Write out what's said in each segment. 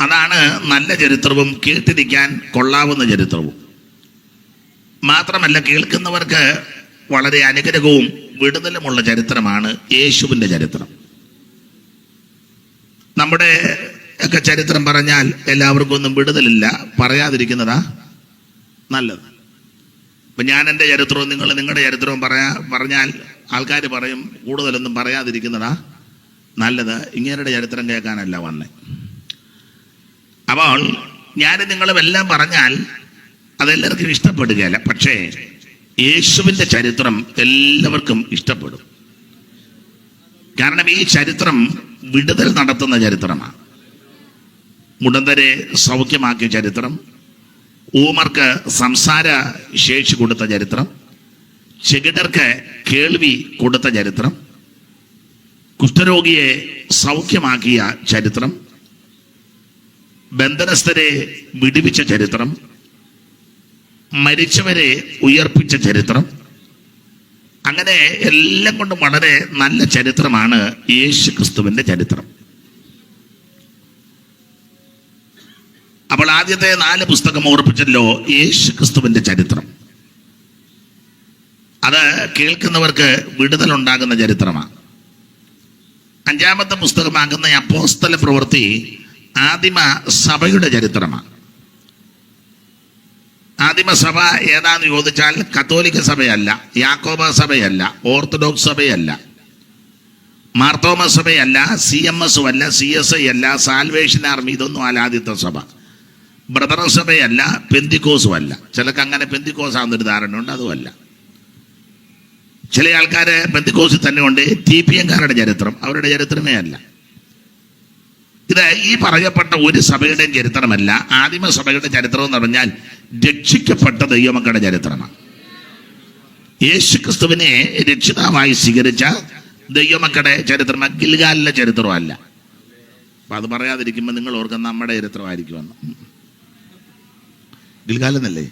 അതാണ് നല്ല ചരിത്രവും കേട്ടിരിക്കാൻ കൊള്ളാവുന്ന ചരിത്രവും. മാത്രമല്ല കേൾക്കുന്നവർക്ക് വളരെ അനുഗ്രഹവും വിടുതലുമുള്ള ചരിത്രമാണ് യേശുവിൻ്റെ ചരിത്രം. നമ്മുടെ ഒക്കെ ചരിത്രം പറഞ്ഞാൽ എല്ലാവർക്കും ഒന്നും വിടുതലില്ല, പറയാതിരിക്കുന്നതാ നല്ലത്. ഇപ്പം ഞാൻ എൻ്റെ ചരിത്രവും നിങ്ങൾ നിങ്ങളുടെ ചരിത്രവും പറഞ്ഞാൽ ആൾക്കാർ പറയും കൂടുതലൊന്നും പറയാതിരിക്കുന്നതാ നല്ലത്. ഇങ്ങേരുടെ ചരിത്രം കേൾക്കാനല്ല വന്നേ. അപ്പോൾ ഞാൻ നിങ്ങളും എല്ലാം പറഞ്ഞാൽ അതെല്ലാവർക്കും ഇഷ്ടപ്പെടുകയല്ല. പക്ഷേ യേശുവിൻ്റെ ചരിത്രം എല്ലാവർക്കും ഇഷ്ടപ്പെടും. കാരണം ഈ ചരിത്രം വിടുതൽ നടത്തുന്ന ചരിത്രമാണ്. മുടന്തരെ സൗഖ്യമാക്കിയ ചരിത്രം, ഊമർക്ക് സംസാര ശേഷി കൊടുത്ത ചരിത്രം, ചെകിടർക്ക് കേൾവി കൊടുത്ത ചരിത്രം, കുഷ്ഠരോഗിയെ സൗഖ്യമാക്കിയ ചരിത്രം, ബന്ധനസ്ഥരെ വിടുവിച്ച ചരിത്രം, മരിച്ചവരെ ഉയർപ്പിച്ച ചരിത്രം, അങ്ങനെ എല്ലാം കൊണ്ടും വളരെ നല്ല ചരിത്രമാണ് യേശു ക്രിസ്തുവിൻ്റെ ചരിത്രം. അപ്പോൾ ആദ്യത്തെ 4 പുസ്തകം ഓർപ്പിച്ചല്ലോ യേശു ക്രിസ്തുവിൻ്റെ ചരിത്രം. അത് കേൾക്കുന്നവർക്ക് വിടുതലുണ്ടാകുന്ന ചരിത്രമാണ്. 5-ാമത്തെ പുസ്തകമാകുന്ന അപ്പോസ്തല പ്രവൃത്തി ആദിമ സഭയുടെ ചരിത്രമാണ്. ആദിമസഭ ഏതാന്ന് ചോദിച്ചാൽ കത്തോലിക്ക സഭയല്ല, യാക്കോബ സഭയല്ല, ഓർത്തഡോക്സ് സഭയല്ല, മാർത്തോമ സഭയല്ല, CMS അല്ല, CSI അല്ല, സാൽവേഷൻ ആർമി, ഇതൊന്നും അല്ല ആദ്യത്തെ സഭ. ബ്രദർ സഭയല്ല, പെന്തിക്കോസും അല്ല. ചിലക്ക് അങ്ങനെ പെന്തിക്കോസ് ആവുന്നൊരു ധാരണയുണ്ട്, അതുമല്ല. ചില ആൾക്കാർ പെന്തിക്കോസിൽ തന്നെ ഉണ്ട്. TPM-കാരുടെ ചരിത്രം അവരുടെ ചരിത്രമേ അല്ല. ഇത് ഈ പറയപ്പെട്ട ഒരു സഭയുടെയും ചരിത്രമല്ല. ആദിമസഭയുടെ ചരിത്രം എന്ന് പറഞ്ഞാൽ രക്ഷിക്കപ്പെട്ട ദൈവമക്കളുടെ ചരിത്രമാണ്. യേശു ക്രിസ്തുവിനെ രക്ഷിതാവായി സ്വീകരിച്ച ദൈവമക്കളുടെ ചരിത്രം, ഗിൽഗാലിലെ ചരിത്രമല്ല. അപ്പൊ അത് പറയാതിരിക്കുമ്പോൾ നിങ്ങൾ ഓർക്കുന്ന നമ്മുടെ ചരിത്രമായിരിക്കുമെന്ന്. ഗിൽഗാലെന്നല്ലേ?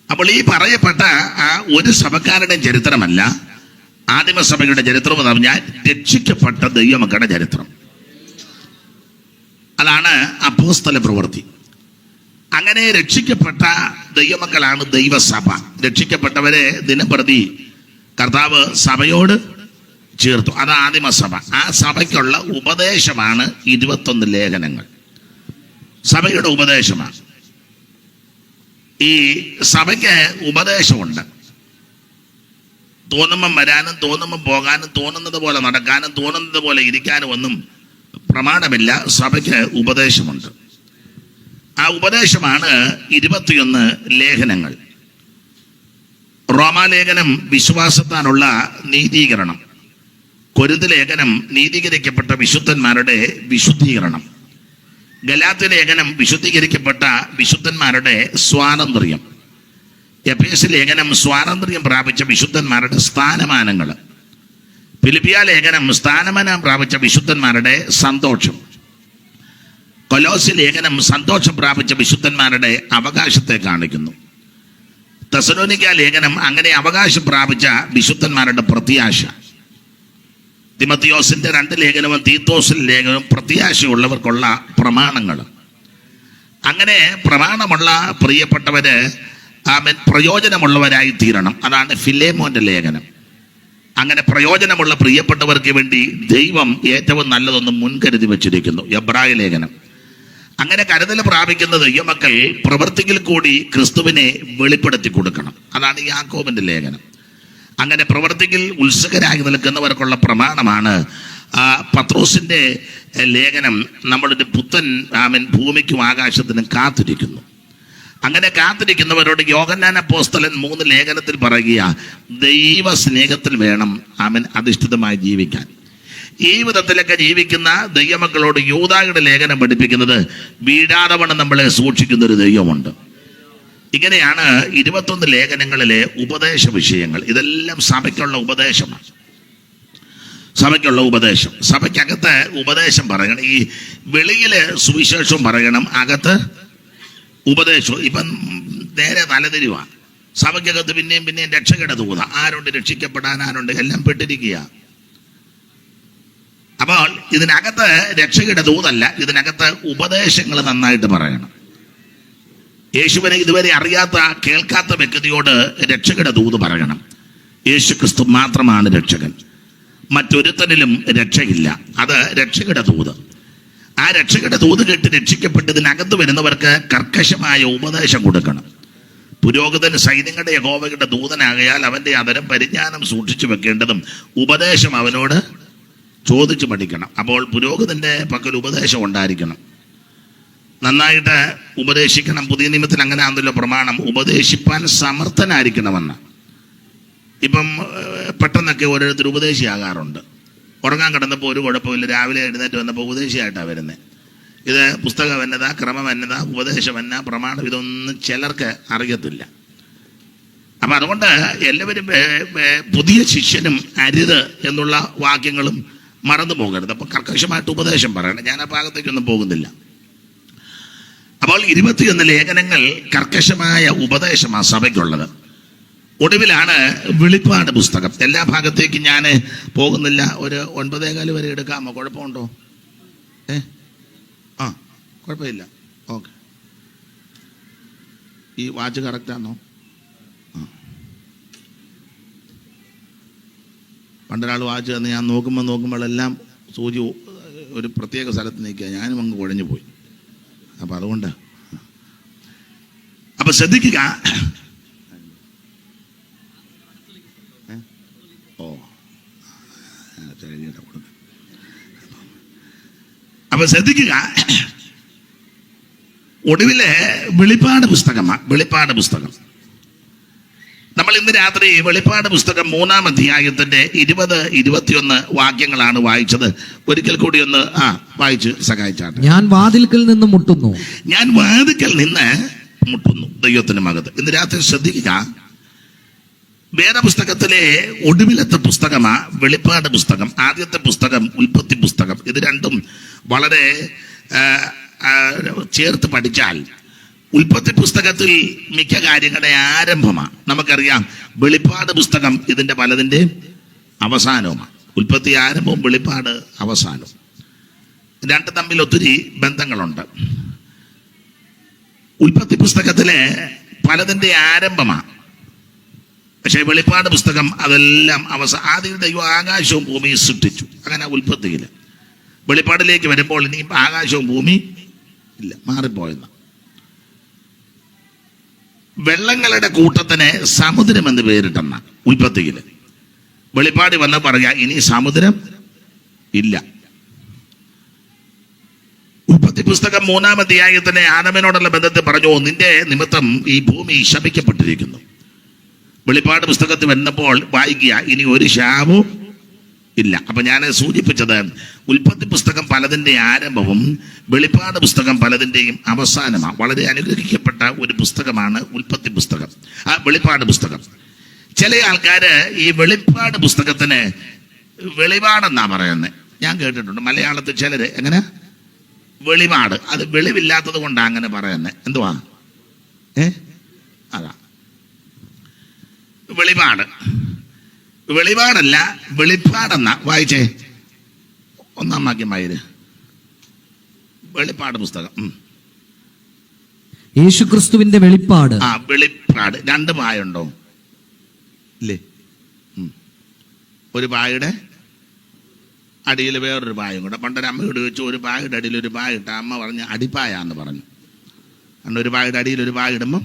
അപ്പോൾ ഈ പറയപ്പെട്ട ആ ഒരു സഭക്കാരുടെയും ചരിത്രമല്ല ആദിമസഭയുടെ ചരിത്രം എന്ന് പറഞ്ഞാൽ രക്ഷിക്കപ്പെട്ട ദൈവമക്കളുടെ ചരിത്രം. അതാണ് അപ്പോസ്തല പ്രവൃത്തി. അങ്ങനെ രക്ഷിക്കപ്പെട്ട ദൈവമക്കളാണ് ദൈവസഭ. രക്ഷിക്കപ്പെട്ടവരെ ദിനപ്രതി കർത്താവ് സഭയോട് ചേർത്തു. അത് ആദിമസഭ. ആ സഭയ്ക്കുള്ള ഉപദേശമാണ് 21 ലേഖനങ്ങൾ. സഭയുടെ ഉപദേശമാണ്. ഈ സഭയ്ക്ക് ഉപദേശമുണ്ട്. തോന്നുമ്പം വരാനും തോന്നുമ്പം പോകാനും തോന്നുന്നത് പോലെ നടക്കാനും തോന്നുന്നത് പോലെ ഇരിക്കാനും ഒന്നും പ്രമാണമില്ല. സഭയ്ക്ക് ഉപദേശമുണ്ട്. ആ ഉപദേശമാണ് 21 ലേഖനങ്ങൾ. റോമാലേഖനം വിശ്വാസത്താനുള്ള നീതീകരണം, കൊരിന്ത് ലേഖനം നീതീകരിക്കപ്പെട്ട വിശുദ്ധന്മാരുടെ വിശുദ്ധീകരണം, ഗലാത്യ ലേഖനം വിശുദ്ധീകരിക്കപ്പെട്ട വിശുദ്ധന്മാരുടെ സ്വാതന്ത്ര്യം, എഫേസ്യ ലേഖനം സ്വാതന്ത്ര്യം പ്രാപിച്ച വിശുദ്ധന്മാരുടെ സ്ഥാനമാനങ്ങൾ, ഫിലിപ്പിയ ലേഖനം സ്ഥാനമാനം പ്രാപിച്ച വിശുദ്ധന്മാരുടെ സന്തോഷം, കൊലോസ്യ ലേഖനം സന്തോഷം പ്രാപിച്ച വിശുദ്ധന്മാരുടെ അവകാശത്തെ കാണിക്കുന്നു, തെസലോനിക്ക ലേഖനം അങ്ങനെ അവകാശം പ്രാപിച്ച വിശുദ്ധന്മാരുടെ പ്രത്യാശ, തിമത്തിയോസിന്റെ 2 ലേഖനവും തീത്തോസിന്റെ ലേഖനവും പ്രത്യാശയുള്ളവർക്കുള്ള പ്രമാണങ്ങൾ. അങ്ങനെ പ്രമാണമുള്ള പ്രിയപ്പെട്ടവര് പ്രയോജനമുള്ളവരായി തീരണം. അതാണ് ഫിലേമോന്റെ ലേഖനം. അങ്ങനെ പ്രയോജനമുള്ള പ്രിയപ്പെട്ടവർക്ക് വേണ്ടി ദൈവം ഏറ്റവും നല്ലതൊന്ന് മുൻകരുതി വെച്ചിരിക്കുന്നു. എബ്രായ ലേഖനം. അങ്ങനെ കരുതൽ പ്രാപിക്കുന്ന ദൈവമക്കൾ പ്രവൃത്തിയിൽ കൂടി ക്രിസ്തുവിനെ വെളിപ്പെടുത്തി കൊടുക്കണം. അതാണ് യാക്കോബിന്റെ ലേഖനം. അങ്ങനെ പ്രവൃത്തിയിൽ ഉത്സുകരായി നിൽക്കുന്നവർക്കുള്ള പ്രമാണമാണ് പത്രോസിന്റെ ലേഖനം. നമ്മളൊരു പുത്തൻ ഭൂമിക്കും ആകാശത്തിനും കാത്തിരിക്കുന്നു. അങ്ങനെ കാത്തിരിക്കുന്നവരോട് യോഹന്നാൻ അപ്പോസ്തലൻ 3 ലേഖനത്തിൽ പറയുക, ദൈവ സ്നേഹത്തിൽ വേണം അധിഷ്ഠിതമായി ജീവിക്കാൻ. ഈ വിധത്തിലൊക്കെ ജീവിക്കുന്ന ദൈവമക്കളോട് യൂദായുടെ ലേഖനം പഠിപ്പിക്കുന്നത് വീഴാതെ വണ്ണം നമ്മളെ സൂക്ഷിക്കുന്നൊരു ദൈവമുണ്ട്. ഇങ്ങനെയാണ് 21 ലേഖനങ്ങളിലെ ഉപദേശ വിഷയങ്ങൾ. ഇതെല്ലാം സഭയ്ക്കുള്ള ഉപദേശമാണ്. സഭയ്ക്കുള്ള ഉപദേശം. സഭയ്ക്കകത്ത് ഉപദേശം പറയണം. ഈ വെളിയില് സുവിശേഷവും പറയണം, അകത്ത് ഉപദേശവും. ഇപ്പം നേരെ തലതിരിവാണ്. സഭയ്ക്കകത്ത് പിന്നെയും രക്ഷകട തൂത. ആരുണ്ട് രക്ഷിക്കപ്പെടാൻ? ആരുണ്ട്? എല്ലാം പെട്ടിരിക്കുക. അപ്പോൾ ഇതിനകത്ത് രക്ഷയുടെ ദൂതല്ല, ഇതിനകത്ത് ഉപദേശങ്ങൾ നന്നായിട്ട് പറയണം. യേശുവിനെ ഇതുവരെ അറിയാത്ത കേൾക്കാത്ത വ്യക്തിയോട് രക്ഷയുടെ ദൂത് പറയണം. യേശു ക്രിസ്തു മാത്രമാണ് രക്ഷകൻ, മറ്റൊരുത്തനിലും രക്ഷയില്ല. അത് രക്ഷയുടെ ദൂത്. ആ രക്ഷയുടെ ദൂത് കേട്ട് രക്ഷിക്കപ്പെട്ടതിനകത്ത് വരുന്നവർക്ക് കർക്കശമായ ഉപദേശം കൊടുക്കണം. പുരോഹിതൻ സൈന്യങ്ങളുടെ യഹോവയുടെ ദൂതനാകയാൽ അവന്റെ അതരം പരിജ്ഞാനം സൂക്ഷിച്ചു വെക്കേണ്ടതും ഉപദേശം അവനോട് ചോദിച്ചു പഠിക്കണം. അപ്പോൾ പുരോഹിതന്റെ പക്കൽ ഉപദേശം ഉണ്ടായിരിക്കണം, നന്നായിട്ട് ഉപദേശിക്കണം. പുതിയ നിയമത്തിൽ അങ്ങനെ ആണല്ലോ പ്രമാണം, ഉപദേശിപ്പാൻ സമർത്ഥനായിരിക്കണമെന്ന്. ഇപ്പം പെട്ടെന്നൊക്കെ ഓരോരുത്തർ ഉപദേശിയാകാറുണ്ട്. ഉറങ്ങാൻ കിടന്നപ്പോൾ ഒരു കുഴപ്പമില്ല, രാവിലെ എഴുന്നേറ്റ് വന്നപ്പോൾ ഉപദേശിയായിട്ടാണ് വരുന്നത്. ഇത് പുസ്തകം എന്നതാ, ക്രമം എന്നതാ, ഉപദേശം എന്നാ, പ്രമാണം, ഇതൊന്നും ചിലർക്ക് അറിയത്തില്ല. അപ്പം അതുകൊണ്ട് എല്ലാവരും പുതിയ ശിഷ്യനും അരുത് എന്നുള്ള വാക്യങ്ങളും മറന്നു പോകരുത്. അപ്പം കർക്കശമായിട്ട് ഉപദേശം പറയണം. ഞാൻ ആ ഭാഗത്തേക്കൊന്നും പോകുന്നില്ല. അപ്പോൾ 21 ലേഖനങ്ങൾ കർക്കശമായ ഉപദേശമാണ് സഭയ്ക്കുള്ളത്. ഒടുവിലാണ് വെളിപ്പാട് പുസ്തകം. എല്ലാ ഭാഗത്തേക്കും ഞാൻ പോകുന്നില്ല. ഒരു 9:15 വരെ എടുക്കാമോ? കുഴപ്പമുണ്ടോ? കുഴപ്പമില്ല. ഓക്കെ. ഈ വാച്ച് കറക്റ്റാണോ? പണ്ടൊരാൾ വാച്ച് തന്ന് ഞാൻ നോക്കുമ്പോഴെല്ലാം സൂചി ഒരു പ്രത്യേക സ്ഥലത്ത് നിൽക്കുക, ഞാനും അങ്ങ് കുഴഞ്ഞു പോയി. അപ്പം അതുകൊണ്ട് അപ്പം ശ്രദ്ധിക്കുക. അപ്പൊ ശ്രദ്ധിക്കുക, ഒടുവിലെ വെളിപ്പാട് പുസ്തകമാണ്. വെളിപ്പാട് പുസ്തകം നമ്മൾ ഇന്ന് രാത്രി വെളിപ്പാട് പുസ്തകം 3-ാം അധ്യായത്തിന്റെ 20-21 വാക്യങ്ങളാണ് വായിച്ചത്. ഒരിക്കൽ കൂടി ഒന്ന് വായിച്ച് സഹായിച്ചാട്ടെ. ഞാൻ വാതിൽക്കൽ നിന്ന് മുട്ടുന്നു. ഞാൻ വാതിൽക്കൽ നിന്ന് മുട്ടുന്നു. ദൈവത്തിന് മകത്ത്. ഇന്ന് രാത്രി ശ്രദ്ധിക്കുക, വേദപുസ്തകത്തിലെ ഒടുവിലത്തെ പുസ്തകമാ വെളിപ്പാട് പുസ്തകം. ആദ്യത്തെ പുസ്തകം ഉൽപ്പത്തി പുസ്തകം. ഇത് രണ്ടും വളരെ ചേർത്ത് പഠിച്ചാൽ ഉൽപ്പത്തി പുസ്തകത്തിൽ മിക്ക കാര്യങ്ങളുടെ ആരംഭമാണ്. നമുക്കറിയാം വെളിപ്പാട് പുസ്തകം ഇതിന്റെ പലതിൻ്റെ അവസാനവുമാണ്. ഉൽപ്പത്തി ആരംഭവും വെളിപ്പാട് അവസാനവും, രണ്ടും തമ്മിൽ ഒത്തിരി ബന്ധങ്ങളുണ്ട്. ഉൽപ്പത്തി പുസ്തകത്തിലെ പലതിൻ്റെ ആരംഭമാണ്, പക്ഷേ വെളിപ്പാട് പുസ്തകം അതെല്ലാം ആദ്യം ദൈവം ആകാശവും ഭൂമിയും സൃഷ്ടിച്ചു. അങ്ങനെ ഉൽപ്പത്തിയിൽ. വെളിപ്പാടിലേക്ക് വരുമ്പോൾ ഇനി ആകാശവും ഭൂമി ഇല്ല, മാറിപ്പോയെന്ന്. വെള്ളങ്ങളുടെ കൂട്ടത്തിന് സമുദ്രം എന്ന് പേരിട്ടെന്ന ഉൽപ്പത്തിയിൽ. വെളിപ്പാട് വന്ന് പറയാ ഇനി സമുദ്രം ഇല്ല. ഉൽപ്പത്തി പുസ്തകം 3-ാം അധ്യായത്തിന് ആദമിനോടുള്ള ബന്ധത്തിൽ പറഞ്ഞു, നിന്റെ നിമിത്തം ഈ ഭൂമി ശപിക്കപ്പെട്ടിരിക്കുന്നു. വെളിപ്പാട് പുസ്തകത്തിൽ വന്നപ്പോൾ വായിക്കുക, ഇനി ഒരു ശാപവും ഇല്ല. അപ്പൊ ഞാൻ സൂചിപ്പിച്ചത് ഉൽപ്പത്തി പുസ്തകം പലതിൻ്റെ ആരംഭവും വെളിപ്പാട് പുസ്തകം പലതിൻ്റെയും അവസാനമാണ്. വളരെ അനുഗ്രഹിക്കപ്പെട്ട ഒരു പുസ്തകമാണ് ഉൽപ്പത്തി പുസ്തകം, വെളിപ്പാട് പുസ്തകം. ചില ആൾക്കാര് ഈ വെളിപ്പാട് പുസ്തകത്തിന് വെളിപാടെന്നാ പറയുന്നത്. ഞാൻ കേട്ടിട്ടുണ്ട് മലയാളത്തിൽ ചിലര് എങ്ങനെ വെളിപാട്, അത് വെളിവില്ലാത്തത് കൊണ്ടാണ് അങ്ങനെ പറയുന്നത്. എന്തുവാ അതാ വെളിപാട്. വെളിപാടല്ല, വെളിപ്പാടെന്ന. വായിച്ചേ 1-ാം വാക്യം വായിര്. വെളിപ്പാട് പുസ്തകം. യേശുക്രിസ്തുവിന്റെ വെളിപ്പാട്. വെളിപ്പാട്. 2 പായുണ്ടോ? ഇല്ലേ? ഒരു പായുടെ അടിയിൽ വേറൊരു പായും കൂടെ. പണ്ടൊരു അമ്മയോട് ചോദിച്ചു, ഒരു പായുടെ അടിയിൽ ഒരു പായിട്ട. അമ്മ പറഞ്ഞ് അടിപ്പായാന്ന് പറഞ്ഞു. കാരണം ഒരു പായുടെ അടിയിൽ ഒരു പായിടുമ്പം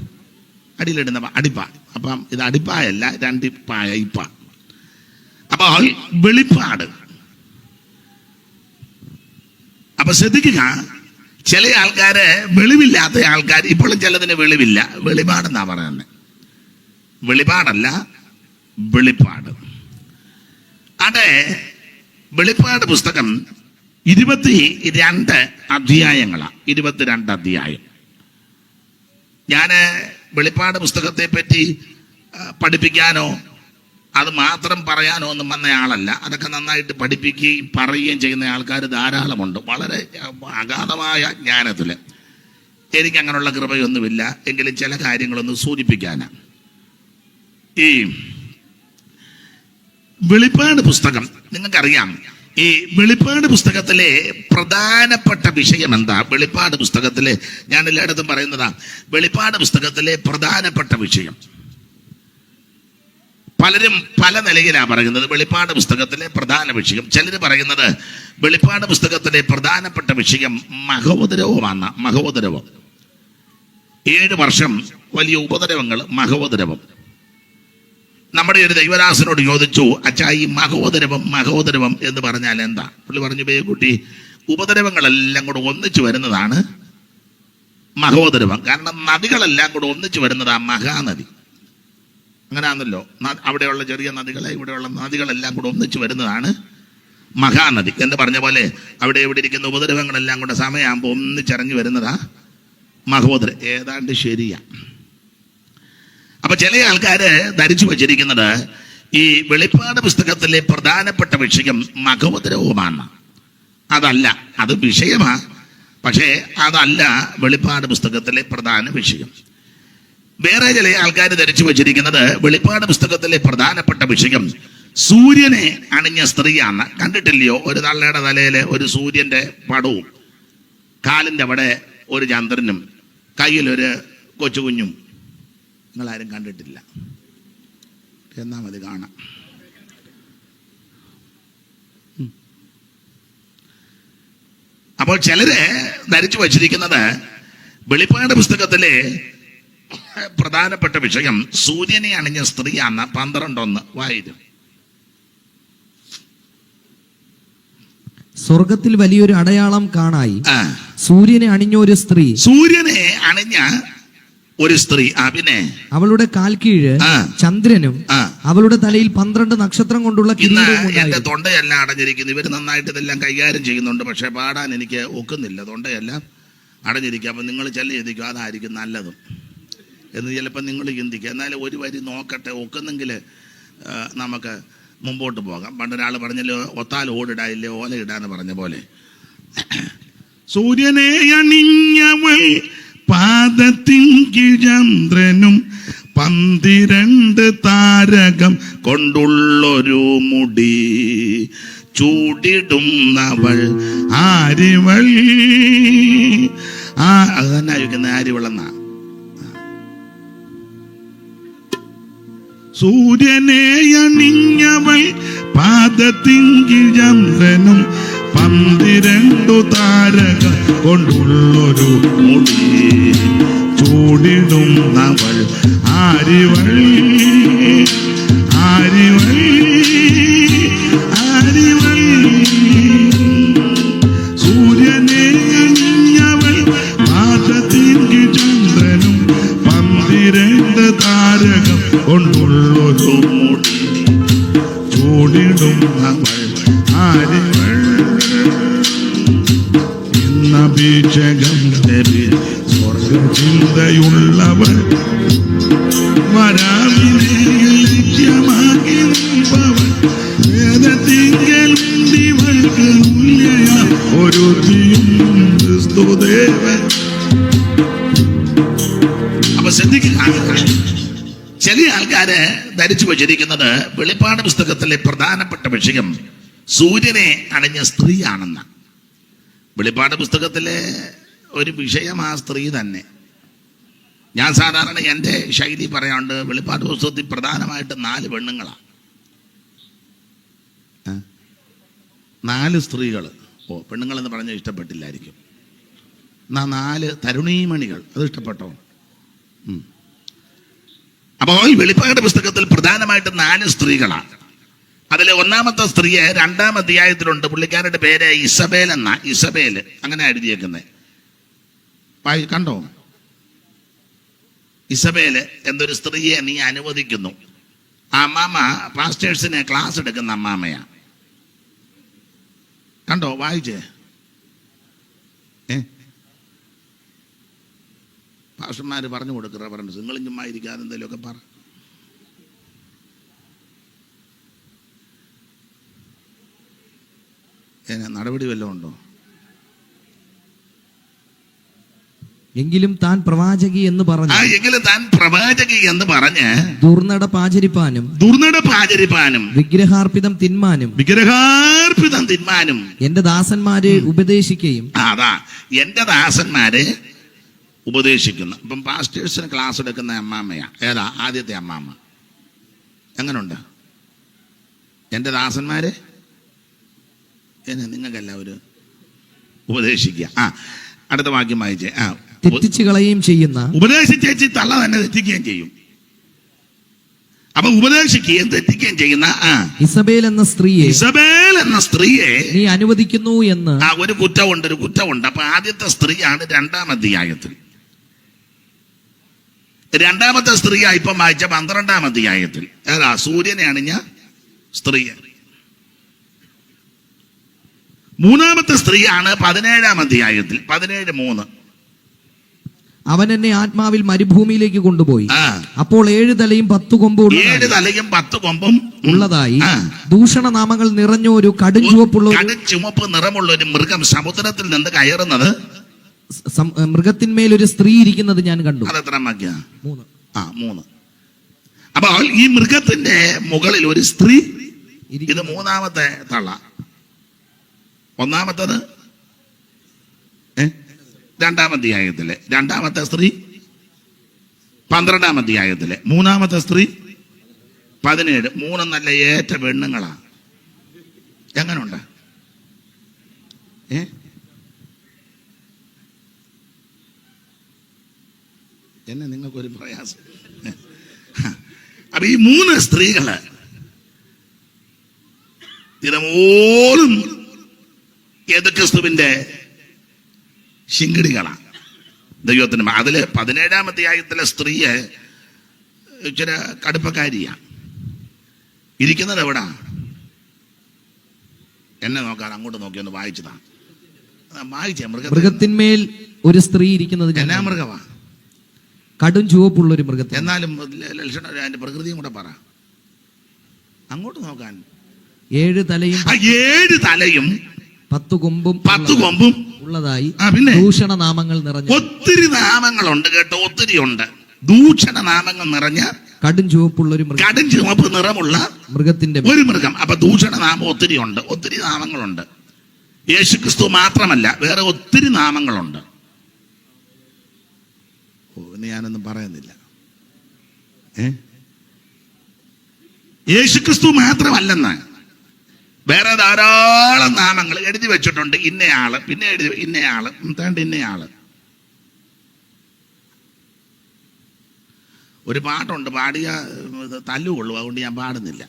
അടിയിലിടുന്ന അടിപ്പായ. അപ്പം ഇത് അടിപ്പായല്ല, 2 പായ ഇപ്പ. അപ്പോൾ വെളിപ്പാട്. അപ്പൊ ശ്രദ്ധിക്കുക, ചില ആൾക്കാര് വെളിവില്ലാത്ത ആൾക്കാർ, ഇപ്പോഴും ചിലതിന് വെളിവില്ല, വെളിപാടെന്നാ പറയുന്നത്. വെളിപാടല്ല, വെളിപ്പാട്. അതെ, വെളിപ്പാട് പുസ്തകം 22 അധ്യായങ്ങളാണ്. 22 അധ്യായം. ഞാൻ വെളിപ്പാട് പുസ്തകത്തെ പറ്റി പഠിപ്പിക്കാനോ അത് മാത്രം പറയാനോ ഒന്നും വന്ന ആളല്ല. അതൊക്കെ നന്നായിട്ട് പഠിപ്പിക്കുകയും പറയുകയും ചെയ്യുന്ന ആൾക്കാർ ധാരാളമുണ്ട്, വളരെ അഗാധമായ ജ്ഞാനത്തിൽ. എനിക്കങ്ങനെയുള്ള കൃപയൊന്നുമില്ല, എങ്കിലും ചില കാര്യങ്ങളൊന്ന് സൂചിപ്പിക്കാനാണ്. ഈ വെളിപ്പാട് പുസ്തകം നിങ്ങൾക്കറിയാം, ഈ വെളിപ്പാട് പുസ്തകത്തിലെ പ്രധാനപ്പെട്ട വിഷയം എന്താ? വെളിപ്പാട് പുസ്തകത്തിലെ, ഞാൻ എല്ലായിടത്തും പറയുന്നതാ, വെളിപ്പാട് പുസ്തകത്തിലെ പ്രധാനപ്പെട്ട വിഷയം പലരും പല നിലയിലാണ് പറയുന്നത്. വെളിപ്പാട് പുസ്തകത്തിലെ പ്രധാന വിഷയം, ചിലർ പറയുന്നത് വെളിപ്പാട് പുസ്തകത്തിലെ പ്രധാനപ്പെട്ട വിഷയം മഹോദരവുമാണ്. മഹോദരവം, 7 വർഷം വലിയ ഉപദ്രവങ്ങൾ, മഹോദരവം. നമ്മുടെ ഒരു ദൈവദാസനോട് ചോദിച്ചു, അച്ഛാ ഈ മഹോദരവം എന്ന് പറഞ്ഞാൽ എന്താ? പുള്ളി പറഞ്ഞു, കുട്ടി, ഉപദ്രവങ്ങളെല്ലാം കൂടെ ഒന്നിച്ചു വരുന്നതാണ് മഹോദരവം. കാരണം നദികളെല്ലാം കൂടെ ഒന്നിച്ചു വരുന്നതാ മഹാനദി. അങ്ങനെയാണല്ലോ, അവിടെയുള്ള ചെറിയ നദികളെ ഇവിടെയുള്ള നദികളെല്ലാം കൂടെ ഒന്നിച്ചു വരുന്നതാണ് മഹാനദി എന്ന് പറഞ്ഞ പോലെ അവിടെ ഇവിടെ ഇരിക്കുന്ന ഉപദ്രവങ്ങളെല്ലാം കൂടെ സമയമാകുമ്പോൾ ഒന്നിച്ചിറങ്ങി വരുന്നതാ മഹോദര. ഏതാണ്ട് ശരിയാ. അപ്പൊ ചില ആൾക്കാര് ധരിച്ചു വച്ചിരിക്കുന്നത് ഈ വെളിപ്പാട് പുസ്തകത്തിലെ പ്രധാനപ്പെട്ട വിഷയം മഹോദരവുമാണ്. അതല്ല, അത് വിഷയമാ, പക്ഷേ അതല്ല വെളിപ്പാട് പുസ്തകത്തിലെ പ്രധാന വിഷയം. വേറെ ചില ആൾക്കാർ ധരിച്ചു വച്ചിരിക്കുന്നത് വെളിപ്പാട് പുസ്തകത്തിലെ പ്രധാനപ്പെട്ട വിഷയം സൂര്യനെ അണിഞ്ഞ സ്ത്രീയാണ്. കണ്ടിട്ടില്ലയോ? ഒരു തള്ളയുടെ തലയില് ഒരു സൂര്യന്റെ പടവും, കാലിന്റെ അവിടെ ഒരു ചന്ദ്രനും, കയ്യിലൊരു കൊച്ചുകുഞ്ഞും. നിങ്ങളാരും കണ്ടിട്ടില്ല? എന്നാ മതി കാണാം. അപ്പോൾ ചിലര് ധരിച്ചു വച്ചിരിക്കുന്നത് വെളിപ്പാട് പുസ്തകത്തിലെ പ്രധാനപ്പെട്ട വിഷയം സൂര്യനെ അണിഞ്ഞ സ്ത്രീയാണ്. 12:1 വായിക്കും. സ്വർഗത്തിൽ വലിയൊരു അടയാളം കാണായി, സൂര്യനെ അണിഞ്ഞ ഒരു സ്ത്രീ. സൂര്യനെ അണിഞ്ഞ ഒരു സ്ത്രീ. പിന്നെ അവളുടെ കാൽ കീഴ് ചന്ദ്രനും അവളുടെ തലയിൽ 12 നക്ഷത്രം കൊണ്ടുള്ള കിരീടവും. എന്റെ തൊണ്ടയെല്ലാം അടഞ്ഞിരിക്കുന്നു. ഇവര് നന്നായിട്ട് ഇതെല്ലാം കൈകാര്യം ചെയ്യുന്നുണ്ട്, പക്ഷെ പാടാൻ എനിക്ക് ഒക്കുന്നില്ല. തൊണ്ടയെല്ലാം അടഞ്ഞിരിക്കുക. അപ്പൊ നിങ്ങൾ ചെല്ലി ചിന്തിക്കും അതായിരിക്കും നല്ലതും എന്ന് ചിലപ്പോൾ നിങ്ങൾ ചിന്തിക്കുക. എന്നാലും ഒരു വരി നോക്കട്ടെ, ഒക്കുന്നെങ്കിൽ നമുക്ക് മുമ്പോട്ട് പോകാം. പണ്ടൊരാൾ പറഞ്ഞല്ലോ, ഒത്താൽ ഓടിടായില്ലേ ഓല ഇടാന്ന് പറഞ്ഞ പോലെ. സൂര്യനെ അണിഞ്ഞവൾ പാദത്തിൻ ചന്ദ്രനും 12 താരകം കൊണ്ടുള്ളൊരു മുടി ചൂടിടുന്നവൾ ആരിവൾ. അത് തന്നെ ആയിരിക്കുന്ന ആരിവളെന്നാ. സൂര്യനെ അണിഞ്ഞവൾ പാദത്തിൻ ചന്ദ്രനും 12 താരകം കൊണ്ടുള്ളൊരു മുടി ചൂടിടുന്നവൾ ആരിവൾ ആരിവൾ ആരിവൾ. സൂര്യനെ അണിഞ്ഞവൾ പാദത്തിൻ ചന്ദ്രനും 12 താരകം കൊണ്ടുള്ളൊരു മുടി ചൂടിടുന്നവൾ ആരിവൾ. ഇന്നഭിഷേകം സ്വർഗചിന്തയുള്ളവൾ വരാവിനെ ലക്ഷ്യമാക്കി നിൽപ്പവൾ വേദത്തിങ്കലുണ്ടിവൾക്ക് തുല്യ ഒരു ക്രിസ്തുദേവൻ. അപ്പൊ ശ്രദ്ധിക്കുക, ചില ആൾക്കാര് ധരിച്ചു വച്ചിരിക്കുന്നത് വെളിപ്പാട് പുസ്തകത്തിലെ പ്രധാനപ്പെട്ട വിഷയം സൂര്യനെ അണിഞ്ഞ സ്ത്രീയാണെന്ന്. വെളിപ്പാട് പുസ്തകത്തിലെ ഒരു വിഷയം ആ സ്ത്രീ തന്നെ. ഞാൻ സാധാരണ എൻ്റെ ശൈലി പറയാണ്ട് വെളിപ്പാട് പുസ്തകത്തിൽ പ്രധാനമായിട്ട് 4 പെണ്ണുങ്ങളാണ്, 4 സ്ത്രീകൾ. പെണ്ണുങ്ങളെന്ന് പറഞ്ഞാൽ ഇഷ്ടപ്പെട്ടില്ലായിരിക്കും. 4 തരുണീമണികൾ, അത് ഇഷ്ടപ്പെട്ടോ? അപ്പോൾ വെളിപ്പാട് പുസ്തകത്തിൽ പ്രധാനമായിട്ട് 4 സ്ത്രീകളാണ്. അതിലെ ഒന്നാമത്തെ സ്ത്രീയെ 2-ാം അധ്യായത്തിലുണ്ട്. പുള്ളിക്കാരുടെ പേര് ഇസബേൽ എന്നാ. ഇസബേല് അങ്ങനെ എഴുതിയേക്കുന്നത് കണ്ടോ? ഇസബേല് എന്തൊരു സ്ത്രീയെ നീ അനുവദിക്കുന്നു. ആ അമ്മാമ പാസ്റ്റേഴ്സിനെ ക്ലാസ് എടുക്കുന്ന അമ്മാമയാ. കണ്ടോ? വായിച്ചേ. പാസ്റ്റർമാര് പറഞ്ഞു കൊടുക്കുക, റവറൻസ് നിങ്ങളും ചുമ്മാ ഇരിക്കാതെ എന്തെങ്കിലുമൊക്കെ പറ. നടപടി വല്ലതും ഉണ്ടോ? എങ്കിലും താൻ പ്രവാചകി എന്ന് പറഞ്ഞു എങ്കിലും താൻ പ്രവാചകി എന്ന് പറഞ്ഞ് ദുർനടപ്പാചരിപ്പാനും വിഗ്രഹാർപ്പിതം തിന്മാനും എന്റെ ദാസന്മാരെ ഉപദേശിക്കുകയും അതാ എന്റെ ദാസന്മാരെ ഉപദേശിക്കുന്നു. ഇപ്പം പാസ്റ്റേഴ്സിന് ക്ലാസ് എടുക്കുന്ന അമ്മാമ്മയാ. ഏതാ ആദ്യത്തെ അമ്മാമ്മ? എങ്ങനുണ്ട്? എന്റെ ദാസന്മാരെ നിങ്ങൾക്കെല്ലാവരും ഉപദേശിക്കുക. അടുത്ത വാക്യം വായിച്ചേ. തെറ്റിച്ചു കളയുകയും ചെയ്യുന്ന ഉപദേശിച്ചേച്ചി തള്ള തന്നെ തെറ്റിക്കുകയും ചെയ്യും. അപ്പൊ ഉപദേശിക്കുകയും തെറ്റിക്കുകയും ചെയ്യുന്ന ഇസബേൽ എന്ന സ്ത്രീയെ നീ അനുവദിക്കുന്നു എന്ന് ഒരു കുറ്റമുണ്ട്. അപ്പൊ ആദ്യത്തെ സ്ത്രീയാണ് 2-ാം അധ്യായത്തിൽ. 2-ാമത്തെ സ്ത്രീയാ ഇപ്പം വായിച്ച 12-ാം അധ്യായത്തിൽ. സൂര്യനെ അണിഞ്ഞ സ്ത്രീ. 3-ാമത്തെ സ്ത്രീയാണ് 17-ാം അധ്യായത്തിൽ. 17:3. അവൻ എന്നെ ആത്മാവിൽ മരുഭൂമിയിലേക്ക് കൊണ്ടുപോയി. അപ്പോൾ 7 തലയും 10 കൊമ്പും ഉള്ളതായി ദൂഷണനാമങ്ങൾ നിറഞ്ഞ ഒരു കടുംചുവപ്പ് നിറമുള്ള ഒരു മൃഗം സമുദ്രത്തിൽ നിന്ന് കയറുന്നത്, മൃഗത്തിന്മേൽ ഒരു സ്ത്രീ ഇരിക്കുന്നത് ഞാൻ കണ്ടു. അതെത്ര വാക്യ? 3. അപ്പോൾ ഈ മൃഗത്തിന്റെ മുകളിൽ ഒരു സ്ത്രീ. ഇത് 3-ാമത്തെ തള്ള. 1-ാമത്തത് 2-ാം അധ്യായത്തിലെ 2-ാമത്തെ സ്ത്രീ 12-ാം അധ്യായത്തിലെ. 3-ാമത്തെ സ്ത്രീ 17. 3 നല്ല ഏറ്റ പെണ്ണുങ്ങളാ. എങ്ങനുണ്ട്? എന്നെ നിങ്ങൾക്കൊരു പ്രയാസം. അപ്പൊ ഈ 3 സ്ത്രീകള് ദിനമോളും ക്രിസ്തുവിന്റെ ശിങ്കിടികളാണ് ദൈവത്തിന്. അതില് 17-ാം അധ്യായത്തിലെ സ്ത്രീയെ ഇച്ചിരി കടുപ്പക്കാരിയാ. ഇരിക്കുന്നത് എവിടാ? എന്നെ നോക്കാൻ അങ്ങോട്ട് നോക്കി ഒന്ന് വായിച്ചതാ. വായിച്ചേ. മൃഗത്തിന്മേൽ ഒരു സ്ത്രീ ഇരിക്കുന്നത്. എന്നാ മൃഗമാ? കടും ചുവപ്പുള്ള ഒരു മൃഗത്തെ. എന്നാലും ലക്ഷണം അതിന്റെ പ്രകൃതിയും കൂടെ പറ. അങ്ങോട്ട് നോക്കാൻ. 7 തലയും 10 കൊമ്പും ഉള്ളതായി ദൂഷണനാമങ്ങൾ നിറഞ്ഞ. ഒത്തിരി നാമങ്ങളുണ്ട് കേട്ടോ. ഒത്തിരി ഉണ്ട്. ദൂഷണനാമങ്ങൾ നിറഞ്ഞ കടും ചുവപ്പ് നിറമുള്ള മൃഗത്തിന്റെ ഒരു മൃഗം. അപ്പൊ ദൂഷണനാമം ഒത്തിരി ഉണ്ട്. ഒത്തിരി നാമങ്ങളുണ്ട്. യേശുക്രിസ്തു മാത്രമല്ല, വേറെ ഒത്തിരി നാമങ്ങളുണ്ട്. ഞാനൊന്നും പറയുന്നില്ല. യേശുക്രിസ്തു മാത്രമല്ലെന്ന് വേറെ ധാരാളം നാമങ്ങൾ എഴുതി വെച്ചിട്ടുണ്ട്. ഇന്നയാള്, പിന്നെ ഇന്നയാള്, ഇന്നയാള്. ഒരു പാട്ടുണ്ട്, പാടിയ തല്ലുകൊള്ളു. അതുകൊണ്ട് ഞാൻ പാടുന്നില്ല.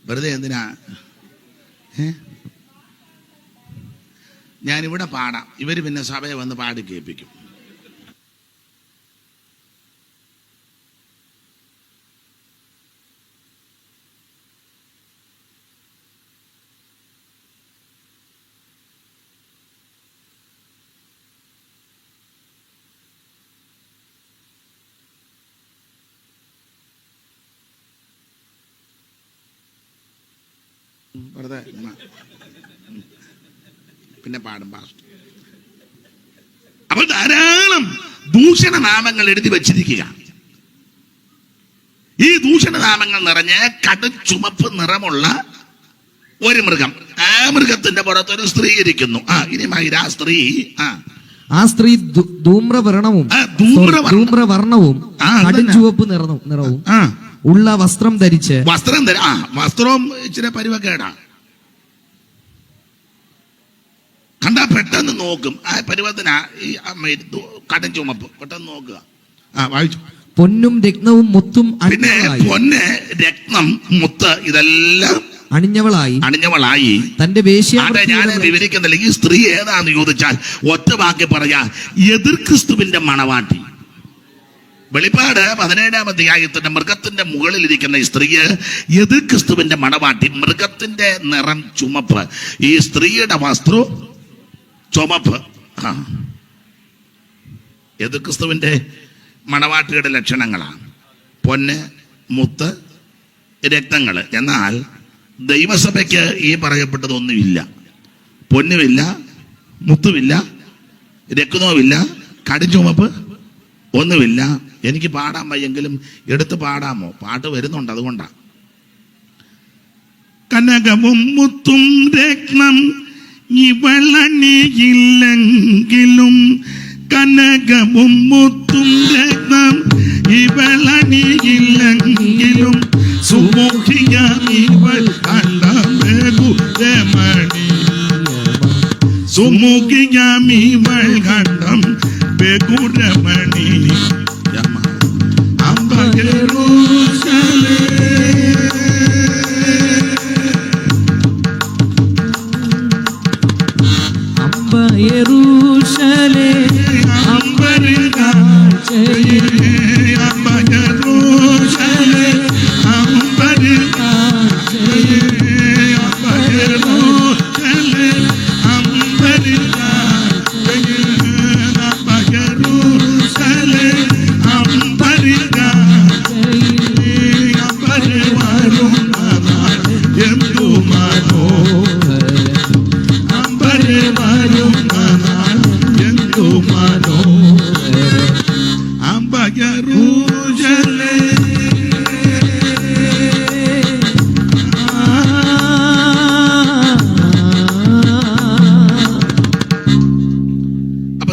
വെറുതെ എന്തിനാ? ഞാനിവിടെ പാടാം. ഇവര് പിന്നെ സഭയെ വന്ന് പാടി കേൾപ്പിക്കും. വെറുതെ പിന്നെ പാടും പാസ്റ്റ്. അപ്പോൾ ധാരാളം ദൂഷണനാമങ്ങൾ എഴുതി വച്ചിരിക്കുക. ഈ ദൂഷണനാമങ്ങൾ നിറഞ്ഞ് കടുംചുവപ്പ് നിറമുള്ള ഒരു മൃഗം. ആ മൃഗത്തിന്റെ പുറത്തൊരു സ്ത്രീ ഇരിക്കുന്നു. ഇനി ആ സ്ത്രീ ധൂമ്രവർണവും കടുംചുവപ്പ് നിറവും ഉള്ള വസ്ത്രം ധരിച്ച്. വസ്ത്രവും ഇച്ചിരി പരിവക്കേടാ. കണ്ടാ പെട്ടെന്ന് നോക്കും. ആ പരുവത്തിനാ ഈ അമ്മ കടും ചുമപ്പ്. പെട്ടെന്ന് നോക്കുക. വായിച്ചു. പൊന്നും രത്നവും മുത്തും പിന്നെ പൊന്ന്, രത്നം, മുത്ത് ഇതെല്ലാം അണിഞ്ഞവളായി തന്റെ വേശ്യാവൃത്തി. ഞാൻ വിവരിക്കുന്നില്ല. ഈ സ്ത്രീ ഏതാന്ന് ചോദിച്ചാൽ ഒറ്റ വാക്കി പറയാ, എതിർ ക്രിസ്തുവിന്റെ മണവാട്ടി. വെളിപ്പാട് 17-ാം അധ്യായത്തിന്റെ മൃഗത്തിന്റെ മുകളിൽ ഇരിക്കുന്ന ഈ സ്ത്രീയെ എതിർ ക്രിസ്തുവിന്റെ മണവാട്ടി. മൃഗത്തിന്റെ നിറം ചുമപ്പ്, ഈ സ്ത്രീയുടെ വസ്ത്രം ചുമപ്പ്. എതിർ ക്രിസ്തുവിന്റെ മണവാട്ടിയുടെ ലക്ഷണങ്ങളാണ് പൊന്ന്, മുത്ത്, രക്തങ്ങള്. എന്നാൽ ദൈവസഭയ്ക്ക് ഈ പറയപ്പെട്ടതൊന്നുമില്ല. പൊന്നുമില്ല, മുത്തുമില്ല, രക്തവുമില്ല, കടുംചുമപ്പ് ഒന്നുമില്ല. എനിക്ക് പാടാൻ വയ്യെങ്കിലും എടുത്ത് പാടാമോ? പാട്ട് വരുന്നുണ്ട്, അതുകൊണ്ടാണ്. കനകവും മുത്തും രത്നം ഇവളണിയില്ലെങ്കിലും, കനകവും മുത്തും രത്നം ഇവളണിയില്ലെങ്കിലും, സുമുഖിയാം ഇവൾ കണ്ടമണി, സുമുഖിയാം ഇവൾ കണ്ടം ബഹുരമണി.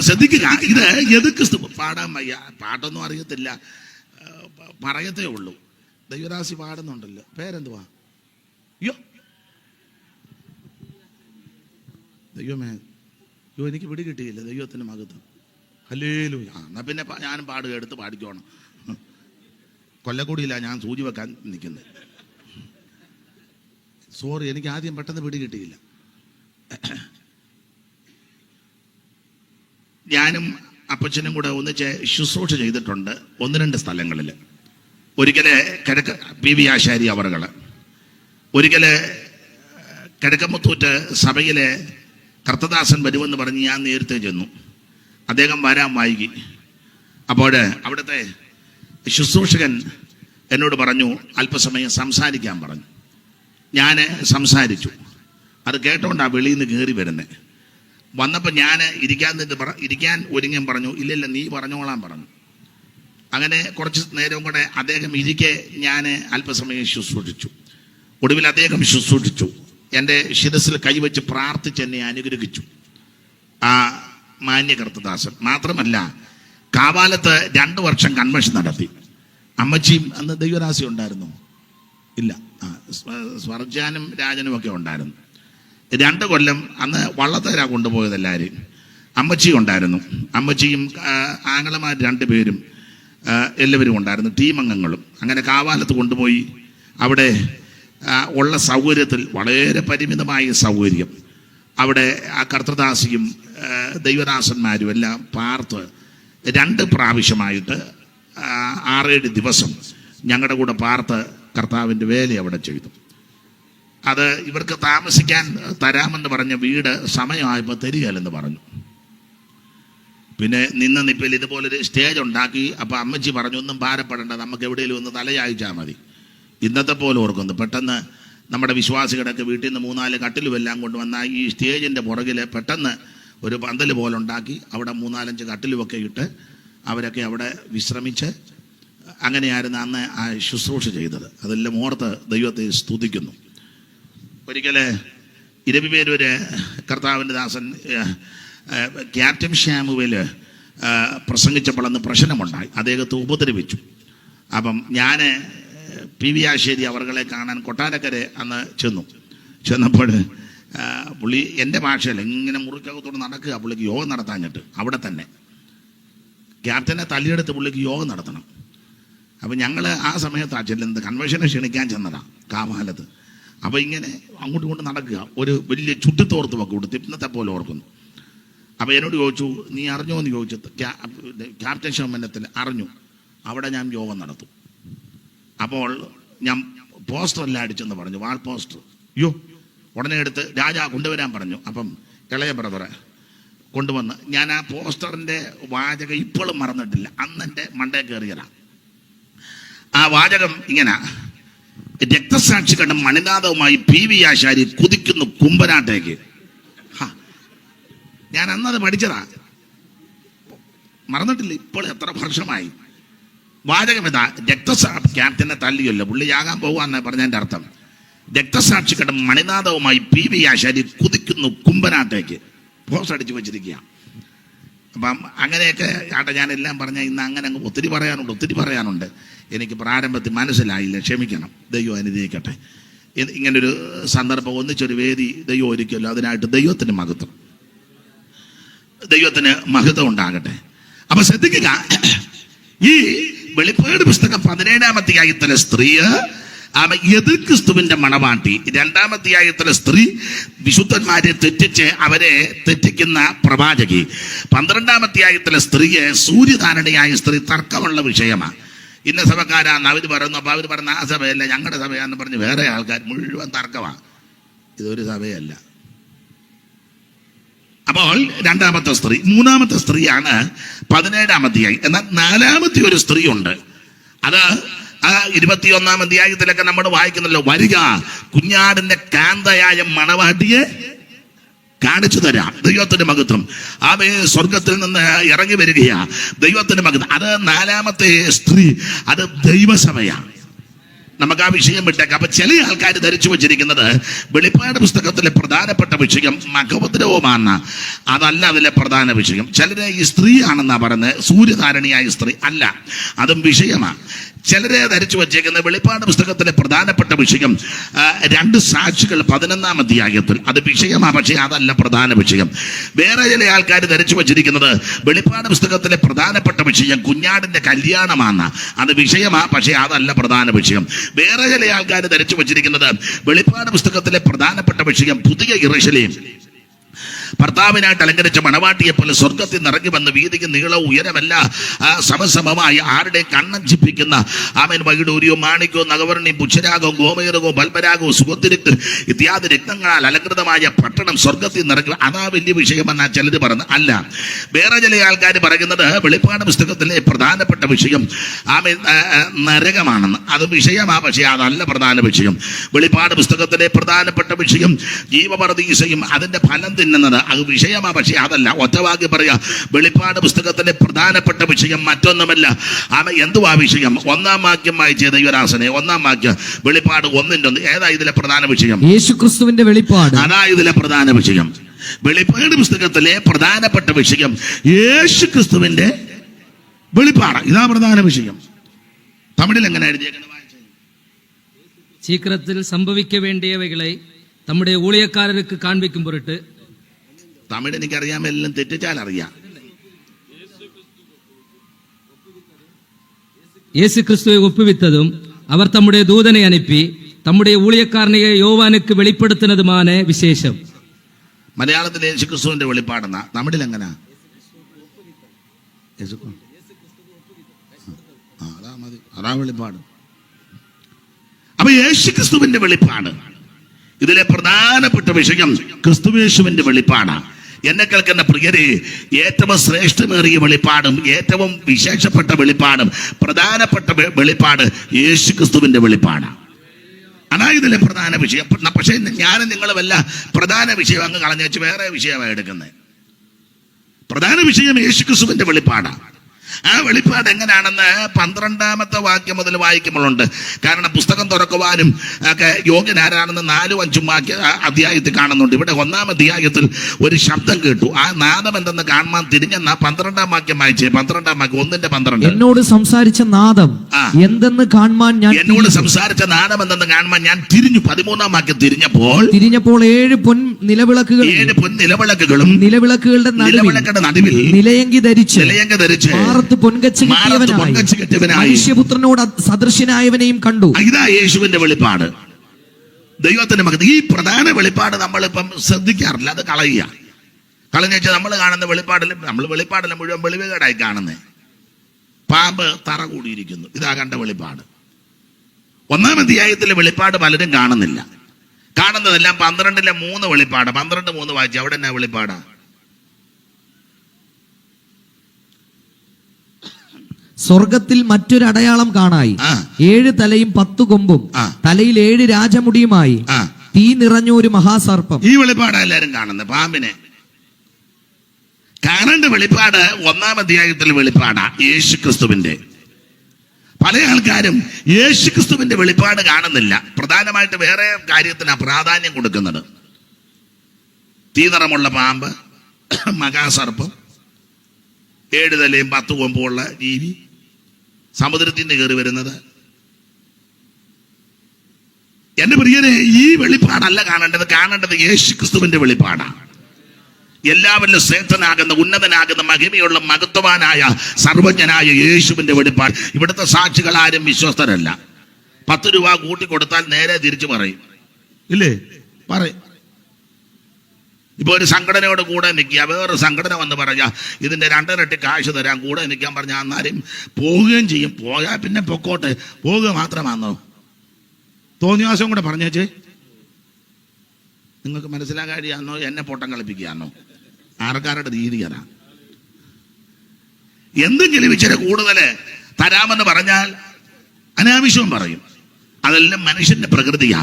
ശ്രദ്ധിക്കുക, ഇത് എത് ക്രിസ്തു പാടാൻ വയ്യ, പാട്ടൊന്നും അറിയത്തില്ല, പറയത്തേ ഉള്ളൂ. ദൈവദാസി പാടുന്നുണ്ടല്ലോ, പേരെന്തുവാ? അയ്യോ ദൈവമേ, അയ്യോ എനിക്ക് പിടി കിട്ടിയില്ല. ദൈവത്തിന് മകത്വം. ഹല്ലേലൂയ. എന്നാ പിന്നെ ഞാനും പാടുക, എടുത്ത് പാടിക്കോണം. കൊല്ലക്കൂടിയില്ല ഞാൻ സൂചി വെക്കാൻ നിൽക്കുന്നത്. സോറി, എനിക്ക് ആദ്യം പെട്ടെന്ന് പിടി കിട്ടിയില്ല. ഞാനും അപ്പച്ചനും കൂടെ ഒന്നിച്ച് ശുശ്രൂഷ ചെയ്തിട്ടുണ്ട് 1-2 സ്ഥലങ്ങളിൽ. ഒരിക്കല് കിഴക്ക് PV ആശാരി അവറുകൾ, ഒരിക്കല് കിഴക്കമുത്തൂറ്റ് സഭയിലെ കർത്തദാസൻ വരുമെന്ന് പറഞ്ഞ് ഞാൻ നേരത്തെ ചെന്നു. അദ്ദേഹം വരാൻ വൈകി. അപ്പോൾ അവിടുത്തെ ശുശ്രൂഷകൻ എന്നോട് പറഞ്ഞു അല്പസമയം സംസാരിക്കാൻ പറഞ്ഞു. ഞാൻ സംസാരിച്ചു. അത് കേട്ടോണ്ടാണ് വെളിയിൽ നിന്ന് കയറി വരുന്നത്. വന്നപ്പോൾ ഞാൻ ഇരിക്കാൻ ഒരുങ്ങാൻ പറഞ്ഞു. ഇല്ലില്ല, നീ പറഞ്ഞോളാൻ പറഞ്ഞു. അങ്ങനെ കുറച്ച് നേരം കൂടെ അദ്ദേഹം ഇരിക്കെ ഞാൻ അല്പസമയം ശുശ്രൂഷിച്ചു. ഒടുവിൽ അദ്ദേഹം ശുശ്രൂഷിച്ചു. എൻ്റെ ശിരസിൽ കൈവച്ച് പ്രാർത്ഥിച്ച് എന്നെ അനുഗ്രഹിച്ചു ആ മാന്യ കർത്തദാസൻ. മാത്രമല്ല, കാവാലത്ത് 2 വർഷം കൺവെൻഷൻ നടത്തി. അമ്മച്ചിയും അന്ന് ദൈവദാസി ഉണ്ടായിരുന്നു? ഇല്ല, സ്വർജാനും രാജനും ഒക്കെ ഉണ്ടായിരുന്നു. 2 കൊല്ലം അന്ന് വള്ളത്തേരാ കൊണ്ടുപോയത് എല്ലാവരും. അമ്മച്ചി ഉണ്ടായിരുന്നു. അമ്മച്ചിയും ആങ്ങളമാർ 2 പേരും എല്ലാവരും ഉണ്ടായിരുന്നു, ടീം അംഗങ്ങളും. അങ്ങനെ കാവാലത്ത് കൊണ്ടുപോയി അവിടെ ഉള്ള സൗകര്യത്തിൽ, വളരെ പരിമിതമായ സൗകര്യം, അവിടെ ആ കർത്തദാസിയും ദൈവദാസന്മാരും എല്ലാം പാർത്ത് 2 പ്രാവശ്യമായിട്ട് 6-7 ദിവസം ഞങ്ങളുടെ കൂടെ പാർത്ത് കർത്താവിൻ്റെ വേല അവിടെ ചെയ്തു. അത് ഇവർക്ക് താമസിക്കാൻ തരാമെന്ന് പറഞ്ഞ വീട് സമയമായപ്പോൾ തരികയില്ലെന്ന് പറഞ്ഞു. പിന്നെ നിപ്പിൽ ഇതുപോലൊരു സ്റ്റേജ് ഉണ്ടാക്കി. അപ്പോൾ അമ്മച്ചി പറഞ്ഞു, ഒന്നും ഭാരപ്പെടേണ്ട, നമുക്ക് എവിടെയെങ്കിലും ഒന്ന് തലയായിച്ചാൽ മതി. ഇന്നത്തെ പോലെ ഓർക്കുന്നു. പെട്ടെന്ന് നമ്മുടെ വിശ്വാസികളൊക്കെ വീട്ടിൽ നിന്ന് 3-4 കട്ടിലുമെല്ലാം കൊണ്ടുവന്ന ഈ സ്റ്റേജിൻ്റെ പുറകിൽ പെട്ടെന്ന് ഒരു പന്തൽ പോലെ ഉണ്ടാക്കി അവിടെ 3-4-5 കട്ടിലുമൊക്കെ ഇട്ട് അവരൊക്കെ അവിടെ വിശ്രമിച്ച് അങ്ങനെയായിരുന്നു അന്ന് ആ ശുശ്രൂഷ ചെയ്തത്. അതെല്ലാം ഓർത്ത് ദൈവത്തെ സ്തുതിക്കുന്നു. ഒരിക്കൽ ഇരവിപേരൂര് കർത്താവിൻ്റെ ദാസൻ ക്യാപ്റ്റൻ ഷ്യാമുവേൽ പ്രസംഗിച്ചപ്പോൾ അന്ന് പ്രശ്നമുണ്ടായി. അദ്ദേഹത്തെ ഉപദ്രവിച്ചു. അപ്പം ഞാൻ PV ആശേരി അവറുകളെ കാണാൻ കൊട്ടാരക്കര അന്ന് ചെന്നപ്പോൾ പുള്ളി എൻ്റെ ഭാഷയിൽ ഇങ്ങനെ മുറിക്കകത്തോട് നടക്കുക. പുള്ളിക്ക് യോഗം നടത്താഞ്ഞിട്ട് അവിടെ തന്നെ ക്യാപ്റ്റനെ തല്ലിയെടുത്ത് പുള്ളിക്ക് യോഗം നടത്തണം. അപ്പം ഞങ്ങൾ ആ സമയത്ത് ചെല്ലുന്നത് കൺവെൻഷനെ ക്ഷണിക്കാൻ ചെന്നതാണ് കാവാലത്ത്. അപ്പോൾ ഇങ്ങനെ അങ്ങോട്ടും ഇങ്ങോട്ടും നടക്കുക. ഒരു വലിയ ചുട്ടിത്തോർത്ത് ഒക്കെ കൊടുത്ത് ഇന്നത്തെ പോലെ ഓർക്കുന്നു. അപ്പോൾ എന്നോട് ചോദിച്ചു, നീ അറിഞ്ഞോ എന്ന് ചോദിച്ചത്. ക്യാപ്റ്റൻ ശമനത്തിൽ അറിഞ്ഞു. അവിടെ ഞാൻ യോഗം നടത്തും. അപ്പോൾ ഞാൻ പോസ്റ്ററെല്ലാം അടിച്ചെന്ന് പറഞ്ഞു, വാൾ പോസ്റ്റർ. അയ്യോ, ഉടനെ എടുത്ത് രാജാ കൊണ്ടുവരാൻ പറഞ്ഞു. അപ്പം ഇളയ ബ്രദറെ കൊണ്ടുവന്ന് ഞാൻ ആ പോസ്റ്ററിൻ്റെ വാചകം ഇപ്പോഴും മറന്നിട്ടില്ല. അന്ന് എൻ്റെ മണ്ടേ കയറിയതാണ്. ആ വാചകം ഇങ്ങനെ: രക്തസാക്ഷി കണ്ട മണിനാഥവുമായി PV ആശാരി കുതിക്കുന്നു കുമ്പനാട്ടേക്ക്. ഞാൻ അന്നത് പഠിച്ചതാ. മറന്നിട്ടില്ല. ഇപ്പോൾ എത്ര വർഷമായി. വാചകം ഇതാ, ക്യാപ്റ്റനെ തല്ലിയല്ലോ, പുള്ളിയാകാൻ പോവാന്ന് പറഞ്ഞതിന്റെ അർത്ഥം. രക്തസാക്ഷികളുടെ മണിനാഥവുമായി PV ആശാരി കുതിക്കുന്നു കുമ്പനാട്ടേക്ക്. പോസ്റ്റ് അടിച്ചു വെച്ചിരിക്കുക. അപ്പം അങ്ങനെയൊക്കെ ആട്ടെ, ഞാനെല്ലാം പറഞ്ഞ ഇന്ന് അങ്ങനെ അങ്ങ് ഒത്തിരി പറയാനുണ്ട്. എനിക്ക് പ്രാരംഭത്തിൽ മനസ്സിലായില്ല, ക്ഷമിക്കണം, ദൈവം അനുഗ്രഹിക്കട്ടെ. ഇങ്ങനൊരു സന്ദർഭം, ഒന്നിച്ചൊരു വേദി ദൈവം ഒരുക്കുമല്ലോ, അതിനായിട്ട് ദൈവത്തിന് മഹത്വം ഉണ്ടാകട്ടെ. അപ്പൊ ശ്രദ്ധിക്കുക, ഈ വെളിപ്പാട് പുസ്തകം 17-ാം അധ്യായത്തിലെ സ്ത്രീ എതിർ ക്രിസ്തുവിന്റെ മണവാട്ടി, 2-ാം അധ്യായത്തിലെ സ്ത്രീ വിശുദ്ധന്മാരെ തെറ്റിച്ച് അവരെ തെറ്റിക്കുന്ന പ്രവാചകി, 12-ാം അധ്യായത്തിലെ സ്ത്രീയെ സൂര്യധാരണയായ സ്ത്രീ തർക്കമുള്ള വിഷയമാണ്. ഇന്ന സഭക്കാരാന്ന് അവർ പറയുന്നു. അപ്പൊ അവർ പറഞ്ഞ ആ സഭയല്ല, ഞങ്ങളുടെ സഭയാന്ന് പറഞ്ഞ് വേറെ ആൾക്കാർ മുഴുവൻ തർക്കമാണ്. ഇതൊരു സഭയല്ല. അപ്പോൾ 2-ാമത്തെ സ്ത്രീ. 3-ാമത്തെ സ്ത്രീയാണ് 17-ാം അധ്യായം. എന്നാൽ 4-ാമത്തെ ഒരു സ്ത്രീ ഉണ്ട്. അത് 21-ാം അധ്യായത്തിലൊക്കെ നമ്മൾ വായിക്കുന്നല്ലോ, വരിക കുഞ്ഞാടിന്റെ കാന്തയായ മണവാട്ടിയെ കാണിച്ചു തരാം. ദൈവത്തിന്റെ മഹത്വം. ആമേ, സ്വർഗത്തിൽ നിന്ന് ഇറങ്ങി വരികയാ ദൈവത്തിന്റെ മഹത്വം. അത് 4-ാമത്തെ സ്ത്രീ, അത് ദൈവസഭയാണ്. നമുക്ക് ആ വിഷയം വിട്ടേക്കാം. അപ്പൊ ചില ആൾക്കാർ ധരിച്ചു വച്ചിരിക്കുന്നത് വെളിപ്പാട് പുസ്തകത്തിലെ പ്രധാനപ്പെട്ട വിഷയം മഖോപദ്രവമാണ്. അതല്ല അതിലെ പ്രധാന വിഷയം. ചിലരെ ഈ സ്ത്രീ ആണെന്നാ പറയുന്നത്, സൂര്യധാരണിയായ സ്ത്രീ അല്ല, അതും വിഷയമാണ്. ചിലരെ ധരിച്ചു വച്ചേക്കുന്ന വെളിപ്പാട് പുസ്തകത്തിലെ പ്രധാനപ്പെട്ട വിഷയം 2 സാക്ഷികൾ 11-ാം അധ്യായത്തിൽ, അത് വിഷയമാണ്, പക്ഷേ അതല്ല പ്രധാന വിഷയം. വേറെ ചില ആൾക്കാർ ധരിച്ചു വച്ചിരിക്കുന്നത് വെളിപ്പാട് പുസ്തകത്തിലെ പ്രധാനപ്പെട്ട വിഷയം കുഞ്ഞാടിന്റെ കല്യാണമാണ്, അത് വിഷയമാണ്, പക്ഷേ അതല്ല പ്രധാന വിഷയം. വേറെ ചില ആൾക്കാർ ധരിച്ചു വച്ചിരിക്കുന്നത് വെളിപ്പാട് പുസ്തകത്തിലെ പ്രധാനപ്പെട്ട വിഷയം പുതിയ യെരൂശലേം, ഭർത്താവിനായിട്ട് അലങ്കരിച്ച മണവാട്ടിയെ പോലെ സ്വർഗത്തിൽ നിറങ്ങി വന്ന് വീതിക്ക് നീളവും ഉയരമല്ല സമസമമായി ആരുടെ കണ്ണഞ്ചിപ്പിക്കുന്ന ആമേൻ വൈഡൂര്യോ മാണിക്കോ നഗവർണിയും പുച്ഛരാഗവും ഗോമേരകവും ബൽബരാഗവും സുഗന്ധിരക്ത് ഇത്യാദി രക്തങ്ങളാൽ അലങ്കൃതമായ പട്ടണം സ്വർഗത്തിൽ നിറങ്ങി. അതാ വലിയ വിഷയമെന്നാ ചിലർ പറഞ്ഞു. അല്ല, വേറെ ചില ആൾക്കാർ പറയുന്നത് വെളിപ്പാട് പുസ്തകത്തിലെ പ്രധാനപ്പെട്ട വിഷയം ആമേൻ നരകമാണെന്ന്. അത് വിഷയമാ, പക്ഷേ അതല്ല പ്രധാന വിഷയം. വെളിപ്പാട് പുസ്തകത്തിലെ പ്രധാനപ്പെട്ട വിഷയം ജീവപരദീസയും അതിന്റെ ഫലം തിന്നുന്നത്, അത് വിഷയമാ, പക്ഷേ അതല്ല. ഒറ്റവാക്കി പറയാ, വെളിപ്പാട് പുസ്തകത്തിലെ പ്രധാനപ്പെട്ട വിഷയം മറ്റൊന്നുമല്ല. എന്തുവാ വിഷയം? 1-ാം വാക്യം വായിച്ചേ ദൈവദാസനെ. 1-ാം വാക്യം, വെളിപ്പാട് 1:1. ഏതാ ഇതിലെ പ്രധാന വിഷയം? യേശുക്രിസ്തുവിന്റെ വെളിപ്പാട്. അതാ ഇതിലെ പ്രധാന വിഷയം. വെളിപ്പാട് പുസ്തകത്തിലെ പ്രധാനപ്പെട്ട വിഷയം യേശുക്രിസ്തുവിന്റെ വെളിപ്പാട്. ഇതാ പ്രധാന വിഷയം. തമിഴിൽ എങ്ങനെ എഴുതിയേക്കുന്നത്? சீக்கிரத்தில் சம்பவிக்க வேண்டியவைகளை தம்முடைய ஊழியக்காரருக்கு காண்பிக்கும் பொருட்டு. തമിഴ് എനിക്കറിയാം, എല്ലാം തെറ്റിച്ചാൽ അറിയാം. இயேசு கிறிஸ்துவை ஒப்புவித்ததும் அவர் தம்முடைய தூதனை அனுப்பி தம்முடைய ஊழியக்காரனைய யோவானுக்கு வெளிப்படுத்தினதுமான விசேஷம். മലയാളത്തിൽ യേശുക്രിസ്തുവിന്റെ വെളിപ്പാടെന്നാ, തമിഴിൽ എങ്ങനാ? അതാ വെളിപ്പാട്. അപ്പൊ യേശുക്രിസ്തുവിന്റെ വെളിപ്പാട്, ഇതിലെ പ്രധാനപ്പെട്ട വിഷയം ക്രിസ്തുയേശുവിന്റെ വെളിപ്പാടാണ്. എന്നെ കേൾക്കുന്ന പ്രിയരെ, ഏറ്റവും ശ്രേഷ്ഠമേറിയ വെളിപ്പാടും ഏറ്റവും വിശേഷപ്പെട്ട വെളിപ്പാടും പ്രധാനപ്പെട്ട വെളിപ്പാട് യേശുക്രിസ്തുവിന്റെ വെളിപ്പാടാണ്. അതാ ഇതിലെ പ്രധാന വിഷയം. പക്ഷേ ഞാനും നിങ്ങളുമല്ല പ്രധാന വിഷയം അങ്ങ് കളഞ്ഞു വെച്ച് വേറെ വിഷയമാണ് എടുക്കുന്നത്. പ്രധാന വിഷയം യേശുക്രിസ്തുവിന്റെ വെളിപ്പാടാണ്. ആ വെളിപ്പാട് എങ്ങനെയാണെന്ന് 12-ാമത്തെ വാക്യം മുതൽ വായിക്കുമ്പോഴുണ്ട്. കാരണം പുസ്തകം തുറക്കുവാനും ഒക്കെ യോഗ്യനാരാണെന്ന് 4-5 അധ്യായത്തിൽ കാണുന്നുണ്ട്. ഇവിടെ 1-ാം അധ്യായത്തിൽ ഒരു ശബ്ദം കേട്ടു. ആ നാദം എന്തെന്ന് കാണുവാൻ തിരിഞ്ഞെന്ന 12-ാം വാക്യം വായിച്ചേ. 12-ാം വാക്യം 1:12. എന്നോട് സംസാരിച്ച നാദം എന്തെന്ന് കാണുവാൻ ഞാൻ എന്നോട് സംസാരിച്ച നാദം എന്തെന്ന് കാണുവാൻ ഞാൻ തിരിഞ്ഞു. 13-ാം വാക്യം തിരിഞ്ഞപ്പോൾ 7 പൊൻ നിലവിളക്കുകളും നിലവിളക്കുകളുടെ നടുവിൽ നിലയങ്കി ധരിച്ച് മനുഷ്യപുത്രനോട് സദൃശനായവനെയും കണ്ടു. ഇതാ യേശുവിന്റെ വെളിപ്പാട്, ദൈവത്തിന്റെ മകൻ. ഈ പ്രധാന വെളിപ്പാട് നമ്മളിപ്പം ശ്രദ്ധിക്കാറില്ല, അത് കളഞ്ഞ വെച്ചാൽ നമ്മൾ കാണുന്ന വെളിപ്പാടിൽ മുഴുവൻ വെളിവുകേടായി കാണുന്നേ. പാമ്പ് തറ കൂടിയിരിക്കുന്നു, ഇതാ കണ്ട വെളിപ്പാട്. 1-ാം അധ്യായത്തിലെ വെളിപ്പാട് പലരും കാണുന്നില്ല. കാണുന്നതെല്ലാം 12-ലെ 3 വെളിപ്പാട്. 12:3 വായിച്ചു. അവിടെ എന്നാ വെളിപ്പാടാ? സ്വർഗത്തിൽ മറ്റൊരു അടയാളം കാണായി. 7 തലയും 10 കൊമ്പും തലയിൽ 7 രാജമുടിയുമായി തീ നിറഞ്ഞ ഒരു മഹാസർപ്പം. ഈ വെളിപ്പാടാ എല്ലാരും കാണുന്നത്, പാമ്പിനെ. കാണേണ്ട വെളിപ്പാട് 1-ാം അധ്യായത്തിൽ വെളിപ്പാടാ യേശു ക്രിസ്തുവിന്റെ. പല ആൾക്കാരും യേശു ക്രിസ്തുവിന്റെ വെളിപ്പാട് കാണുന്നില്ല. പ്രധാനമായിട്ട് വേറെ കാര്യത്തിനാണ് പ്രാധാന്യം കൊടുക്കുന്നത്. തീനിറമുള്ള പാമ്പ്, മഹാസർപ്പം, 7 തലയും 10 കൊമ്പുമുള്ള ജീവി, സമുദ്രത്തിൽ നിന്ന് കയറി വരുന്നത്. എന്റെ പ്രിയരെ, ഈ വെളിപ്പാടല്ല കാണേണ്ടത് യേശു ക്രിസ്തുവിന്റെ വെളിപ്പാടാണ്. എല്ലാവരിലും ശ്രേഷ്ഠനാകുന്ന, ഉന്നതനാകുന്ന, മഹിമയുള്ള, മഹത്വവാനായ, സർവജ്ഞനായ യേശുവിന്റെ വെളിപ്പാട്. ഇവിടുത്തെ സാക്ഷികൾ ആരും വിശ്വസ്തരല്ല. 10 രൂപ കൂട്ടിക്കൊടുത്താൽ നേരെ തിരിച്ചു പറയും, ഇല്ലേ? പറയും. ഇപ്പൊ ഒരു സംഘടനയോട് കൂടെ നിൽക്കുക, വേറൊരു സംഘടന വന്ന് പറയാ ഇതിന്റെ 2 ഇരട്ടി കാശ് തരാൻ കൂടെ നിൽക്കാൻ പറഞ്ഞാൽ എന്നാലും പോവുകയും ചെയ്യും. പോയാൽ പിന്നെ പൊക്കോട്ടെ, പോവുക മാത്രമാണോ? തോന്നിയാസം കൂടെ പറഞ്ഞേച്ചേ. നിങ്ങൾക്ക് മനസ്സിലാകാതെയാണോ എന്നെ പൊട്ടം കളിപ്പിക്കുകയാണോ? ആർക്കാരുടെ രീതി അതാ. എന്തെങ്കിലും ഇച്ചിരി കൂടുതൽ തരാമെന്ന് പറഞ്ഞാൽ അനാവശ്യവും പറയും. അതെല്ലാം മനുഷ്യന്റെ പ്രകൃതിയാ.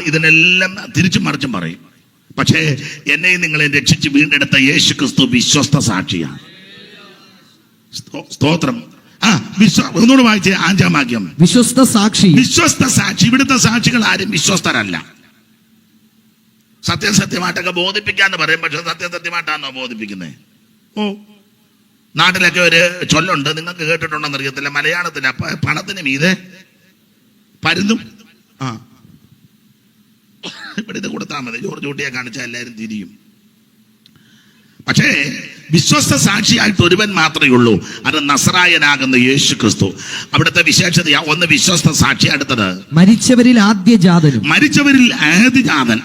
ഇതിനെല്ലാം തിരിച്ചും മറിച്ചും പറയും. പക്ഷേ എന്നെയും നിങ്ങളെ രക്ഷിച്ച് വീണ്ടെടുത്ത യേശു ക്രിസ്തു വിശ്വസ്ത സാക്ഷിയാണ്. സ്തോത്രം. ഒന്നുകൂടെ വായിച്ചേ, 5-ാം വാക്യം. വിശ്വസ്ത സാക്ഷി. വിശ്വസ്ത സാക്ഷി. ഇവിടുത്തെ സാക്ഷികൾ ആരും വിശ്വസ്തരല്ല. സത്യമായിട്ടൊക്കെ ബോധിപ്പിക്കാന്ന് പറയും, പക്ഷെ സത്യമായിട്ടാണോ ബോധിപ്പിക്കുന്നത്? നാട്ടിലൊക്കെ ഒരു ചൊല്ലുണ്ട്, നിങ്ങൾക്ക് കേട്ടിട്ടുണ്ടെന്ന് അറിയത്തില്ല, മലയാളത്തിൽ. പണത്തിന് മീതെ പരുന്തും. ഇവിടെ ഇത് കൊടുത്താൽ മതി, ജോർജ് കുട്ടിയെ കാണിച്ചാൽ എല്ലാവരും തിരിയും. പക്ഷേ വിശ്വസ്ത സാക്ഷിയായിട്ട് ഒരുവൻ മാത്രമേ ഉള്ളൂ, അത് നസറായനാകുന്ന യേശു ക്രിസ്തു. അവിടുത്തെ വിശേഷതയാ. ഒന്ന് വിശ്വസ്ത സാക്ഷി, അടുത്തത് മരിച്ചവരിൽ ആദ്യജാതനും. മരിച്ചവരിൽ ആദ്യജാതൻ,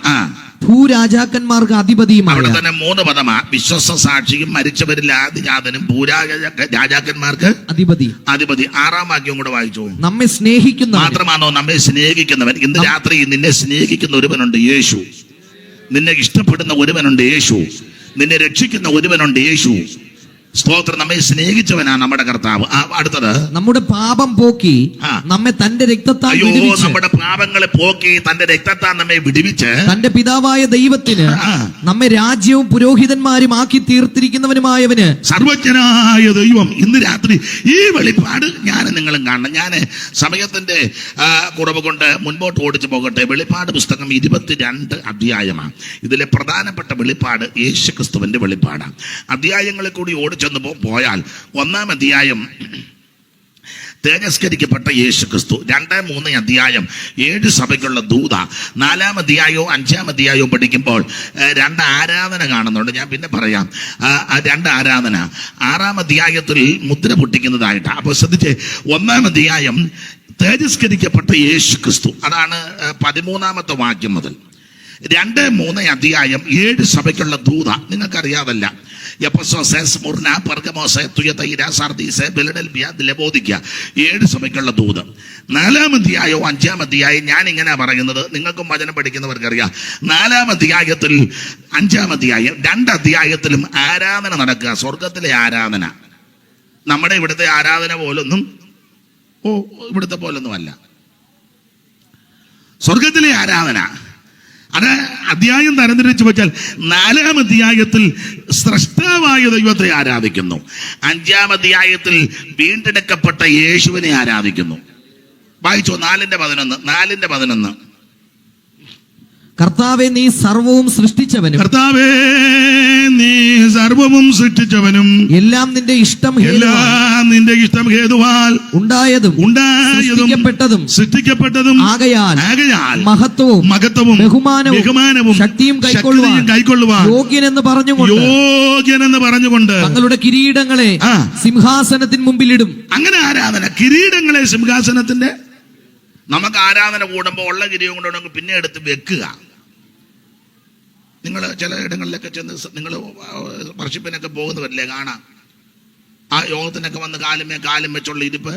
ഭൂരാജാക്കന്മാർക്ക് അധിപതിയും. അവിടെ തന്നെ 3 പദമാ. വിശ്വസ്ത സാക്ഷിയും, മരിച്ചവരിൽ ആദ്യജാതനും, രാജാക്കന്മാർക്ക് അധിപതി. 6-ാം വാക്യം കൂടെ വായിച്ചു. നമ്മെ സ്നേഹിക്കുന്ന മാത്രമാണോ? നമ്മെ സ്നേഹിക്കുന്നവൻ. ഇന്ന് രാത്രി നിന്നെ സ്നേഹിക്കുന്ന ഒരുവനുണ്ട്, യേശു. നിന്നെ ഇഷ്ടപ്പെടുന്ന ഒരുവനുണ്ട്, യേശു. നിന്നെ രക്ഷിക്കുന്ന ഒരുവനുണ്ട്, യേശു. സ്തോത്രം. നമ്മെ സ്നേഹിച്ചവനാണ് നമ്മുടെ കർത്താവ്. അടുത്തത് നമ്മുടെ പാപം പോക്കി നമ്മെ തന്റെ രക്തത്താൽ വിടുവിച്ച്. നമ്മുടെ പാപങ്ങളെ പോക്കി തന്റെ രക്തത്താൽ നമ്മെ വിടുവിച്ച് തന്റെ പിതാവായ ദൈവത്തിന് നമ്മെ രാജ്യവും പുരോഹിതന്മാരും ആക്കി തീർത്തിരിക്കുന്നവനുമായവന്. സർവജ്ഞനായ ദൈവം. ഇന്ന് രാത്രി ഈ വെളിപ്പാട് ഞാൻ നിങ്ങളും കാണണം. ഞാൻ സമയത്തിന്റെ കുറവ് കൊണ്ട് മുൻപോട്ട് ഓടിച്ചു പോകട്ടെ. വെളിപ്പാട് പുസ്തകം 22 അധ്യായമാണ്. ഇതിലെ പ്രധാനപ്പെട്ട വെളിപ്പാട് യേശു ക്രിസ്തുവിന്റെ വെളിപ്പാടാണ്. അധ്യായങ്ങളിൽ കൂടി ഓടിച്ചെന്ന് പോയാൽ 1-ാം അധ്യായം തേജസ്കരിക്കപ്പെട്ട യേശു ക്രിസ്തു. 2-3 അധ്യായം 7 സഭയ്ക്കുള്ള ദൂത. 4-ാം അധ്യായവും 5-ാം അധ്യായവും പഠിക്കുമ്പോൾ 2 ആരാധന കാണുന്നുണ്ട്. ഞാൻ പിന്നെ പറയാം. 2 ആരാധന 6-ാം അധ്യായത്തിൽ മുദ്ര പൊട്ടിക്കുന്നതായിട്ട്. അപ്പോൾ ശ്രദ്ധിച്ച്, 1-ാം അധ്യായം തേജസ്കരിക്കപ്പെട്ട യേശു ക്രിസ്തു, അതാണ് 13-ാമത്തെ വാക്യം മുതൽ. 2-3 അധ്യായം 7 സഭയ്ക്കുള്ള ദൂത. നിങ്ങൾക്കറിയാതല്ല, എഫെസോസ്, സ്മുർന, പെർഗമോസ്, തുയതൈര, സാർദീസ്, ഫിലഡൽഫിയ, ലവോദിക്ക, 7 സഭയ്ക്കുള്ള ദൂത്. 4-ാം അധ്യായവും 5-ാം അധ്യായം ഞാൻ ഇങ്ങനെ പറയുന്നത്, നിങ്ങൾക്കും വചനം പഠിക്കുന്നവർക്കറിയാം. 4-ാം അധ്യായത്തിൽ 5-ാം അധ്യായം 2 അധ്യായത്തിലും ആരാധന നടക്കുക. സ്വർഗത്തിലെ ആരാധന. നമ്മുടെ ഇവിടുത്തെ ആരാധന പോലൊന്നും ഇവിടുത്തെ പോലൊന്നും അല്ല. സ്വർഗത്തിലെ ആരാധന. അത് അധ്യായം തരംതിരിച്ചു വെച്ചാൽ 4-ാം അധ്യായത്തിൽ സ്രഷ്ടാവായ ദൈവത്തെ ആരാധിക്കുന്നു. 5-ാം അധ്യായത്തിൽ വീണ്ടെടുക്കപ്പെട്ട യേശുവിനെ ആരാധിക്കുന്നു. വായിച്ചോ, 4:11. കർത്താവേ, നീ സർവവും സൃഷ്ടിച്ചവനും. കർത്താവേ, നീ സർവവും സൃഷ്ടിച്ചവനും. എല്ലാം നിന്റെ ഇഷ്ടം ഹേതുവാൽ ഉണ്ടായതും സൃഷ്ടിക്കപ്പെട്ടതും ആകയാൽ മഹത്വവും ബഹുമാനവും ശക്തിയും കൈക്കൊള്ളുവാൻ യോഗ്യനെന്ന് പറഞ്ഞുകൊണ്ട് തങ്ങളുടെ കിരീടങ്ങളെ സിംഹാസനത്തിന് മുമ്പിലിടും. അങ്ങനെ ആരാധന. കിരീടങ്ങളെ സിംഹാസനത്തിന്റെ. നമുക്ക് ആരാധന കൂടുമ്പോൾ ഉള്ള കിരീടം കൊണ്ടുണ്ടെങ്കിൽ പിന്നെ എടുത്ത് വെക്കുക. നിങ്ങൾ ചില ഇടങ്ങളിലൊക്കെ ചെന്ന് നിങ്ങൾ വർഷിപ്പിനൊക്കെ പോകുന്നവരില്ലേ, കാണാം. ആ യോഗത്തിനൊക്കെ വന്ന് കാലും വെച്ചുള്ള ഇരിപ്പ്.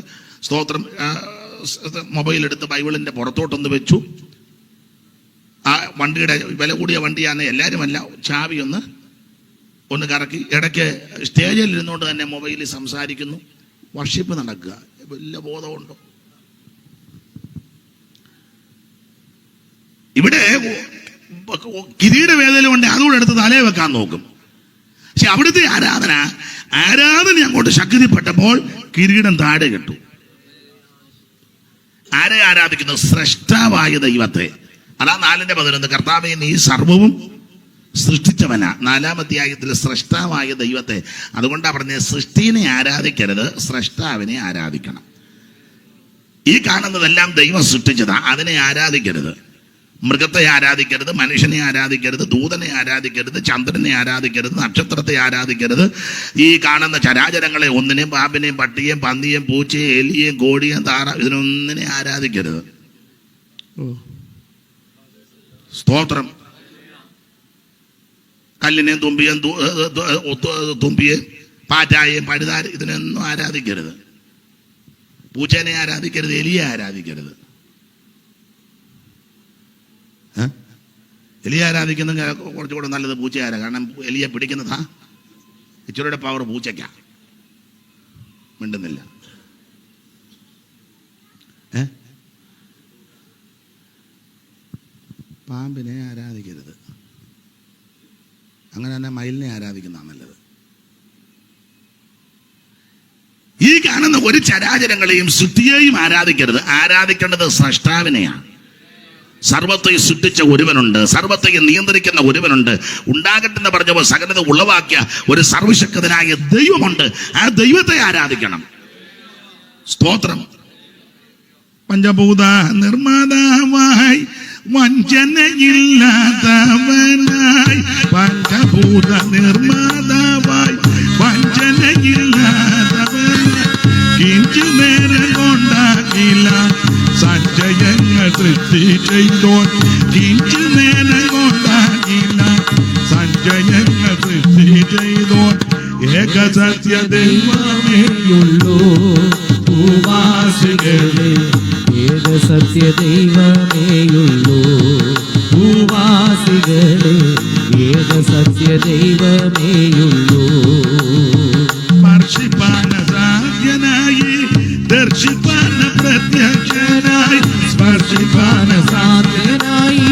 സ്തോത്രം. മൊബൈൽ എടുത്ത് ബൈബിളിന്റെ പുറത്തോട്ടൊന്ന് വെച്ചു. ആ വണ്ടിയുടെ വില കൂടിയ വണ്ടിയാണ്, എല്ലാവരുമല്ല, ചാവി ഒന്ന് കറക്കി. ഇടയ്ക്ക് സ്റ്റേജിൽ ഇരുന്നുകൊണ്ട് തന്നെ മൊബൈലിൽ സംസാരിക്കുന്നു. വർഷിപ്പ് നടക്കുക. വലിയ ബോധമുണ്ടോ? ഇവിടെ കിരീടവേദന കൊണ്ട് അതുകൂടെ എടുത്ത് തലയെ വെക്കാൻ നോക്കും. പക്ഷെ അവിടുത്തെ ആരാധന അങ്ങോട്ട് ശക്തിപ്പെട്ടപ്പോൾ കിരീടം താഴെ കിട്ടു. ആരെ ആരാധിക്കുന്നു? സ്രഷ്ടാവായ ദൈവത്തെ. അതാ 4:11, കർത്താവേ നീ സർവവും സൃഷ്ടിച്ചവനാ. 4-ാം അധ്യായത്തിൽ സ്രഷ്ടാവായ ദൈവത്തെ. അതുകൊണ്ടാ പറഞ്ഞത് സൃഷ്ടിനെ ആരാധിക്കരുത്, സ്രഷ്ടാവിനെ ആരാധിക്കണം. ഈ കാണുന്നതെല്ലാം ദൈവം സൃഷ്ടിച്ചതാ, അതിനെ ആരാധിക്കരുത്. മൃഗത്തെ ആരാധിക്കരുത്, മനുഷ്യനെ ആരാധിക്കരുത്, ദൂതനെ ആരാധിക്കരുത്, ചന്ദ്രനെ ആരാധിക്കരുത്, നക്ഷത്രത്തെ ആരാധിക്കരുത്. ഈ കാണുന്ന ചരാചരങ്ങളെ ഒന്നിനെയും, പാമ്പിനെയും, പട്ടിയെയും, പന്നിയെയും, പൂച്ചയെയും, എലിയെയും, കോഴിയെയും, ഇതിനൊന്നിനെ ആരാധിക്കരുത്. സ്തോത്രം. കല്ലിനെയും തുമ്പിയെയും പാറ്റായെയും പഴുതാരെയും ഇതിനൊന്നും ആരാധിക്കരുത്. പൂച്ചേനെ ആരാധിക്കരുത്, എലിയെ ആരാധിക്കരുത്. എലിയെ ആരാധിക്കുന്ന കുറച്ചുകൂടെ നല്ലത് പൂച്ചയെ കാരണം എലിയെ പിടിക്കുന്നതാ ഇച്ചിരിയുടെ പവർ പൂച്ചയ്ക്കാ. മിണ്ടുന്നില്ല. പാമ്പിനെ ആരാധിക്കരുത്. അങ്ങനെ തന്നെ മയിലിനെ ആരാധിക്കുന്നതാണ് നല്ലത്. ഈ കാണുന്ന ഒരു ചരാചരങ്ങളെയും സൃഷ്ടിയെയും ആരാധിക്കരുത്. ആരാധിക്കേണ്ടത് സ്രഷ്ടാവിനെയാണ്. സർവത്തെ സൃഷ്ടിച്ച ഒരുവനുണ്ട്, സർവത്തെ നിയന്ത്രിക്കുന്ന ഒരുവനുണ്ട്. ഉണ്ടാകട്ടെ എന്ന് പറഞ്ഞപ്പോൾ സകലത ഉളവാക്കിയ ഒരു സർവശക്തനായ ദൈവമുണ്ട്. ആ ദൈവത്തെ ആരാധിക്കണം. സ്തോത്രം. പഞ്ചഭൂത നിർമ്മാതാവായി വഞ്ചനയില്ലാത്തവനായി, പഞ്ചഭൂത നിർമ്മാതാവായി വഞ്ചനയില്ലാത്തവനായി, കിഞ്ചു നേരം കൊണ്ടാകില്ല സഞ്ചയങ്ങൾ സൃഷ്ടി ചെയ്തോൻ, കിഞ്ചു നേരം കൊണ്ടാകില്ല സഞ്ചയങ്ങൾ സൃഷ്ടി ചെയ്തോൻ, ഏക സത്യ ദൈവമേയുള്ളൂ ഭൂവാസികളെ, ഏക സത്യ ദൈവമേയുള്ളൂ ഭൂവാസികളെ, ഏക സത്യ ദൈവമേയുള്ളൂ. സ്പർശിപ്പാന സാധ്യനായി, ദർശിപ്പാന പ്രത്യക്ഷനായി, സ്പർശിപ്പാന സാധ്യനായി,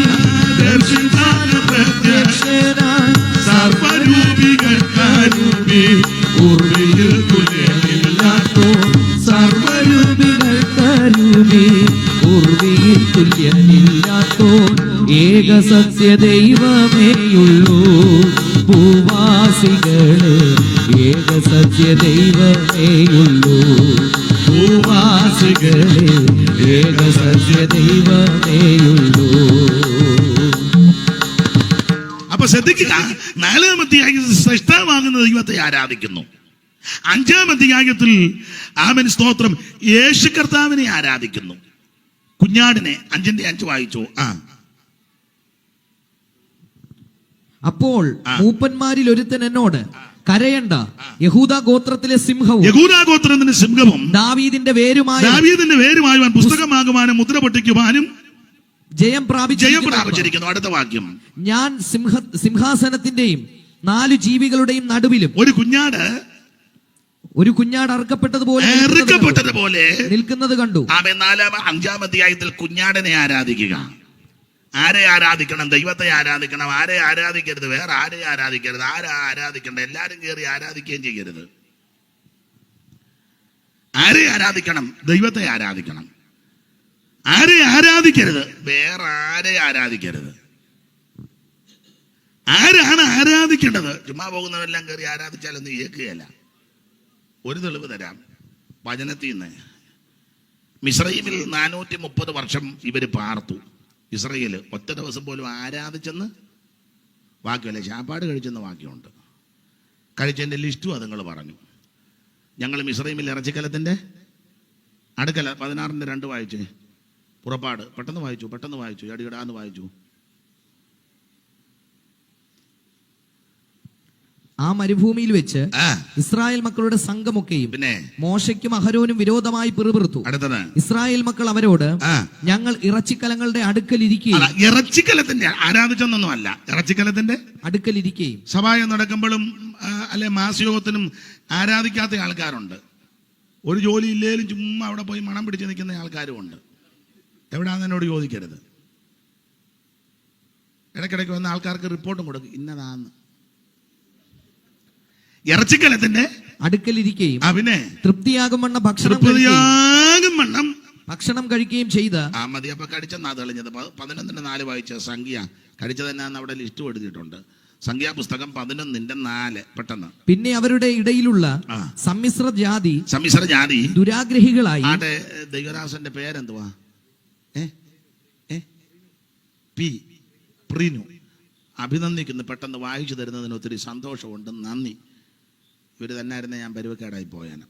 ദർശിപ്പാന പ്രത്യക്ഷനായി, സർവരൂപികൾക്കാരൂപി ഉർവിയിൽ തുല്യമില്ലാത്തോ, സർവരൂപികൾക്കരൂപി ഉർവിയിൽ തുല്യമില്ലാത്തോ, ഏക സത്യ ദൈവമേയുള്ളൂ ഭൂവാസികളെ, ഏക സത്യ ദൈവമേയുള്ളൂ ഭൂവാസികളെ, ഏക സത്യ ദൈവമേയുള്ളൂ. അപ്പൊ ശ്രദ്ധിക്കുക, 4-ാം അധ്യായത്തിൽ സൃഷ്ടാവാകുന്ന ദൈവത്തെ ആരാധിക്കുന്നു. 5-ാം അധ്യായത്തിൽ ആമേൻ സ്തോത്രം യേശു കർത്താവിനെ ആരാധിക്കുന്നു. കുഞ്ഞാടിനെ 5:5 വായിച്ചു. അപ്പോൾ മൂപ്പന്മാരിൽ ഒരുത്തൻ എന്നോട്, കരയണ്ട, യഹൂദാ ഗോത്രത്തിലെ സിംഹവും ദാവീദിന്റെ വേരുമായുവാൻ പുസ്തകമാകുവാനും മുദ്ര പൊട്ടിക്കുവാനും ജയം പ്രാപിച്ചിരിക്കുന്നു. അടുത്ത വാക്യം, ഞാൻ സിംഹാസനത്തിന്റെയും 4 ജീവികളുടെയും നടുവിലും ഒരു കുഞ്ഞാട് അറുക്കപ്പെട്ടതുപോലെ നിൽക്കുന്നത് കണ്ടു. 5-ാം അധ്യായത്തിൽ കുഞ്ഞാടിനെ ആരാധിക്കുക. ആരെ ആരാധിക്കണം? ദൈവത്തെ ആരാധിക്കണം. ആരെ ആരാധിക്കരുത്? വേറെ ആരെ ആരാധിക്കരുത്? ആരാ ആരാധിക്കണ്ട? എല്ലാരും കയറി ആരാധിക്കുകയും ചെയ്യരുത്. ആരെ ആരാധിക്കണം? ദൈവത്തെ ആരാധിക്കണം. ആരെ ആരാധിക്കരുത്? വേറെ ആരെ ആരാധിക്കരുത്. ആരാണ് ആരാധിക്കേണ്ടത്? ചുമ്മാ പോകുന്നവരെല്ലാം കയറി ആരാധിച്ചാലൊന്നും ഏക്കുകയല്ല. ഒരു തെളിവ് തരാം. വചനത്തിൽ നിന്ന് മിസ്രയീമിൽ 430 വർഷം ഇവർ പാർത്തു. ഇസ്രയേൽ ഒറ്റ ദിവസം പോലും ആരാധിച്ചെന്ന് വാക്യമല്ല, ശാപ്പാട് കഴിച്ചെന്ന് വാക്യമുണ്ട്. കഴിച്ചതിൻ്റെ ലിസ്റ്റും അതുങ്ങൾ പറഞ്ഞു. ഞങ്ങൾ മിസ്രയീമിൽ ഇറച്ചിക്കലത്തിൻ്റെ അടുക്കല 16:2 വായിച്ചേ. പുറപ്പാട് പെട്ടെന്ന് വായിച്ചു അടികടാന്ന് വായിച്ചു. ആ മരുഭൂമിയിൽ വെച്ച് ഇസ്രായേൽ മക്കളുടെ സംഘമൊക്കെയും പിന്നെ മോശയ്ക്കും അഹരോനും വിരോധമായി പിറുപിറുത്തു. ഇസ്രായേൽ മക്കൾ അവരോട്, ഞങ്ങൾ ഇറച്ചിക്കലങ്ങളുടെ അടുക്കൽ ഇരിക്കുകയും, ഇറച്ചിക്കലത്തിന്റെ ആരാധിച്ചൊന്നും അല്ല, ഇറച്ചിക്കലത്തിന്റെ അടുക്കൽ ഇരിക്കുകയും. സഭായം നടക്കുമ്പോഴും അല്ലെ മാസയോഗത്തിനും ആരാധിക്കാത്ത ആൾക്കാരുണ്ട്. ഒരു ജോലി ഇല്ലേലും ചുമ്മാ അവിടെ പോയി മണം പിടിച്ച് നിൽക്കുന്ന ആൾക്കാരും ഉണ്ട്. എവിടാന്ന് എന്നോട് ചോദിക്കരുത്. ഇടയ്ക്കിടയ്ക്ക് വന്ന ആൾക്കാർക്ക് റിപ്പോർട്ടും കൊടുക്കും, ഇന്നതാന്ന്. ഇറച്ചിക്കലത്തിന്റെ അടുക്കലിരിക്കുകയും പിന്നെ തൃപ്തിയാകും വണ്ണം ഭക്ഷണം കഴിക്കുകയും ചെയ്ത് മതി. അപ്പൊ കടിച്ചെന്നാ തെളിഞ്ഞത്. 11:4 വായിച്ച സംഖ്യ കടിച്ചത് എന്നാന്ന് അവിടെ ലിസ്റ്റ് എഴുതിയിട്ടുണ്ട്. സംഖ്യാപുസ്തകം 11:4 പെട്ടെന്ന്. പിന്നെ അവരുടെ ഇടയിലുള്ള സമ്മിശ്ര ജാതി ദുരാഗ്രഹികളായി. ദൈവദാസന്റെ പേരെന്തുവാ? പ്രീനു. അഭിനന്ദിക്കുന്നു. പെട്ടെന്ന് വായിച്ചു തരുന്നതിന് ഒത്തിരി സന്തോഷമുണ്ട്, നന്ദി. ഇവർ തന്നെയായിരുന്നേ ഞാൻ പരുവക്കേടായി പോയാന്.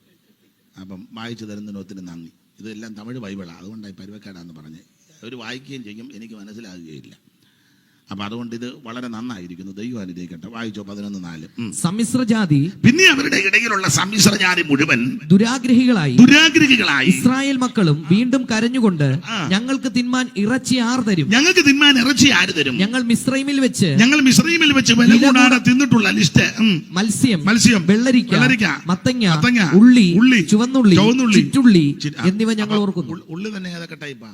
അപ്പം വായിച്ചു തരുന്നതിന് ഒത്തിരി നന്ദി. ഇതെല്ലാം തമിഴ് ബൈബിളാണ്, അതുകൊണ്ടായി പരുവക്കേടാന്ന് പറഞ്ഞ്. അവർ വായിക്കുകയും ചെയ്യും, എനിക്ക് മനസ്സിലാകുകയില്ല. അപ്പൊ അതുകൊണ്ട് ഇത് വളരെ നന്നായിരിക്കുന്നു. ദൈവം അനുഗ്രഹിക്കട്ടെ. വായിച്ചോ 11:4. സമ്മിശ്ര ജാതി, പിന്നെ അവരുടെ ഇടയിലുള്ള സമ്മിശ്ര ജാതി മുഴുവൻ ദുരാഗ്രഹികളായി ഇസ്രായേൽ മക്കളും വീണ്ടും കരഞ്ഞുകൊണ്ട് ഞങ്ങൾക്ക് തിന്മാൻ ഇറച്ചി ആര് തരും? ഞങ്ങൾ മിസ്രൈമിൽ വെച്ച് വില കൂടാതെ തിന്നിട്ടുള്ള ലിസ്റ്റ്. മത്സ്യം, വെള്ളരിക്ക, മത്തങ്ങ, ഉള്ളി, ചുവന്നുള്ളി, ചുറ്റുള്ളി എന്നിവ ഞങ്ങൾ ഓർക്കുന്നു. ഉള്ളി തന്നെ ഏതൊക്കെ ടൈപ്പാ?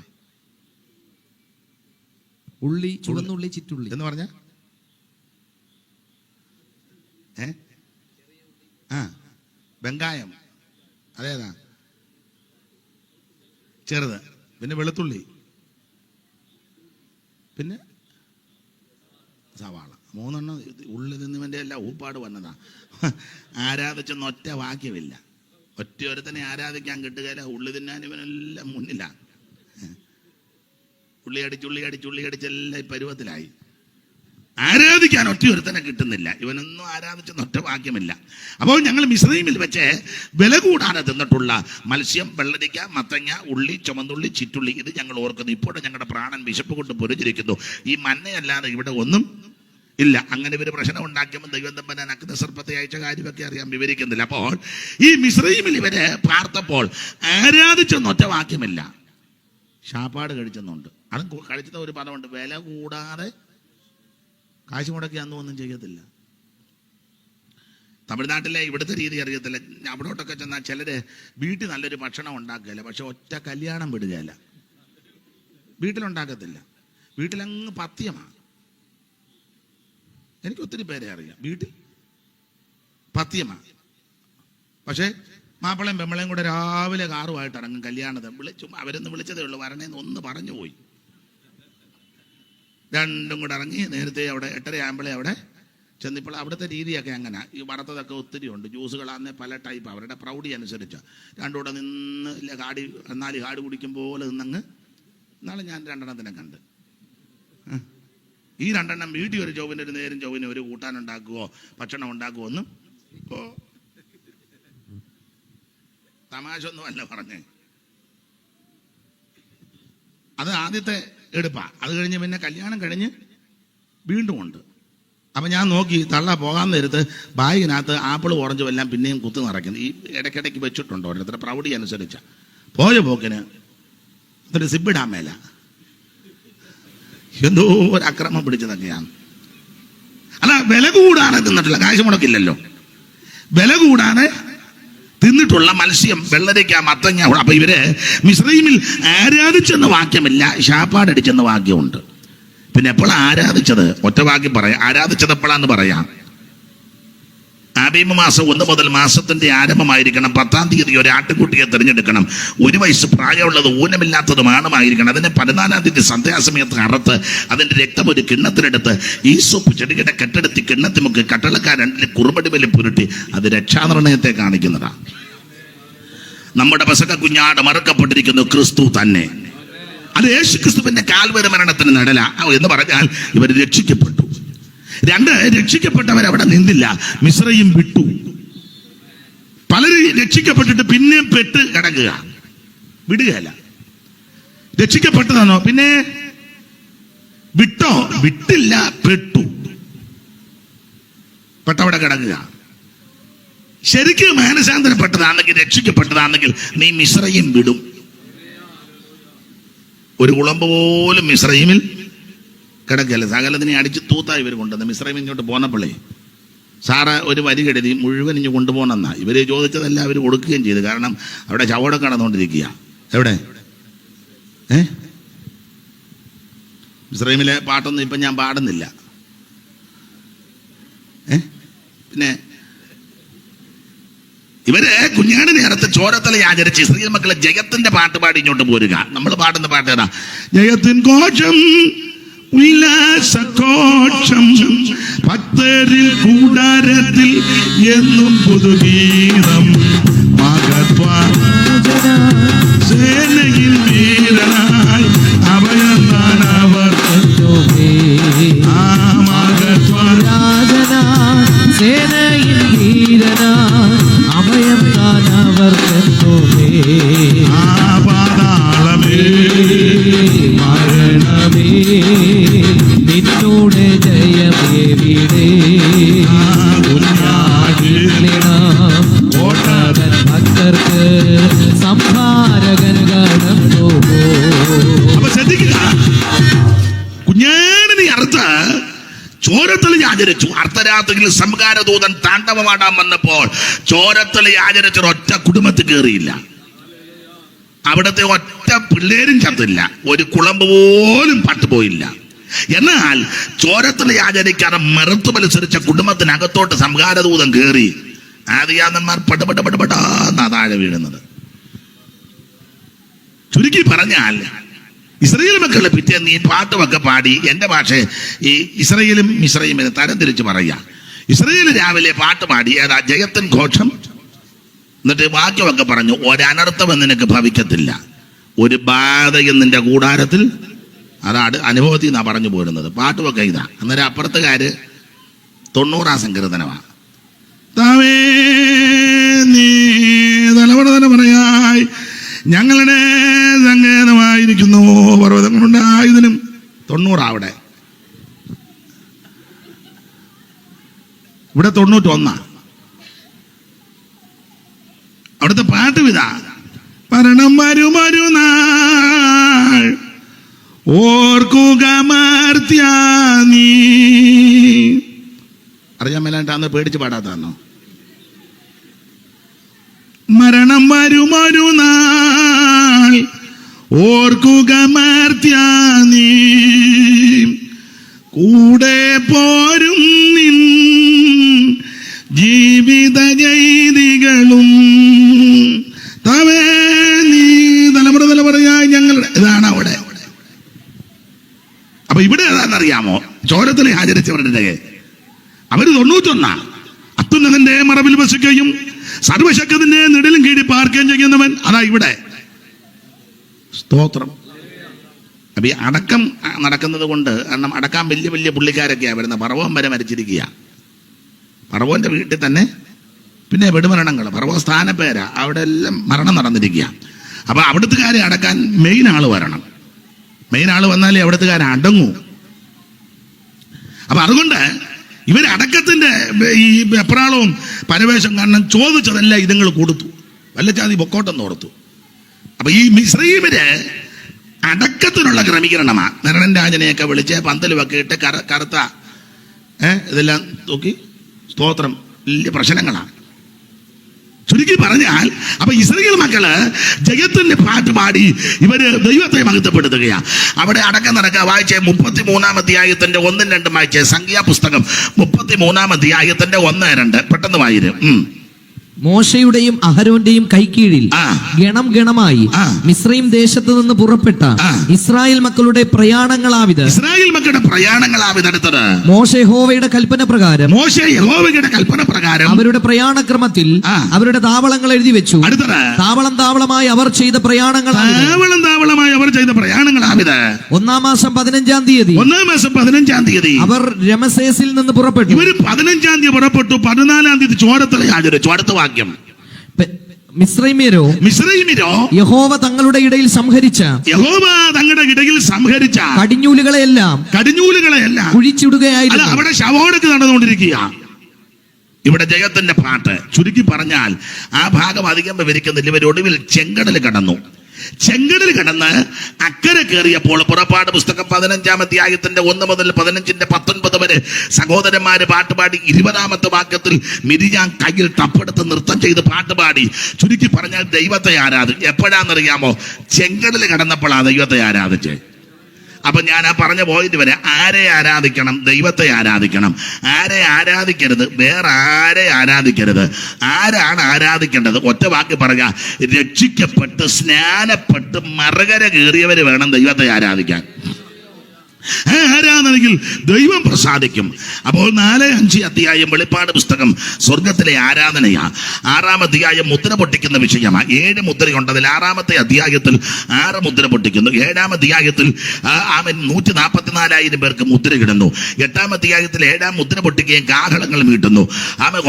ഉള്ളി, ചുവന്നുള്ളി, ചിറ്റുള്ളി എന്ന് പറഞ്ഞ വെങ്കായം അതേതാ? ചെറുത്. പിന്നെ വെളുത്തുള്ളി, പിന്നെ സവാള. 3 ഉള്ളി നിന്നിവന്റെ എല്ലാം ഊപ്പാട് വന്നതാ. ആരാധിച്ചെന്ന് ഒറ്റ വാക്യമില്ല. ഒറ്റ ഒരുത്തനെ ആരാധിക്കാൻ കിട്ടുകയില്ല. ഉള്ളി തിന്നാൻ ഇവനെല്ലാം മുന്നിലാണ്. ഉള്ളി അടിച്ചെല്ലാം ഈ പരുവത്തിലായി. ആരാധിക്കാൻ ഒറ്റ ഒരുത്തനെ കിട്ടുന്നില്ല. ഇവനൊന്നും ആരാധിച്ചെന്ന് ഒറ്റ വാക്യമില്ല. അപ്പോൾ ഞങ്ങൾ മിസ്രയീമിൽ വെച്ച് വില കൂടാതെ തിന്നിട്ടുള്ള മത്സ്യം, വെള്ളരിക്ക, മത്തങ്ങ, ഉള്ളി, ചുമന്നുള്ളി, ചിറ്റുള്ളി ഇത് ഞങ്ങൾ ഓർക്കുന്നു. ഇപ്പോഴും ഞങ്ങളുടെ പ്രാണൻ വിശപ്പ് കൊണ്ട് പൊരിഞ്ഞിരിക്കുന്നു. ഈ മന്നയല്ലാതെ ഇവിടെ ഒന്നും ഇല്ല. അങ്ങനെ ഇവർ പ്രശ്നം ഉണ്ടാക്കിയപ്പോൾ ദൈവം തമ്പുരാൻ അഗ്നിസർപ്പത്തെ അയച്ച കാര്യമൊക്കെ അറിയാൻ വിവരിക്കുന്നില്ല. അപ്പോൾ ഈ മിസ്രയീമിൽ ഇവര് പാർത്തപ്പോൾ ആരാധിച്ചെന്ന് ഒറ്റ വാക്യമില്ല, ശാപ്പാട് കഴിച്ചെന്നുണ്ട്. അതും കഴിച്ചത് ഒരു പദമുണ്ട്, വില കൂടാതെ കാശ് മുടക്കി അന്നും ഒന്നും ചെയ്യത്തില്ല. തമിഴ്നാട്ടിലെ ഇവിടുത്തെ രീതി അറിയത്തില്ല. അവിടോട്ടൊക്കെ ചെന്നാൽ ചിലര് വീട്ടിൽ നല്ലൊരു ഭക്ഷണം ഉണ്ടാക്കുകയില്ല, പക്ഷെ ഒറ്റ കല്യാണം വിടുകയില്ല. വീട്ടിലുണ്ടാക്കത്തില്ല, വീട്ടിലങ്ങ് പഥ്യമാണ്. എനിക്ക് ഒത്തിരി പേരെ അറിയാം, വീട്ടിൽ പഥ്യമാണ്. പക്ഷേ മാപ്പിളയും പെമ്മളയും കൂടെ രാവിലെ കാറുമായിട്ട് ഇറങ്ങും കല്യാണത്തിന്. അവരൊന്ന് വിളിച്ചതേ ഉള്ളൂ, വരണേന്ന് ഒന്ന് പറഞ്ഞു പോയി. രണ്ടും കൂടെ ഇറങ്ങി നേരത്തെ അവിടെ 8:30 ആകുമ്പോഴേ അവിടെ ചെന്നിപ്പോൾ അവിടുത്തെ രീതിയൊക്കെ അങ്ങനെ. ഈ വറുത്തതൊക്കെ ഒത്തിരി ഉണ്ട്, ജ്യൂസുകളാന്നേ പല ടൈപ്പ്. അവരുടെ പ്രൗഢി അനുസരിച്ച് രണ്ടും കൂടെ നിന്ന് എന്നാലും കാട് കുടിക്കും പോലെ നിന്നങ്ങ്. എന്നാലും ഞാൻ 2 കണ്ട്. ഈ 2 വീട്ടിൽ ഒരു ചൊവ്വിന് ഒരു നേരം ചൊവ്വിന് ഒരു കൂട്ടാനുണ്ടാക്കുവോ ഭക്ഷണം ഉണ്ടാക്കുവോ ഒന്നും തമാശ ഒന്നും അല്ല പറഞ്ഞേ. അത് ആദ്യത്തെ എടുപ്പാ. അത് കഴിഞ്ഞ് പിന്നെ കല്യാണം കഴിഞ്ഞ് വീണ്ടും ഉണ്ട്. അപ്പം ഞാൻ നോക്കി തള്ള പോകാൻ നേരത്ത് ബാഗിനകത്ത് ആപ്പിളും ഓറഞ്ചും എല്ലാം പിന്നെയും കുത്തു നിറയ്ക്കുന്നത്. ഈ ഇടയ്ക്കിടയ്ക്ക് വെച്ചിട്ടുണ്ടോ ഓരോരുത്തരുടെ പ്രൗഢി അനുസരിച്ച. പോയ പോക്കിന് എന്നിട്ട് സിബിടാൻ മേല എന്തോ ഒരു അക്രമം പിടിച്ചതൊക്കെയാണ്. അല്ല, വില കൂടാതെ തിന്നിട്ടില്ല, കാശ് മുടക്കില്ലല്ലോ. വില കൂടാതെ തിന്നിട്ടുള്ള മത്സ്യം, വെള്ളരിക്ക, മത്തങ്ങ. അപ്പൊ ഇവര് മിസ്രയീമിൽ ആരാധിച്ചെന്ന് വാക്യമില്ല, ശാപ്പാടടിച്ചെന്ന് വാക്യമുണ്ട്. പിന്നെ എപ്പോഴാണ് ആരാധിച്ചത്? ഒറ്റ വാക്യം പറയാം. ആരാധിച്ചത് എപ്പോഴാന്ന് പറയാം. ആബീമ മാസം 1 മുതൽ മാസത്തിന്റെ ആരംഭമായിരിക്കണം. 10-ാം തീയതി ഒരു ആട്ടുകുട്ടിയെ തിരഞ്ഞെടുക്കണം. 1 വയസ്സ് പ്രായമുള്ളത് ഊനമില്ലാത്തതും ആണുമായിരിക്കണം. അതിനെ 14-ാം തീയതി സന്ധ്യാസമയത്ത് അറുത്ത് അതിന്റെ രക്തം ഒരു കിണ്ണത്തിലെടുത്ത് ഈസോപ്പ് ചെടിയുടെ കെട്ടെടുത്ത് കിണ്ണത്തിമുക്ക് കട്ടളക്കാർ 2 കുറുമടി മേലും പുരട്ടി അത് രക്ഷാനിർണയത്തെ കാണിക്കുന്നതാണ്. നമ്മുടെ പസക കുഞ്ഞാട് മറക്കപ്പെട്ടിരിക്കുന്നു ക്രിസ്തു തന്നെ. അത് യേശു ക്രിസ്തുവിന്റെ കാൽവരി മരണത്തിന് നടല എന്ന് പറഞ്ഞാൽ ഇവർ രക്ഷിക്കപ്പെട്ടു. 2, രക്ഷിക്കപ്പെട്ടവരവിടെ നിന്നില്ല, മിസ്രയീം വിട്ടു. പലരും രക്ഷിക്കപ്പെട്ടിട്ട് പിന്നെ പെട്ട് കിടക്കുക, വിടുകയല്ല. രക്ഷിക്കപ്പെട്ടതാണോ പിന്നെ വിട്ടോ? വിട്ടില്ല, പെട്ടു. പെട്ടവിടെ കിടക്കുക. ശരിക്കും മാനസാന്തരപ്പെട്ടതാണെങ്കിൽ, രക്ഷിക്കപ്പെട്ടതാണെങ്കിൽ നീ മിസ്രയീം വിടും. ഒരു കുളമ്പ് പോലും മിസ്രയീമിൽ കിടക്കല്ല. സകലത്തിനെ അടിച്ച് തൂത്തായി ഇവർ കൊണ്ടുവന്ന് മിസ്രയീമിൽ ഇങ്ങോട്ട് പോന്നപ്പോഴേ സാറ് ഒരു വരി കെടുതി മുഴുവൻ ഇഞ്ഞ് കൊണ്ടുപോകണമെന്നാ ഇവർ ചോദിച്ചതെല്ലാം അവർ കൊടുക്കുകയും ചെയ്തു. കാരണം അവിടെ ചവടം കടന്നുകൊണ്ടിരിക്കുക. എവിടെ മിസ്രയീമിലെ പാട്ടൊന്നും ഇപ്പം ഞാൻ പാടുന്നില്ല. പിന്നെ ഇവര് കുഞ്ഞാട് നേരത്തെ ചോരത്തല ആചരിച്ച് ഇസ്രായേൽ മക്കളെ ജയത്തിന്റെ പാട്ട് പാടി ഇങ്ങോട്ട് പോരുക. നമ്മൾ പാടുന്ന പാട്ട് ഏതാ? ജയത്തിൻ കോശം ഉല്ലാസഘോഷം ഭക്തരിൽ കൂടാരത്തിൽ എന്നും പുതുഗീതം സേനയിൽ വീരനായി അഭയന്താനവർ സേനയിൽ വീരനായി അഭയം താനവർക്കെത്തുമേ. പാതാളമേ മരണമേ നിന്നോട് ജയമേവിടെ കോട്ടകൻ ഭക്തർക്ക് സംഹാരകൻ കടന്നു. അപ്പൊ ശ്രദ്ധിക്കുക, കുഞ്ഞാടിനെ അർത്ഥ ചോരത്തളി ആചരിച്ചു. അർദ്ധരാത്രിയിൽ സംഹാരദൂതൻ താണ്ഡവമാടാൻ വന്നപ്പോൾ ചോരത്തളി ആചരിച്ച ഒറ്റ കുടുംബത്തിൽ കയറിയില്ല. അവിടുത്തെ ഒറ്റ പിള്ളേരും ചത്തില്ല, ഒരു കുളമ്പ് പോലും പട്ടുപോയില്ല. എന്നാൽ ചോരത്തളി ആചരിക്കാതെ മെറുത്തു മത്സരിച്ച കുടുംബത്തിനകത്തോട്ട് സംഹാരദൂതൻ കയറി. ആദിയാന്നന്മാർ പടപെട്ടാന്നാ താഴെ വീഴുന്നത്. ചുരുക്കി പറഞ്ഞാൽ ഇസ്രായേൽ മക്കളെ പിറ്റേന്ന് ഈ പാട്ടുമൊക്കെ പാടി, എന്റെ ഭാഷ ഈ ഇസ്രായേലും മിസ്രൈമിനെ തരം തിരിച്ച് പറയാ. ഇസ്രായേൽ രാവിലെ പാട്ട് പാടി ഏതാ ജയത്തിൻ ഘോഷം, എന്നിട്ട് വാക്യമൊക്കെ പറഞ്ഞു ഒരനർത്ഥം നിനക്ക് ഭവിക്കത്തില്ല, ഒരു ബാധയും നിന്റെ കൂടാരത്തിൽ. അതാണ് അനുഭവത്തിൽ നിന്നാ പറഞ്ഞു പോരുന്നത്. പാട്ടുമൊക്കെ ഇതാ. അന്നേരം അപ്പുറത്തുകാര് 90 സങ്കീർത്തനമാണ്. താവേ നീ തലമുറയായി ഞങ്ങളുടെ സങ്കേതമായിരിക്കുന്നു, പർവ്വതങ്ങളുണ്ടായതിനും 90 അവിടെ. ഇവിടെ 91. അവിടുത്തെ പാട്ട് ഇതാ. മരണം വരുമൊരു നാൾ ഓർക്കുക മർത്യാ നീ. അറിയാൻ മേലാണ്ടാന്ന് പേടിച്ച് പാടാത്താന്നോ? മരണം വരുമൊരു നാൾ ഓർക്കുക മർത്യാ നീ, കൂടെ പോരും നിൻ ജീവിത ചെയ്തികളും തവേ നീ തലമുറയായി ഞങ്ങളുടെ. ഇതാണ് അവിടെ. അപ്പൊ ഇവിടെ ഏതാണെന്നറിയാമോ? ചോരത്തിലെ ആചരിച്ചവരുടെ അവര് 91. അത്യുന്നതന്റെ മറവിൽ വസിക്കുകയും സർവശക്തന്റെ നിഴലും കീഴി പാർക്കുകയും ചെയ്യുന്നവൻ. അതാ ഇവിടെ. സ്തോത്രം. അപ്പൊ ഈ അടക്കം നടക്കുന്നത് കൊണ്ട്, കാരണം അടക്കാൻ വലിയ വലിയ പുള്ളിക്കാരൊക്കെയാണ് വരുന്നത്. പറവോൻ വരെ മരിച്ചിരിക്കുക. പറവോന്റെ വീട്ടിൽ തന്നെ പിന്നെ വെടിമരണങ്ങൾ, പറവോ സ്ഥാനപ്പേരാ, അവിടെ എല്ലാം മരണം നടന്നിരിക്കുക. അപ്പൊ അവിടുത്തുകാരെ അടക്കാൻ മെയിൻ ആള് വരണം. മെയിൻ ആള് വന്നാലേ അവിടുത്തുകാരെ അടങ്ങൂ. അപ്പൊ അതുകൊണ്ട് ഇവര് അടക്കത്തിന്റെ ഈ വെപ്രാളവും പരവേശം കാരണം ചോദിച്ചതെല്ലാം ഇതുങ്ങൾ കൊടുത്തു. വല്ലച്ചാതി പൊക്കോട്ടെന്ന് ഓർത്തു. അപ്പൊ ഈ മിസ്രൈമിന് അടക്കത്തിനുള്ള ക്രമീകരണമാണ്. നരടൻ രാജനെയൊക്കെ വിളിച്ച് പന്തലുമൊക്കെ ഇട്ട് കറുത്ത ഇതെല്ലാം തൂക്കി. സ്തോത്രം. വലിയ പ്രശ്നങ്ങളാണ്. ചുരുക്കി പറഞ്ഞാൽ അപ്പൊ ഇസ്രായേൽ മക്കള് ജയത്തിന്റെ പാട്ട് പാടി ഇവര് ദൈവത്തെ മഹത്വപ്പെടുത്തുകയാ. അവിടെ അടക്കം നടക്കുക. വായിച്ചേ 33-ാം അധ്യായത്തിന്റെ 1-2 വായിച്ചേ. സംഖ്യാപുസ്തകം 33-ാം അധ്യായത്തിന്റെ 1-2 പെട്ടെന്ന് വായിരും. മോശയുടെയും അഹരോന്റെയും കൈക്കീഴിൽ ഗണമായി മിസ്രൈം ദേശത്ത് നിന്ന് പുറപ്പെട്ട ഇസ്രായേൽ മക്കളുടെ പ്രയാണങ്ങളാവിത്. ഇസ്രായേൽ മക്കളുടെ പ്രയാണങ്ങളാവിത്. അടുത്തത് മോശ യഹോവയുടെ കൽപ്പന പ്രകാരം അവരുടെ പ്രയാണക്രമത്തിൽ അവരുടെ താവളങ്ങൾ എഴുതി വെച്ചു. അടുത്തത് താവളമായി അവർ ചെയ്ത പ്രയാണങ്ങളാവിത്. 1-ാം മാസം 15-ാം തീയതി അവർ രമസേസിൽ നിന്ന് പുറപ്പെട്ടു. ഇവര് 15-ാം തീയതി പുറപ്പെട്ടു. 14-ാം തീയതി ചോരത്തല ആചരിച്ചു. അടുത്ത വാക്യം. മിസ്രൈമ്യരോ യഹോവ തങ്ങളുടെ ഇടയിൽ സംഹരിച്ച കടിഞ്ഞൂലുകളെയെല്ലാം കുഴിച്ചിടുകയായിരുന്നു. അവിടെ ശവോടൊക്കെ നടന്നുകൊണ്ടിരിക്കുക. ഇവിടെ ജയത്തിന്റെ പാട്ട്. ചുരുക്കി പറഞ്ഞാൽ ആ ഭാഗം അധികം വിവരിക്കുന്നില്ല. ഇവർ ഒടുവിൽ ചെങ്കടൽ കടന്നു. ചെങ്കടൽ കടന്ന് അക്കരെ കയറിയപ്പോൾ പുറപ്പാട് പുസ്തകം 15-ാം അധ്യായത്തിന്റെ 1 മുതൽ 15-ന്റെ 19 വരെ സഹോദരന്മാര് പാട്ടുപാടി. 20-ാമത്തെ വാക്യത്തിൽ മിരിയാം കയ്യിൽ തപ്പെടുത്ത് നൃത്തം ചെയ്ത് പാട്ടുപാടി. ചുരുക്കി പറഞ്ഞാൽ ദൈവത്തെ ആരാധിച്ചു. എപ്പോഴാണെന്നറിയാമോ? ചെങ്കടൽ കടന്നപ്പോഴാണ് ദൈവത്തെ ആരാധിച്ചത്. അപ്പൊ ഞാൻ ആ പറഞ്ഞ പോയിന്റ് വരെ, ആരെ ആരാധിക്കണം? ദൈവത്തെ ആരാധിക്കണം. ആരെ ആരാധിക്കരുത്? വേറെ ആരെ ആരാധിക്കരുത്. ആരാണ് ആരാധിക്കേണ്ടത്? ഒറ്റ വാക്ക് പറയാ, രക്ഷിക്കപ്പെട്ട് സ്നാനപ്പെട്ട് മറുകര കയറിയവര് വേണം ദൈവത്തെ ആരാധിക്കാൻ. ആരാധനയിൽ ദൈവം പ്രസാദിക്കും. അപ്പോൾ 4-5 അധ്യായം വെളിപ്പാട് പുസ്തകം സ്വർഗത്തിലെ ആരാധനയാ. 6-ാം അധ്യായം മുദ്ര പൊട്ടിക്കുന്ന വിഷയമാണ്. 7 മുദ്രയുണ്ട്. അതിൽ 6-ാമത്തെ അധ്യായത്തിൽ 6 മുദ്ര പൊട്ടിക്കുന്നു. 7-ാം അധ്യായത്തിൽ 144,000 പേർക്ക് മുദ്ര കിടുന്നു. 8-ാം അധ്യായത്തിൽ 7-ാം മുദ്ര പൊട്ടിക്കുകയും കാഹളങ്ങൾ മീട്ടുന്നു.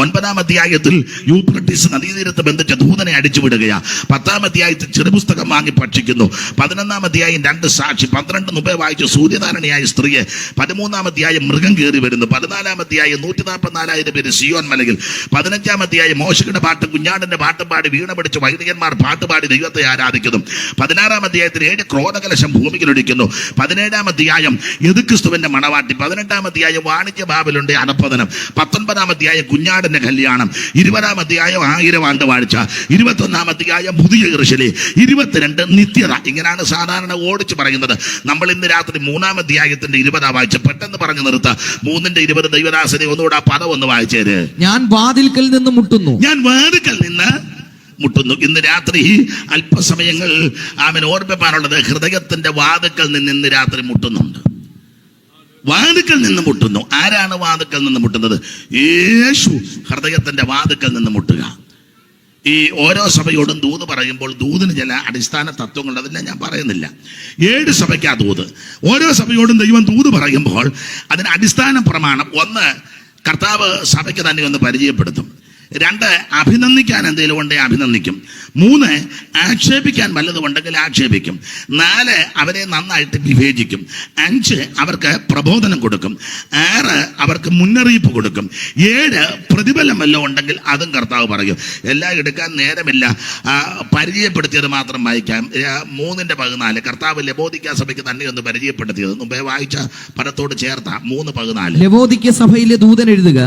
9-ാം അധ്യായത്തിൽ യൂഫ്രട്ടീസ് നദീതീരത്ത് ബന്ധിച്ച ദൂതനെ അടിച്ചുവിടുകയാ. 10-ാം അധ്യായത്തിൽ ചെറുപുസ്തകം വാങ്ങി ഭക്ഷിക്കുന്നു. 11-ാം അധ്യായം 2 സാക്ഷി. 12 മുമ്പേ വായിച്ചു സൂര്യധാരണ സ്ത്രീയെ. 13-ാം അധ്യായം മൃഗം കയറി വരുന്നു. 14-ാം അധ്യായം 144,000 പേര് സിയോൻ മലയിൽ. 15-ാം അധ്യായം മോശയുടെ പാട്ട്, കുഞ്ഞാടിന്റെ പാട്ടും പാടി വീണ പിടിച്ച് വൈദികന്മാർ പാട്ടുപാടി ദൈവത്തെ ആരാധിക്കുന്നു. 16-ാം അധ്യായത്തിൽ 7 ക്രോധകലശം ഭൂമിയിലൊഴിക്കുന്നു. 17-ാം അധ്യായം യെഹൂക്രിസ്തുവിന്റെ മണവാട്ടി. 18-ാം അധ്യായം വാണിജ്യ ബാബിലുണ്ട് അധപ്പതനം. 19-ാം അധ്യായം കുഞ്ഞാടിന്റെ കല്യാണം. 20-ാം അധ്യായം 1000 ആണ്ട് വാഴ്ച. 21-ാം അധ്യായം പുതിയ യെരൂശലേം. 22 നിത്യത. ഇങ്ങനെയാണ് സാധാരണ ഓടിച്ചു പറയുന്നത്. നമ്മൾ ഇന്ന് രാത്രി 3-ാം അധ്യായത്തിന്റെ 20 വായിച്ച പെട്ടെന്ന് പറഞ്ഞു നിർത്ത. 3-20 ദൈവദാസനെ ഒന്നുകൂടെ ആ പദം ഒന്ന് വായിച്ചേര്. ഞാൻ വാതിൽക്കൽ നിന്ന് മുട്ടുന്നു. ഞാൻ വാതിൽക്കൽ നിന്ന് മുട്ടുന്നു. ഇന്ന് രാത്രി അല്പസമയങ്ങൾ ആമൻ ഓർമ്മിപ്പാനുള്ളത്, ഹൃദയത്തിന്റെ വാതിൽക്കൽ നിന്ന് ഇന്ന് രാത്രി മുട്ടുന്നുണ്ട്. വാതിൽക്കൽ നിന്ന് മുട്ടുന്നു. ആരാണ് വാതിൽക്കൽ നിന്ന് മുട്ടുന്നത്? യേശു ഹൃദയത്തിന്റെ വാതിൽക്കൽ നിന്ന് മുട്ടുക. ഈ ഓരോ സഭയോടും ദൂത് പറയുമ്പോൾ ദൂതിന് ചില അടിസ്ഥാന തത്വങ്ങളുണ്ട്. അതെല്ലാം ഞാൻ പറയുന്നില്ല. 7 സഭയ്ക്കാ ദൂത്. ഓരോ സഭയോടും ദൈവം ദൂത് പറയുമ്പോൾ അതിന് അടിസ്ഥാന പ്രമാണം: 1, കർത്താവ് സഭയ്ക്ക് തന്നെ ഒന്ന് പരിചയപ്പെടുത്തും. 2, അഭിനന്ദിക്കാൻ എന്തെങ്കിലും ഉണ്ടെങ്കിൽ അഭിനന്ദിക്കും. 3, ആക്ഷേപിക്കാൻ വല്ലതും ഉണ്ടെങ്കിൽ ആക്ഷേപിക്കും. 4, അവരെ നന്നായിട്ട് വിവേചിക്കും. 5, അവർക്ക് പ്രബോധനം കൊടുക്കും. 6, അവർക്ക് മുന്നറിയിപ്പ് കൊടുക്കും. 7, പ്രതിഫലം വല്ലതും ഉണ്ടെങ്കിൽ അതും കർത്താവ് പറയും. എല്ലാം എടുക്കാൻ നേരമില്ല. പരിചയപ്പെടുത്തിയത് മാത്രം വായിക്കാം. 3:14 കർത്താവ് ലവോദിക്ക സഭയ്ക്ക് തന്നെ ഒന്ന് പരിചയപ്പെടുത്തിയത് മുമ്പേ വായിച്ച പദത്തോട് ചേർത്ത 3:14 ലവോദിക്ക സഭയിലെ ദൂതൻ എഴുതുക: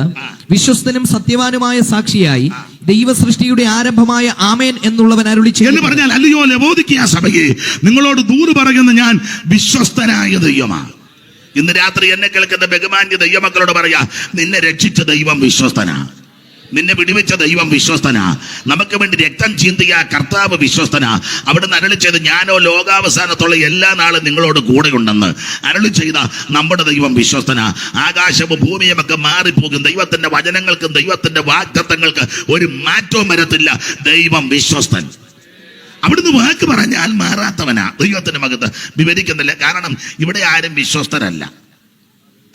വിശ്വസ്തനും സത്യവാനുമായ സാക്ഷിയായി ദൈവസൃഷ്ടിയുടെ ആരംഭമായ ആമേൻ എന്നുള്ളവൻ അരുളി ചെയ്തു എന്ന് പറഞ്ഞാൽ, അല്ലയോ ലവോദിക്ക സഭയെ, നിങ്ങളോട് ദൂത് പറയുന്ന ഞാൻ വിശ്വസ്തനായ ദൈവമാണ്. ഇന്ന് രാത്രി എന്നെ കേൾക്കുന്ന ബഹുമാന്യ ദൈവമക്കളോട് പറയാ, നിന്നെ രക്ഷിച്ച ദൈവം വിശ്വസ്തനാ. നിന്നെ വിടുവിച്ച ദൈവം വിശ്വസ്തനാ. നമുക്ക് വേണ്ടി രക്തം ചീന്തിയ കർത്താവ് വിശ്വസ്തനാ. അവിടുന്ന് അരുളി ചെയ്ത്, ഞാനോ ലോകാവസാനത്തുള്ള എല്ലാ നാളും നിങ്ങളോട് കൂടെ ഉണ്ടെന്ന് അരുളി ചെയ്ത നമ്മുടെ ദൈവം വിശ്വസ്തനാ. ആകാശവും ഭൂമിയും ഒക്കെ മാറിപ്പോകും. ദൈവത്തിന്റെ വചനങ്ങൾക്കും ദൈവത്തിന്റെ വാഗ്ദത്തങ്ങൾക്ക് ഒരു മാറ്റവും വരത്തില്ല. ദൈവം വിശ്വസ്തൻ. അവിടുന്ന് വാക്ക് പറഞ്ഞാൽ മാറാത്തവനാ. ദൈവത്തിന്റെ മകത്ത് വിവരിക്കുന്നില്ല. കാരണം ഇവിടെ ആരും വിശ്വസ്തരല്ല.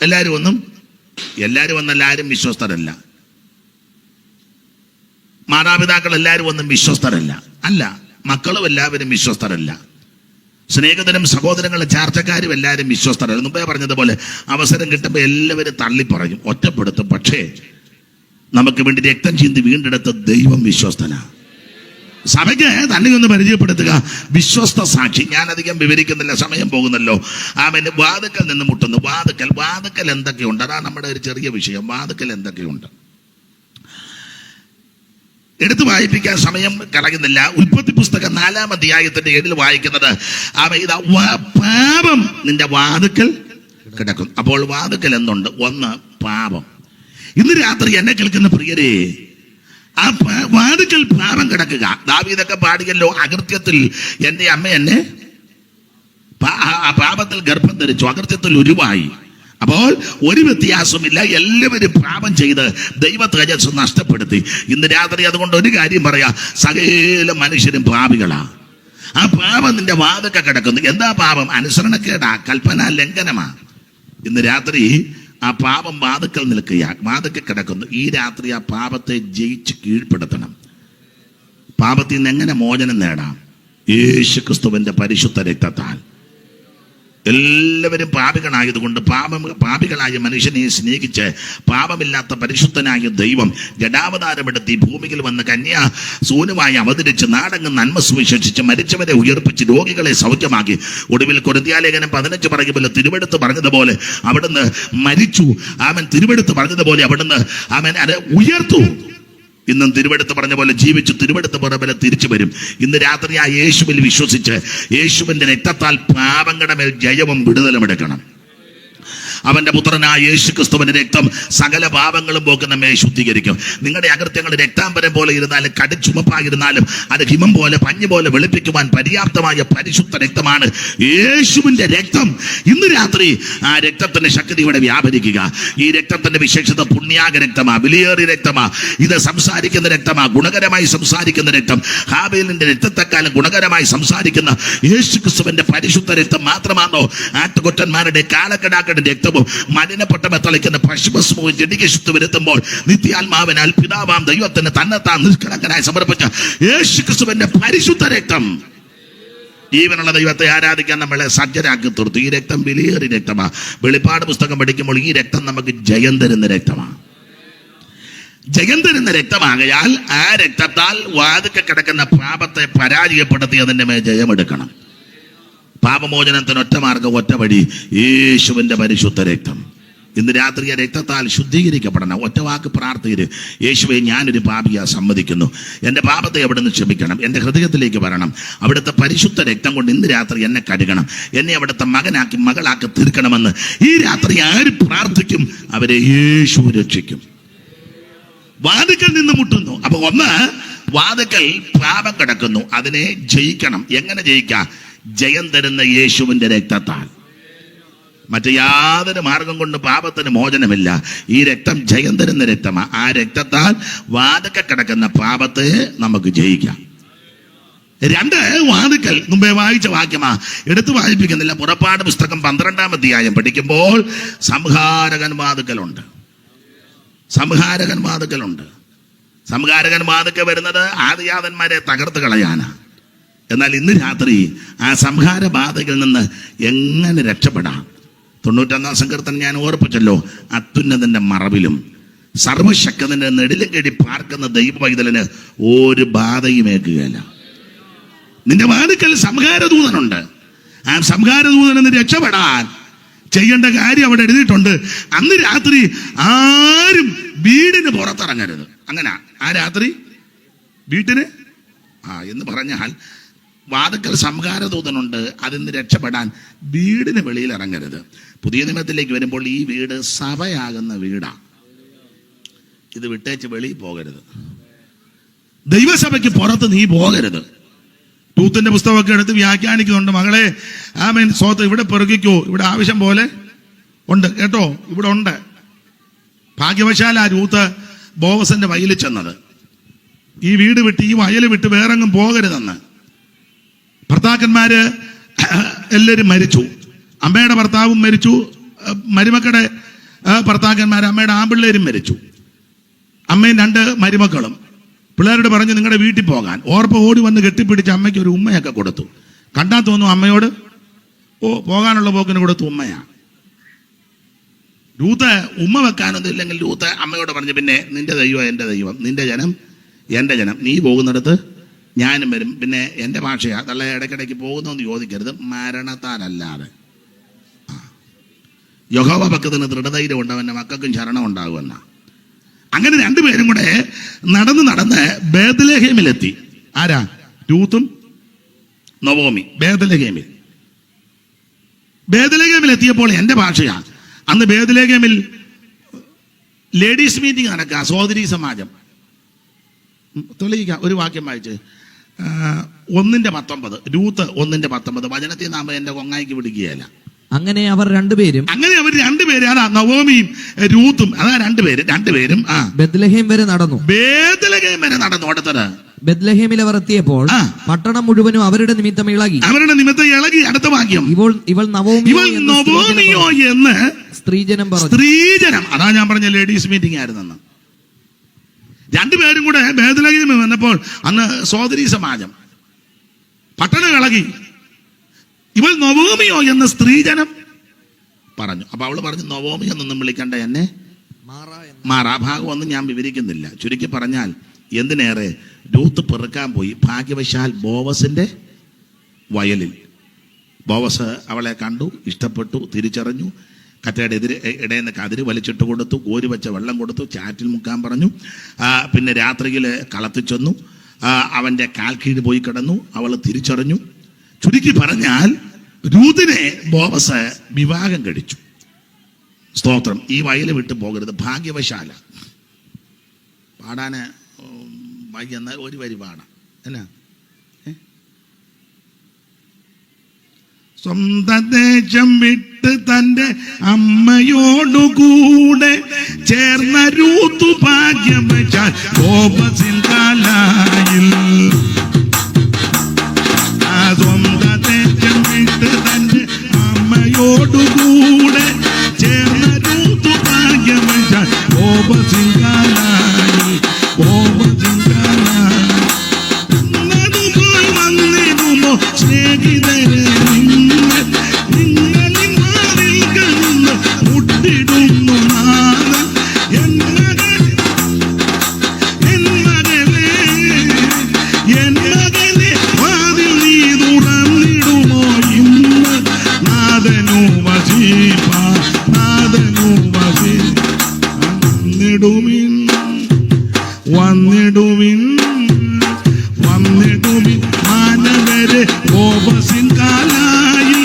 എല്ലാവരും ഒന്നല്ല, ആരും വിശ്വസ്തരല്ല. മാതാപിതാക്കൾ എല്ലാവരും ഒന്നും വിശ്വസ്തരല്ല. അല്ല, മക്കളും എല്ലാവരും വിശ്വസ്തരല്ല. സ്നേഹിതരും സഹോദരങ്ങളും ചാർച്ചക്കാരും എല്ലാവരും വിശ്വസ്തരല്ല. മുമ്പേ പറഞ്ഞതുപോലെ അവസരം കിട്ടുമ്പോൾ എല്ലാവരും തള്ളിപ്പറയും, ഒറ്റപ്പെടുത്തും. പക്ഷേ നമുക്ക് വേണ്ടി രക്തം ചീന്തി വീണ്ടെടുത്ത ദൈവം വിശ്വസ്തനാ. സഭയ്ക്ക് തന്നെ ഒന്ന് പരിചയപ്പെടുത്തുക. വിശ്വസ്ത സാക്ഷി. ഞാൻ അധികം വിവരിക്കുന്നില്ല, സമയം പോകുന്നല്ലോ. ആമേൻ. വാതിൽക്കൽ നിന്ന് മുട്ടുന്നു. വാതിൽക്കൽ എന്തൊക്കെയുണ്ട്? അതാണ് നമ്മുടെ ഒരു ചെറിയ വിഷയം. വാതിൽക്കൽ എന്തൊക്കെയുണ്ട് എടുത്തു വായിപ്പിക്കാൻ സമയം കളയുന്നില്ല. ഉൽപ്പത്തി പുസ്തകം 4-ാം അധ്യായത്തിന്റെ 7 വായിക്കുന്നത്, പാപം നിന്റെ വാതിൽക്കൽ കിടക്കും. അപ്പോൾ വാതിൽക്കൽ എന്തുണ്ട്? 1, പാപം. ഇന്ന് രാത്രി എന്നെ കേൾക്കുന്ന പ്രിയരെ, ആ വാതിൽക്കൽ പാപം കിടക്കുക. ദാവീദൊക്കെ പാടിയല്ലോ, അകൃത്യത്തിൽ എൻ്റെ അമ്മ എന്നെ പാപത്തിൽ ഗർഭം ധരിച്ചു, അകൃത്യത്തിൽ ഉരുവായി. അപ്പോൾ ഒരു വ്യത്യാസമില്ല. എല്ലാവരും പാപം ചെയ്ത് ദൈവ തേജസ് നഷ്ടപ്പെടുത്തി. ഇന്ന് രാത്രി അതുകൊണ്ട് ഒരു കാര്യം പറയാ, സകല മനുഷ്യരും പാപികളാ. ആ പാപം നിന്റെ വാതിൽക്കൽ കിടക്കുന്നു. എന്താ പാപം? അനുസരണക്കേടാ, കൽപ്പന ലംഘനമാ. ഇന്ന് രാത്രി ആ പാപം വാതിൽക്കൽ നിൽക്കുക, വാതിൽക്കൽ കിടക്കുന്നു. ഈ രാത്രി ആ പാപത്തെ ജയിച്ച് കീഴ്പ്പെടുത്തണം. പാപത്തിൽ നിന്ന് എങ്ങനെ മോചനം നേടാം? യേശുക്രിസ്തുവിന്റെ പരിശുദ്ധ രക്തത്താൽ. എല്ലാവരും പാപികളായതുകൊണ്ട് പാപികളായ മനുഷ്യനെ സ്നേഹിച്ച് പാപമില്ലാത്ത പരിശുദ്ധനായ ദൈവം ജഡാവതാരമെടുത്ത് ഈ ഭൂമിയിൽ വന്ന് കന്യാ സൂനുമായി അവതരിച്ച് നാടെങ്ങും നന്മ സുവിശേഷിച്ച് മരിച്ചവരെ ഉയർപ്പിച്ച് രോഗികളെ സൗഖ്യമാക്കി. ഒടുവിൽ കൊരിന്ത്യലേഖനം 15 പറയുമ്പോൾ തിരുവെടുത്ത് പറഞ്ഞതുപോലെ അവിടുന്ന് മരിച്ചു. അവൻ തിരുവെടുത്ത് പറഞ്ഞതുപോലെ അവിടുന്ന് അവൻ അത് ഉയർത്തു. ഇന്നും തിരുവെടുത്ത് പറഞ്ഞ പോലെ ജീവിച്ചു തിരുവെടുത്ത് പറഞ്ഞ പോലെ തിരിച്ചു വരും. ഇന്ന് രാത്രി ആ യേശുവിൽ വിശ്വസിച്ച് യേശുവിന്റെ രക്തത്താൽ പാപങ്ങളുടെ മേൽ ജയവും വിടുതലും എടുക്കണം. അവന്റെ പുത്രനായ യേശു ക്രിസ്തുവിന്റെ രക്തം സകല പാപങ്ങളും പോക്ക് നമ്മെ ശുദ്ധീകരിക്കും. നിങ്ങളുടെ അകൃത്യങ്ങൾ രക്താംബരം പോലെ ഇരുന്നാലും കടുച്ചുമപ്പായിരുന്നാലും അത് ഹിമം പോലെ പഞ്ഞു പോലെ വെളുപ്പിക്കുവാൻ പര്യാപ്തമായ പരിശുദ്ധ രക്തമാണ് യേശുവിന്റെ രക്തം. ഇന്ന് രാത്രി ആ രക്തത്തിന്റെ ശക്തിയോടെ വ്യാപരിക്കുക. ഈ രക്തത്തിന്റെ വിശേഷത പുണ്യാക രക്തമാ, വിലയേറിയ രക്തമാ. ഇത് സംസാരിക്കുന്ന രക്തമാ, ഗുണകരമായി സംസാരിക്കുന്ന രക്തം. ഹാബേലിന്റെ രക്തത്തെക്കാലം ഗുണകരമായി സംസാരിക്കുന്ന യേശു ക്രിസ്തുവിന്റെ പരിശുദ്ധ രക്തം മാത്രമാണോ ആട്ടുകൊറ്റന്മാരുടെ കാലക്കടാക്കളുടെ രക്തവും മലിനപ്പെട്ട തളിക്കുന്ന പശുഭസ്മവും ജഡികശുദ്ധി വരുത്തുമ്പോൾ നിത്യാത്മാവിനാൽ പിതാവാം ദൈവത്തിന് തന്നെത്താൻ നിഷ്കളങ്കനായി സമർപ്പിച്ച യേശു ക്രിസ്തുവിന്റെ പരിശുദ്ധ രക്തം ജീവനുള്ള ദൈവത്തെ ആരാധിക്കാൻ നമ്മളെ സജ്ജരാക്കി തീർത്തു. ഈ രക്തം വിലയേറിയ രക്തമാണ്. വെളിപ്പാട് പുസ്തകം പഠിക്കുമ്പോൾ ഈ രക്തം നമുക്ക് ജയം തരുന്ന രക്തമാണ്. ജയം തരുന്ന രക്തമാകയാൽ ആ രക്തത്താൽ വാതിൽക്കൽ കിടക്കുന്ന പാപത്തെ പരാജയപ്പെടുത്തി അതിന്റെ മേൽ ജയമെടുക്കണം. പാപമോചനത്തിന് ഒറ്റ മാർഗം, ഒറ്റ വഴി, യേശുവിന്റെ പരിശുദ്ധ രക്തം. ഇന്ന് രാത്രി ആ രക്തത്താൽ ശുദ്ധീകരിക്കപ്പെടണം. ഒറ്റ വാക്ക് പ്രാർത്ഥിക്കരുത്. യേശുവെ, ഞാനൊരു പാപിയാ, സമ്മതിക്കുന്നു. എൻ്റെ പാപത്തെ അവിടുന്ന് ക്ഷമിക്കണം, എൻ്റെ ഹൃദയത്തിലേക്ക് വരണം. അവിടുത്തെ പരിശുദ്ധ രക്തം കൊണ്ട് ഇന്ന് രാത്രി എന്നെ കഴുകണം, എന്നെ അവിടുത്തെ മകനാക്കി മകളാക്കി തീർക്കണമെന്ന് ഈ രാത്രി ആര് പ്രാർത്ഥിക്കും അവരെ യേശു രക്ഷിക്കും. വാതിക്കൽ നിന്ന് മുട്ടുന്നു. അപ്പൊ ഒന്ന്, വാതിക്കൽ പാപം കിടക്കുന്നു, അതിനെ ജയിക്കണം. എങ്ങനെ ജയിക്കാം? ജയം തരുന്ന യേശുവിന്റെ രക്തത്താൽ. മറ്റു യാതൊരു മാർഗം കൊണ്ട് പാപത്തിന് മോചനമില്ല. ഈ രക്തം ജയം തരുന്ന രക്തമാണ്. ആ രക്തത്താൽ വാതിക്കൽ കിടക്കുന്ന പാപത്തെ നമുക്ക് ജയിക്കാം. രണ്ട്, വാതിക്കൽ മുമ്പേ വായിച്ച വാക്യമാ, എടുത്തു വായിപ്പിക്കുന്നില്ല. പുറപ്പാട് പുസ്തകം 12-ാം അധ്യായം പഠിക്കുമ്പോൾ സംഹാരകൻ വാതിക്കലുണ്ട്. സംഹാരകൻ വാതിക്കലുണ്ട്. സംഹാരകൻ വാതിക്കൽ വരുന്നത് ആദിയാതന്മാരെ തകർത്ത് കളയാനാ. എന്നാൽ ഇന്ന് രാത്രി ആ സംഹാര ബാധയിൽ നിന്ന് എങ്ങനെ രക്ഷപ്പെടാം? 91-ാം സങ്കീർത്തനം ഞാൻ ഓർപ്പിച്ചല്ലോ. അത്യുന്നതന്റെ മറവിലും സർവശക്തന്റെ നെടിലും കെടി പാർക്കുന്ന ദൈവ പൈതലിന് ഒരു ബാധയും ഏൽക്കുകയില്ല. നിന്റെ വാതിക്കൽ സംഹാരദൂതനുണ്ട്. ആ സംഹാരദൂതനിൽ നിന്ന് രക്ഷപ്പെടാൻ ചെയ്യേണ്ട കാര്യം അവിടെ എഴുതിയിട്ടുണ്ട്. അന്ന് രാത്രി ആരും വീടിന് പുറത്തിറങ്ങരുത്. അങ്ങനെ ആ രാത്രി വീട്ടിന് എന്ന് പറഞ്ഞാൽ വാതിക്കൽ സംഹാരദൂതനുണ്ട്. അതിന് രക്ഷപ്പെടാൻ വീടിന് വെളിയിൽ ഇറങ്ങരുത്. പുതിയ നിയമത്തിലേക്ക് വരുമ്പോൾ ഈ വീട് സഭയാകുന്ന വീടാണ്. ഇത് വിട്ടേച്ച് വെളിയിൽ പോകരുത്. ദൈവസഭയ്ക്ക് പുറത്ത് നീ പോകരുത്. തൂത്തിന്റെ പുസ്തകമൊക്കെ എടുത്ത് വ്യാഖ്യാനിക്കുന്നുണ്ട്. മകളെ, ആമേൻ, സ്വത്ത് ഇവിടെ പെറുകിക്കോ, ഇവിടെ ആവശ്യം പോലെ ഉണ്ട് കേട്ടോ, ഇവിടെ ഉണ്ട്. ഭാഗ്യവശാൽ ആ രൂത്ത് ബോവസിന്റെ വയലിൽ ചെന്നത്. ഈ വീട് വിട്ട്, ഈ വയൽ വിട്ട് വേറെങ്ങും പോകരുതെന്ന്. ഭർത്താക്കന്മാര് എല്ലാവരും മരിച്ചു. അമ്മയുടെ ഭർത്താവും മരിച്ചു, മരുമക്കളുടെ ഭർത്താക്കന്മാർ, അമ്മയുടെ ആമ്പിള്ളേരും മരിച്ചു. അമ്മയും 2 മരുമക്കളും. പിള്ളേരോട് പറഞ്ഞു നിങ്ങളുടെ വീട്ടിൽ പോകാൻ. ഓർപ്പ ഓടി വന്ന് കെട്ടിപ്പിടിച്ച് അമ്മയ്ക്ക് ഒരു ഉമ്മയൊക്കെ കൊടുത്തു. കണ്ടാൽ തോന്നും അമ്മയോട് പോകാനുള്ള പോക്കിന് കൊടുത്തു ഉമ്മയാ. രൂത്ത് ഉമ്മ വെക്കാനൊന്നും ഇല്ലെങ്കിൽ രൂത്ത് അമ്മയോട് പറഞ്ഞു, പിന്നെ നിന്റെ ദൈവം എൻ്റെ ദൈവം, നിന്റെ ജനം എൻ്റെ ജനം, നീ പോകുന്നിടത്ത് ഞാനും വരും. പിന്നെ എൻ്റെ ഭാഷയാ, തള്ള ഇടയ്ക്കിടയ്ക്ക് പോകുന്നതെന്ന് ചോദിക്കരുത്, മരണത്താലല്ലാതെ. യഹോവ ഭക്തത്തിന് ദൃഢധൈര്യം ഉണ്ടാവുന്ന മക്കൾക്കും ശരണം ഉണ്ടാകുമെന്ന. അങ്ങനെ 2 പേരും കൂടെ നടന്ന് ബേത്ലഹേമിലെത്തി. ആരാ? രൂത്തും നവോമി. ബേത്ലഹേമിലെത്തിയപ്പോൾ എൻ്റെ ഭാഷയാ, അന്ന് ബേത്ലഹേമിൽ ലേഡീസ് മീറ്റിംഗ് നടക്കുക, സഹോദരീ സമാജം. തെളിയിക്കാം, ഒരു വാക്യം വായിച്ച്. 1:19, രൂത്ത് 1:19. വചനത്തിൽ നാം എന്റെ കൊങ്ങായിക്ക് പിടിക്കുകയല്ല. അങ്ങനെ അവർ രണ്ടുപേരും അതാ നവോമിയും രൂത്തും, അതാ രണ്ടുപേരും ബെത്ലഹേം വരെ നടന്നു. അടുത്തത് ബെത്ലഹേമിൽ അവർ എത്തിയപ്പോൾ പട്ടണം മുഴുവനും അവരുടെ നിമിത്തം ഇളകി. അടുത്ത വാക്യം, ഇവൾ നവോമിയോ എന്ന് സ്ത്രീജനം പറഞ്ഞു. സ്ത്രീജനം, അതാ ഞാൻ പറഞ്ഞ ലേഡീസ് മീറ്റിംഗ് ആയിരുന്നെന്ന്. 2 പേരും കൂടെ ബേത്ലഹേമിൽ വന്നപ്പോൾ അന്ന് സഹോദരീ സമാജം, പട്ടണം ഇളകി. ഇവൾ നവോമിയോ എന്ന് സ്ത്രീജനം പറഞ്ഞു. അപ്പൊ അവള് പറഞ്ഞു, നവോമി എന്നൊന്നും വിളിക്കണ്ട, എന്നെ മാറാ. ഭാഗം ഒന്നും ഞാൻ വിവരിക്കുന്നില്ല. ചുരുക്കി പറഞ്ഞാൽ, എന്തിനേറെ രൂത്ത് പെറുക്കാൻ പോയി. ഭാഗ്യവശാൽ ബോവസിന്റെ വയലിൽ ബോവസ് അവളെ കണ്ടു, ഇഷ്ടപ്പെട്ടു, തിരിച്ചറിഞ്ഞു. കറ്റയുടെ ഇടയിൽ നിന്ന് കതിര് വലിച്ചിട്ട് കൊടുത്തു, കോരി വെച്ച വെള്ളം കൊടുത്തു, ചാറ്റിൽ മുക്കാൻ പറഞ്ഞു. പിന്നെ രാത്രിയിൽ കളത്തിൽ ചെന്നു, അവൻ്റെ കാൽ കീഴ് പോയി കിടന്നു. അവൾ തിരിച്ചറിഞ്ഞു. ചുരുക്കി പറഞ്ഞാൽ രൂത്തിനെ ബോവസ് വിവാഹം കഴിച്ചു. സ്തോത്രം. ഈ വയല് വിട്ടു പോകരുത്. ഭാഗ്യവശാല പാടാന് വൈകുന്ന ഒരു വരി പാടാം. എന്നാ സ്വന്തം ദേശം വിട്ട് തൻ്റെ അമ്മയോടുകൂടെ ചേർന്ന രൂത്തു ഭാഗ്യം വെച്ചാൽ ബോവസിൻ കാലായിൽ. സ്വന്തം ദേശം വിട്ട് തൻ്റെ അമ്മയോടുകൂടെ ചേർന്ന രൂത്തു ഭാഗ്യം വെച്ചാൽ ബോവസിൻ കാലായിൽ. ബോവസിൻ കാലായിൽ വന്നിടുമോ സ്നേഹിതരെ വന്നിടുവിൻ മാനവരെ ബോവസിൻ കാലായി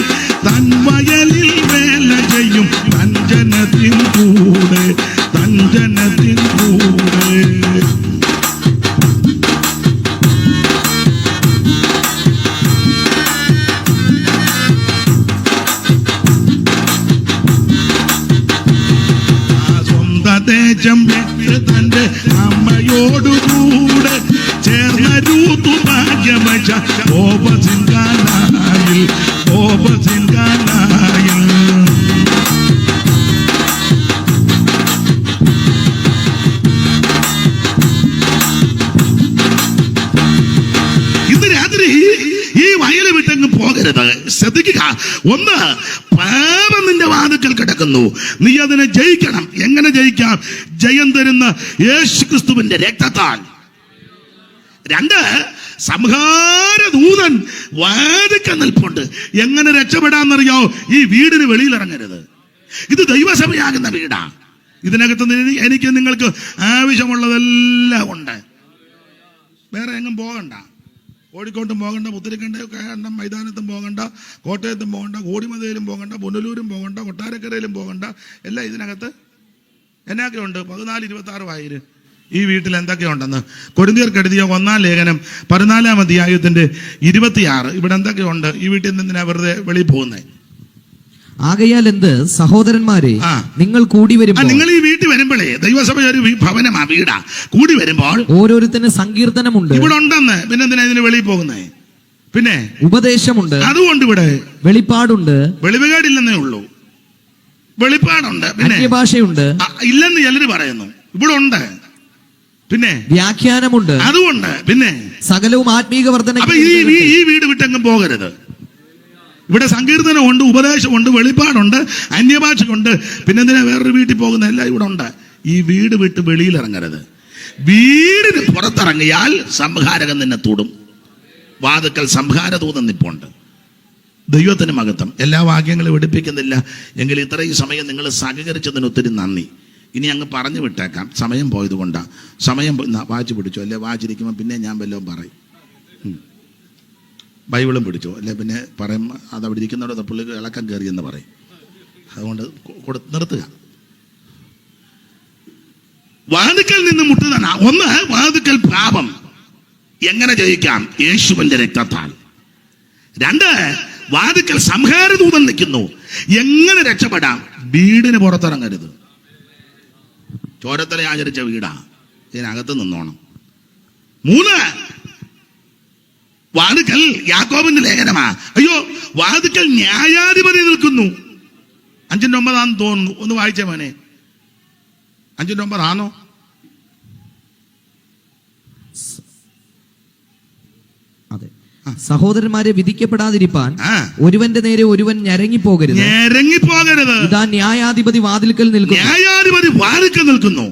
തൻ വയലിൽ വേല ചെയ്യും തഞ്ചനത്തിൻ കൂടെ. ദേശം വിട്ട് തൻ്റെ അമ്മയോടുകൂടെ ചേർന്ന രൂത്തു ഭാഗ്യം വെച്ചാൽ ബോവസിൻ കാലായിൽ. ഇന്ന് രാത്രി ഈ വയല് വിട്ടങ്ങ് പോകരുത്. ശ്രദ്ധിക്കുക. ഒന്ന്, പാപം നിന്റെ വാതിൽക്കൽ കിടക്കുന്നു. നീ അതിനെ ജയിക്കണം. എങ്ങനെ ജയിക്കാം? ജയം തരുന്ന യേശുക്രിസ്തുവിന്റെ രക്തത്താൽ. രണ്ട്, സംഹാരദൂതൻ വാതിൽക്കൽ നിൽപ്പുണ്ട്. എങ്ങനെ രക്ഷപ്പെടാന്നറിയോ? ഈ വീടിന് വെളിയിൽ ഇറങ്ങരുത്. ഇത് ദൈവസഭയാകുന്ന വീടാ. ഇതിനകത്ത് എനിക്ക് നിങ്ങൾക്ക് ആവശ്യമുള്ളതെല്ലാം ഉണ്ട്. വേറെ എങ്ങും പോകണ്ട. കോഴിക്കോട്ടും പോകണ്ട, പുത്തരിക്കണ്ടം മൈതാനത്തും പോകണ്ട, കോട്ടയത്തും പോകണ്ട, കോടിമതയിലും പോകണ്ട, പുനലൂരും പോകണ്ട, കൊട്ടാരക്കരയിലും പോകണ്ട. എല്ലാം ഇതിനകത്ത് എന്നൊക്കെയുണ്ട്. 14-26 വായിര് ഈ വീട്ടിൽ എന്തൊക്കെയുണ്ടെന്ന്. കൊരിന്ത്യർക്ക് എഴുതിയ 1-ാം ലേഖനം 14-ാം അധ്യായത്തിന്റെ 26. ഇവിടെ എന്തൊക്കെയുണ്ട്? ഈ വീട്ടിൽ നിന്നിനാ വെറുതെ വെളിയിൽ പോകുന്നത്? ആകയാൽ എന്ത് സഹോദരന്മാരെ, നിങ്ങൾ കൂടി വരുമ്പോൾ, നിങ്ങൾ ഈ വീട്ടിൽ വരുമ്പോഴേ, ദൈവസഭ ഒരു ഭവനമാ, വീടാ. കൂടി വരുമ്പോൾ ഓരോരുത്തന് സങ്കീർത്തനമുണ്ട്. ഇവിടെ ഉണ്ടെന്ന്. പിന്നെ എന്തിനാ ഇതിന് വെളിയിൽ പോകുന്നേ? പിന്നെ ഉപദേശമുണ്ട്. അതുകൊണ്ട് ഇവിടെ വെളിപ്പാടുണ്ട്. വെളിവുകേടില്ലെന്നേ ഉള്ളൂ. വെളിപ്പാടുണ്ട്. പിന്നെ ഭാഷയുണ്ട് ഇല്ലെന്ന് ചിലര് പറയുന്നു. ഇവിടെ ഉണ്ട്. പിന്നെ വ്യാഖ്യാനമുണ്ട്. അതുകൊണ്ട് പിന്നെ സകലവും ആത്മീക വർധന. അപ്പൊ ഈ വീട് വിട്ടെങ്ങും പോകരുത്. ഇവിടെ സങ്കീർത്തനമുണ്ട്, ഉപദേശമുണ്ട്, വെളിപ്പാടുണ്ട്, അന്യഭാഷയുണ്ട്. പിന്നെന്തിനാ വേറൊരു വീട്ടിൽ പോകുന്ന? എല്ലാം ഇവിടെ ഉണ്ട്. ഈ വീട് വിട്ട് വെളിയിൽ ഇറങ്ങരുത്. വീടിന് പുറത്തിറങ്ങിയാൽ സംഹാരകൻ നിന്നെ തൊടും. വാതുക്കൽ സംഹാരദൂതൻ നിപ്പുണ്ട്. ദൈവത്തിന് മഹത്വം. എല്ലാ വാക്യങ്ങളും എടുപ്പിക്കുന്നില്ല എങ്കിൽ ഇത്രയും സമയം നിങ്ങൾ സഹകരിച്ചതിന് ഒത്തിരി നന്ദി. ഇനി അങ്ങ് പറഞ്ഞു വിട്ടേക്കാം. സമയം പോയത് കൊണ്ടാ. സമയം വാച്ച് പിടിച്ചോ, അല്ലെ വാച്ചിരിക്കുമ്പോൾ പിന്നെ ഞാൻ വല്ലതും പറയും. ബൈബിളും പിടിച്ചോ, അല്ലെ പിന്നെ പറയും അതവിടെ ഇരിക്കുന്നവിടെ പുള്ളിക്ക് ഇളക്കം കയറിയെന്ന് പറയും. അതുകൊണ്ട് നിർത്തുക. വാതുക്കൽ നിന്ന് മുട്ടുതന. ഒന്ന്, വാതുക്കൽ പാപം എങ്ങനെ ജയിക്കാം? യേശുവിന്റെ രക്തത്താൽ. രണ്ട്, വാതുക്കൽ സംഹാരദൂതൻ നിൽക്കുന്നു. എങ്ങനെ രക്ഷപ്പെടാം? വീടിന് പുറത്തിറങ്ങരുത്. ചോരത്തല ആചരിച്ച വീടാ, ഇതിനകത്ത് നിന്നോണം. മൂന്ന്, വാതുക്കൽ യാക്കോബിന്റെ ലേഖനമാ. അയ്യോ, വാതുക്കൽ ന്യായാധിപതി നിൽക്കുന്നു. 5:9 തോന്നുന്നു. ഒന്ന് വായിച്ചേ മോനെ. 5:9 ആണോ? അതെ. സഹോദരന്മാരെ, വിധിക്കപ്പെടാതിരിപ്പാൻ ഒരുവന്റെ നേരെ ഒരുവൻ ഞരങ്ങിപ്പോകരുത്. ഇതാ ന്യായാധിപതി വാതിൽക്കൽ നിൽക്കുന്നു. ന്യായാധിപതി വാതിൽക്കൽ നിൽക്കുന്നു.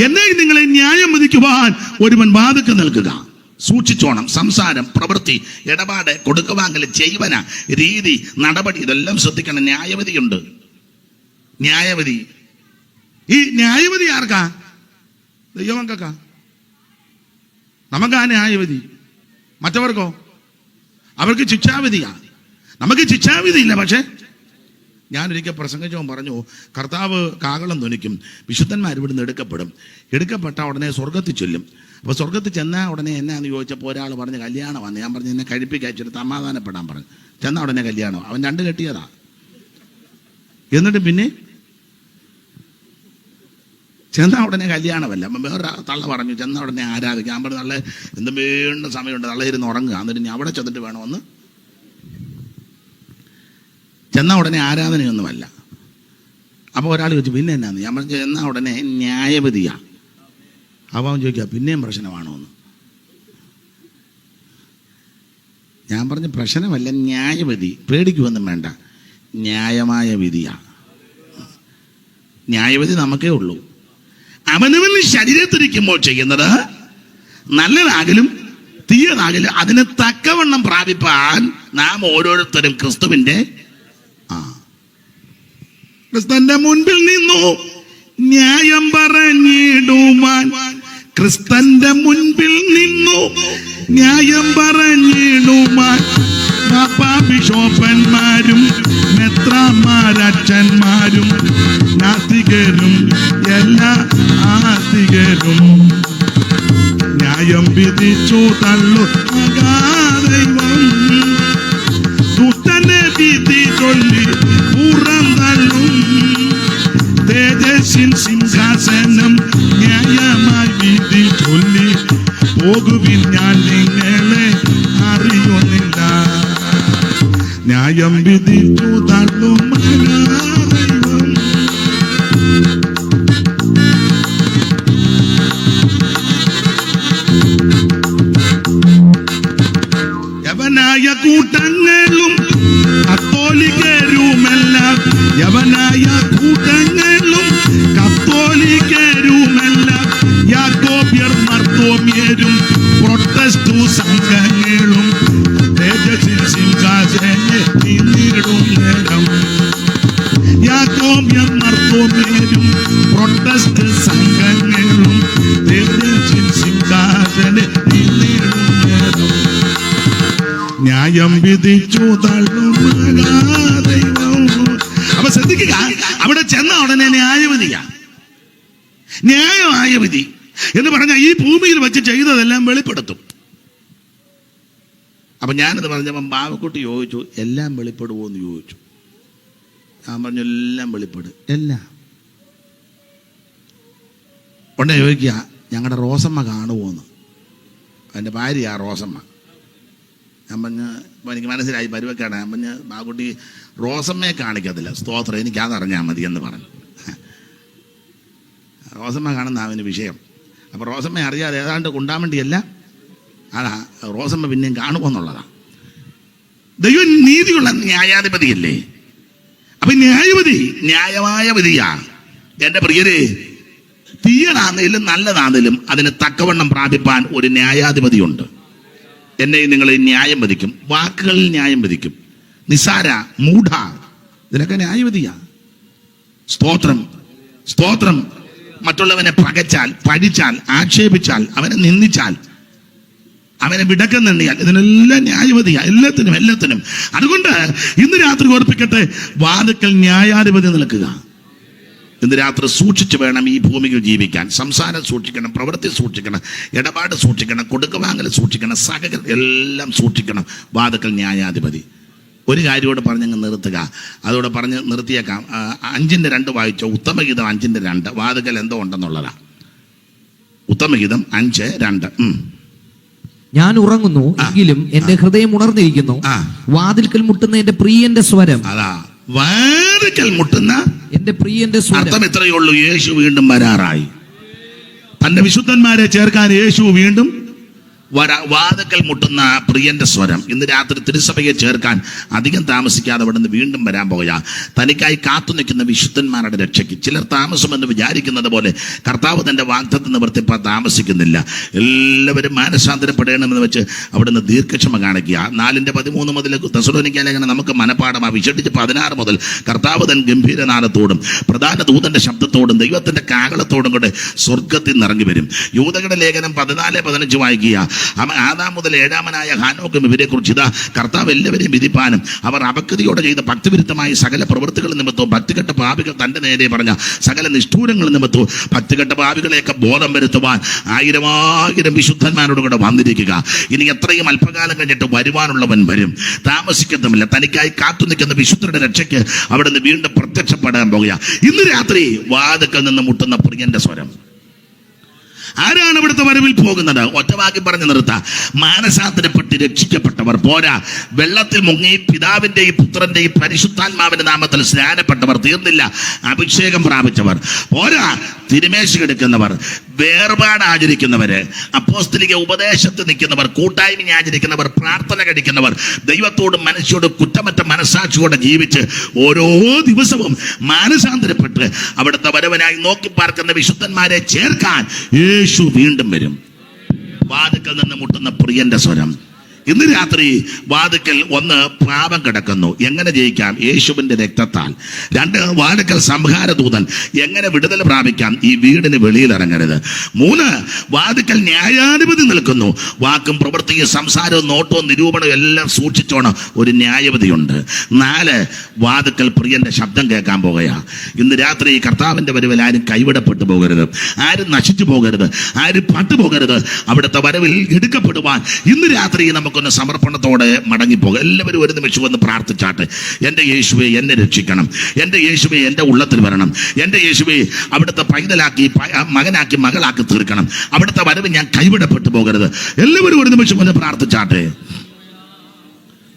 എന്നെ നിങ്ങളെ ന്യായം വിധിക്കുവാൻ ഒരുവൻ വാതിൽക്കൽ നിൽക്കുക. സൂക്ഷിച്ചോണം. സംസാരം, പ്രവൃത്തി, ഇടപാട്, കൊടുക്കവാങ്ങൽ, ചെയ്വന, രീതി, നടപടി, ഇതെല്ലാം ശ്രദ്ധിക്കണം. ന്യായവിധിയുണ്ട്. ന്യായവിധി. ഈ ന്യായവിധി ആർക്കാ? ദൈവമക്കൾക്കാ. നമുക്കാ ന്യായവിധി. മറ്റവർക്കോ? അവർക്ക് ശിക്ഷാവിധിയാ. നമുക്ക് ശിക്ഷാവിധി ഇല്ല. പക്ഷെ ഞാനൊരിക്കൽ പ്രസംഗിച്ചവൻ പറഞ്ഞു, കർത്താവ് കാഹളം ധ്വനിക്കും, വിശുദ്ധന്മാർ ഇവിടുന്ന് എടുക്കപ്പെട്ട ഉടനെ സ്വർഗത്തിൽ ചെല്ലും. അപ്പോൾ സ്വർഗത്തിൽ ചെന്നാൽ ഉടനെ എന്നാന്ന് ചോദിച്ചപ്പോൾ ഒരാൾ പറഞ്ഞ് കല്യാണമാണ്. ഞാൻ പറഞ്ഞു എന്നെ കഴിപ്പിക്കയച്ചിട്ട് സമാധാനപ്പെടാൻ പറഞ്ഞു. ചെന്നാൽ ഉടനെ കല്യാണം. അവൻ 2 കെട്ടിയതാ. എന്നിട്ട് പിന്നെ ചെന്നാൽ ഉടനെ കല്യാണമല്ല. വേറെ തള്ള പറഞ്ഞു ചെന്നാൽ ഉടനെ ആരാധിക്കാം. ഞാൻ പറഞ്ഞു തള്ളേ എന്തും വീണ്ടും സമയമുണ്ട്, തള്ള ഇരുന്ന് ഉറങ്ങുക, എന്നിട്ട് ഇനി അവിടെ ചെന്നിട്ട് വേണമെന്ന്. ചെന്നാൽ ഉടനെ ആരാധനയൊന്നുമല്ല. അപ്പോൾ ഒരാൾ ചോദിച്ചു പിന്നെ എന്നാന്ന്. ഞാൻ പറഞ്ഞു ചെന്നാൽ ഉടനെ ന്യായവിധിയാ. അപ്പോൾ അവൻ ചോദിക്കുക പിന്നെയും പ്രശ്നമാണോ എന്ന്. ഞാൻ പറഞ്ഞു പ്രശ്നമല്ല, ന്യായവിധി. പേടിക്കുമൊന്നും വേണ്ട, ന്യായമായ വിധിയാ. ന്യായവിധി നമുക്കേ ഉള്ളൂ. അവനവന് ശരീരത്തിരിക്കുമ്പോൾ ചെയ്യുന്നത് നല്ലതാകലും തീയതാകലും അതിന് തക്കവണ്ണം പ്രാപിപ്പാൻ നാം ഓരോരുത്തരും ക്രിസ്തുവിന്റെ ക്രിസ്തുവിന്റെ മുൻപിൽ നിന്നു ന്യായം പറഞ്ഞിടുവാൻ, ക്രിസ്തുവിന്റെ മുൻപിൽ നിന്നു ന്യായം പറഞ്ഞിടുവാൻ ബിഷോപ്പന്മാരും മെത്രാന്മാരച്ഛന്മാരും നാസ്തികരും എല്ലാ ആസ്തികരും ന്യായം വിധിച്ചു തള്ളു ദൈവം. ദുഷ്ടനെ വിധി ചൊല്ലി പുറം തള്ളും. തേജസ്സിൻ സിംഹാസനം ന്യായമായി വിധി ചൊല്ലി പോകുവിൻ, ഞാൻ നിങ്ങളെ അറിയുന്നില്ല. ന്യായം വിധിച്ചു തള്ളും ദൈവം. യവനായ കൂട്ടങ്ങളും കത്തോലിക്കരുമെല്ലാം, യവനായ കൂട്ടങ്ങളും കത്തോലിക്കരുമെല്ലാം, യാക്കോബ്യർ മർത്തോമ്യരും പ്രൊട്ടസ്റ്റു സംഘങ്ങളും തേജസ്സിൻ സിംഹാസനെ നിന്നിടും നേരം. യാക്കോബ്യർ മർത്തോമ്യരും പ്രൊട്ടസ്റ്റ് സംഘങ്ങളും തേജസ്സിൻ സിംഹാസനെ നിന്നിടും നേരം. ന്യായം വിധിച്ചു തള്ളും ദൈവം. അപ്പൊ ശ്രദ്ധിക്കുക, അവിടെ ചെന്ന ഉടനെ ന്യായവിധിയാ. ന്യായമായ വിധി എന്ന് പറഞ്ഞാൽ ഈ ഭൂമിയിൽ വെച്ച് ചെയ്തതെല്ലാം വെളിപ്പെടുത്തും. അപ്പൊ ഞാനത് പറഞ്ഞപ്പം ബാവക്കുട്ടി ചോദിച്ചു എല്ലാം വെളിപ്പെടുവോ എന്ന് ചോദിച്ചു. ഞാൻ പറഞ്ഞു എല്ലാം വെളിപ്പെടും. എല്ലാം ഉടനെ ചോദിക്കുക ഞങ്ങളുടെ റോസമ്മ കാണുമോന്ന്. എൻ്റെ ഭാര്യ റോസമ്മ. ഞാൻ പറഞ്ഞ് ഇപ്പോൾ എനിക്ക് മനസ്സിലായി പരുവക്കാണ്. ഞാൻ പറഞ്ഞ് ബാബുട്ടി റോസമ്മയെ കാണിക്കത്തില്ല, സ്തോത്രം, എനിക്കതറിഞ്ഞാൽ മതി എന്ന് പറഞ്ഞു. റോസമ്മ കാണുന്ന അവന് വിഷയം. അപ്പോൾ റോസമ്മയെ അറിയാതെ ഏതാണ്ട് കൊണ്ടാമണ്ടിയല്ല, അതാ റോസമ്മ പിന്നെയും കാണുമെന്നുള്ളതാണ്. ദൈവം നീതിയുള്ള ന്യായാധിപതിയല്ലേ. അപ്പൊ ന്യായവിധി ന്യായമായ വിധിയാ. എൻ്റെ പ്രിയരെ, തീയതാണെങ്കിലും നല്ലതാണെങ്കിലും അതിന് തക്കവണ്ണം പ്രാപിപ്പാൻ ഒരു ന്യായാധിപതിയുണ്ട്. എന്നെ നിങ്ങളെ ന്യായം വിധിക്കും, വാക്കുകളിൽ ന്യായം വിധിക്കും. നിസാര, മൂഢ, ഇതിനൊക്കെ ന്യായവിധിയാ. സ്തോത്രം, സ്തോത്രം. മറ്റുള്ളവനെ പകച്ചാൽ, പഴിച്ചാൽ, ആക്ഷേപിച്ചാൽ, അവനെ നിന്ദിച്ചാൽ, അവനെ വിടക്കെന്നെണ്ണിയാൽ, ഇതിനെല്ലാം ന്യായവിധിയാ. എല്ലാത്തിനും. അതുകൊണ്ട് ഇന്ന് രാത്രി ഓർപ്പിക്കട്ടെ, വാതിക്കൽ ന്യായാധിപതി നിൽക്കുക. ഇന്ന് രാത്രി സൂക്ഷിച്ചു വേണം ഈ ഭൂമിയിൽ ജീവിക്കാൻ. സംസാരം സൂക്ഷിക്കണം, പ്രവൃത്തി സൂക്ഷിക്കണം, ഇടപാട് സൂക്ഷിക്കണം, കൊടുക്കുവാങ്ങൽ സൂക്ഷിക്കണം, സഹകരണം എല്ലാം സൂക്ഷിക്കണം. വാതിക്കൽ ന്യായാധിപതി. ഒരു കാര്യോട് പറഞ്ഞങ്ങ് നിർത്തുക, അതോടെ പറഞ്ഞ് നിർത്തിയേക്കാം. 5:2 വായിച്ചോ. ഉത്തമഗീതം 5:2. വാതിക്കൽ എന്തോ ഉണ്ടെന്നുള്ളതാ. ഉത്തമഗീതം 5:2. ഞാൻ ഉറങ്ങുന്നു എങ്കിലും എന്റെ ഹൃദയം ഉണർന്നിരിക്കുന്നു. വാതിൽക്കൽ മുട്ടുന്ന എന്റെ പ്രിയന്റെ സ്വരം. അതാ വാതിൽക്കൽ മുട്ടുന്ന എന്റെ പ്രിയന്റെ സ്വരം. അർത്ഥം ഇത്രയേ ഉള്ളൂ, യേശു വീണ്ടും വരാറായി. തന്റെ വിശുദ്ധന്മാരെ ചേർക്കാൻ യേശു വീണ്ടും വാതിക്കൽ മുട്ടുന്ന പ്രിയന്റെ സ്വരം. ഇന്ന് രാത്രി തിരുസഭയെ ചേർക്കാൻ അധികം താമസിക്കാതെ അവിടെ നിന്ന് വീണ്ടും വരാൻ പോകുക. തനിക്കായി കാത്തു നിൽക്കുന്ന വിശുദ്ധന്മാരുടെ രക്ഷയ്ക്ക്. ചിലർ താമസമെന്ന് വിചാരിക്കുന്നത് പോലെ കർത്താവ് തന്റെ വാഗ്ദത്തം നിവർത്തിപ്പാൻ താമസിക്കുന്നില്ല. എല്ലാവരും മാനസാന്തരപ്പെടണമെന്ന് വെച്ച് അവിടെ നിന്ന് ദീർഘക്ഷമ കാണിക്കുക. 4:13 മുതൽ തെസ്സലോനിക്ക ലേഖനം നമുക്ക് മനപ്പാഠമാ. വിശേഷിച്ച് 16 മുതൽ കർത്താവ് തൻ ഗംഭീരനാദത്തോടും പ്രധാന ദൂതന്റെ ശബ്ദത്തോടും ദൈവത്തിന്റെ കാഹളത്തോടും കൂടെ സ്വർഗത്തിൽ നിറങ്ങി വരും. യൂദകളുടെ ലേഖനം 14-15 വായിക്കുക. ആദാം മുതൽ 7-ാമനായ ഹാനോക്കും ഇവരെ കുറിച്ച് ഇതാ കർത്താവ് എല്ലാവരെയും വിധിപ്പാനും അവർ അപക്വതയോടെ ചെയ്ത ഭക്തിവിരുദ്ധമായ സകല പ്രവൃത്തികൾ നിമിത്തവും ഭക്തികെട്ട പാപികൾ തന്റെ നേരെ പറഞ്ഞ സകല നിഷ്ഠൂരങ്ങൾ നിമിത്തവും ഭക്തികെട്ട പാപികളെയൊക്കെ ബോധം വരുത്തുവാൻ 1000 വിശുദ്ധന്മാരോട് കൂടെ വന്നിരിക്കുക. ഇനി എത്രയും അല്പകാലം കഴിഞ്ഞിട്ട് വരുവാനുള്ളവൻ വരും, താമസിക്കുന്നുമില്ല. തനിക്കായി കാത്തു നിൽക്കുന്ന വിശുദ്ധരുടെ രക്ഷയ്ക്ക് അവിടെ നിന്ന് വീണ്ടും പ്രത്യക്ഷപ്പെടാൻ പോകുക. ഇന്ന് രാത്രി വാതിക്കൽ നിന്ന് മുട്ടുന്ന പ്രിയന്റെ സ്വരം. ആരാണ് ഇവിടുത്തെ വരവിൽ പോകുന്നത്? ഒറ്റവാക്കി പറഞ്ഞു നിർത്താം. മാനസാന്തരപ്പെട്ട് രക്ഷിക്കപ്പെട്ടവർ പോരാ, വെള്ളത്തിൽ മുങ്ങി പിതാവിന്റെയും പുത്രന്റെയും പരിശുദ്ധാത്മാവിന്റെ നാമത്തിൽ സ്നാനപ്പെട്ടവർ തീർന്നില്ല, അഭിഷേകം പ്രാപിച്ചവർ പോരാ, തിരുമേശ എടുക്കുന്നവർ, വേർപാട് ആചരിക്കുന്നവര്, അപ്പോസ്തലിക ഉപദേശത്തിൽ നിൽക്കുന്നവർ, കൂട്ടായ്മ ആചരിക്കുന്നവർ, പ്രാർത്ഥന കഴിക്കുന്നവർ, ദൈവത്തോടും മനുഷ്യരോടും കുറ്റമറ്റ മനസാക്ഷിയോടെ ജീവിച്ച് ഓരോ ദിവസവും മാനസാന്തരപ്പെട്ട് അവിടുത്തെ വരവനായി നോക്കി പാർക്കുന്ന വിശുദ്ധന്മാരെ ചേർക്കാൻ യേശു വീണ്ടും വരും. വാതിക്കൽ നിന്ന് മുട്ടുന്ന പ്രിയന്റെ സ്വരം. ഇന്ന് രാത്രി വാതിക്കൽ 1 പാപം കിടക്കുന്നു. എങ്ങനെ ജയിക്കാം? യേശുവിന്റെ രക്തത്താൽ. 2 വാതിക്കൽ സംഹാരദൂതൻ. എങ്ങനെ വിടുതൽ പ്രാപിക്കാം? ഈ വീടിന് വെളിയിൽ ഇറങ്ങരുത്. 3 വാതിക്കൽ ന്യായാധിപതി നിൽക്കുന്നു. വാക്കും പ്രവൃത്തിയും സംസാരവും നോട്ടവും നിരൂപണവും എല്ലാം സൂക്ഷിച്ചോണം ഒരു ന്യായപതിയുണ്ട്. 4 വാതിക്കൽ പ്രിയന്റെ ശബ്ദം കേൾക്കാൻ പോകുകയാ. ഇന്ന് രാത്രി ഈ കർത്താവിന്റെ വരവിൽ ആരും കൈവിടപ്പെട്ടു പോകരുത്, ആരും നശിച്ചു പോകരുത്, ആരും പട്ടുപോകരുത്. അവിടുത്തെ വരവിൽ എടുക്കപ്പെടുവാൻ ഇന്ന് രാത്രി നമുക്ക് സമർപ്പണത്തോടെ മടങ്ങിപ്പോകുക. എല്ലാവരും ഒരു നിമിഷം ഒന്ന് പ്രാർത്ഥിച്ചാട്ടെ. എൻ്റെ യേശുവേ എന്നെ രക്ഷിക്കണം, എൻ്റെ യേശുവേ എൻ്റെ ഉള്ളത്തിൽ വരണം, എൻ്റെ യേശുവേ അവിടുത്തെ പൈതലാക്കി മകനാക്കി മകളാക്കി തീർക്കണം. അവിടുത്തെ വരവ് ഞാൻ കൈവിടപ്പെട്ടു പോകരുത്. എല്ലാവരും ഒരു നിമിഷം ഒന്ന് പ്രാർത്ഥിച്ചാട്ടെ.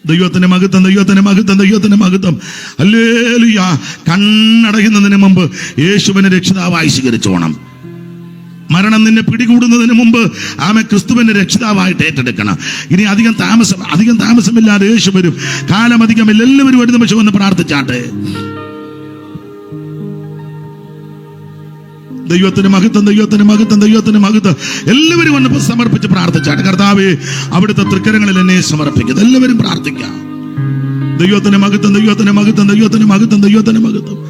ദൈവത്തിന്റെ മഹത്വം, ദൈവത്തിന്റെ മഹത്വം, ദൈവത്തിന്റെ മഹത്വം. ഹല്ലേലൂയ. കണ്ണടയുന്നതിന് മുമ്പ് യേശുവിനെ രക്ഷിതാവായി സ്വീകരിച്ചോണം. മരണം നിന്നെ പിടികൂടുന്നതിന് മുമ്പ് ആമേ ക്രിസ്തുവിന്റെ രക്ഷിതാവായിട്ട് ഏറ്റെടുക്കണം. ഇനി അധികം താമസമില്ലാതെ യേശു വരും. കാലം അധികമില്ല. എല്ലാവരും ഒരു നിമിഷം ഒന്ന് പ്രാർത്ഥിച്ചാട്ടെ. ദൈവത്തിന് മഹത്വം, ദൈവത്തിന് മഹത്വം, ദൈവത്തിന് മഹത്വം. എല്ലാവരും ഒന്ന് സമർപ്പിച്ച് പ്രാർത്ഥിച്ചാട്ടെ. കർത്താവേ അവിടുത്തെ തൃക്കരങ്ങളിൽ എന്നെ സമർപ്പിക്കുന്നത്. എല്ലാവരും പ്രാർത്ഥിക്കാം. ദൈവത്തിന് മഹത്വം, ദൈവത്തിന് മഹത്വം, ദൈവത്തിന് മഹത്വം, ദൈവത്തിന് മഹത്വം.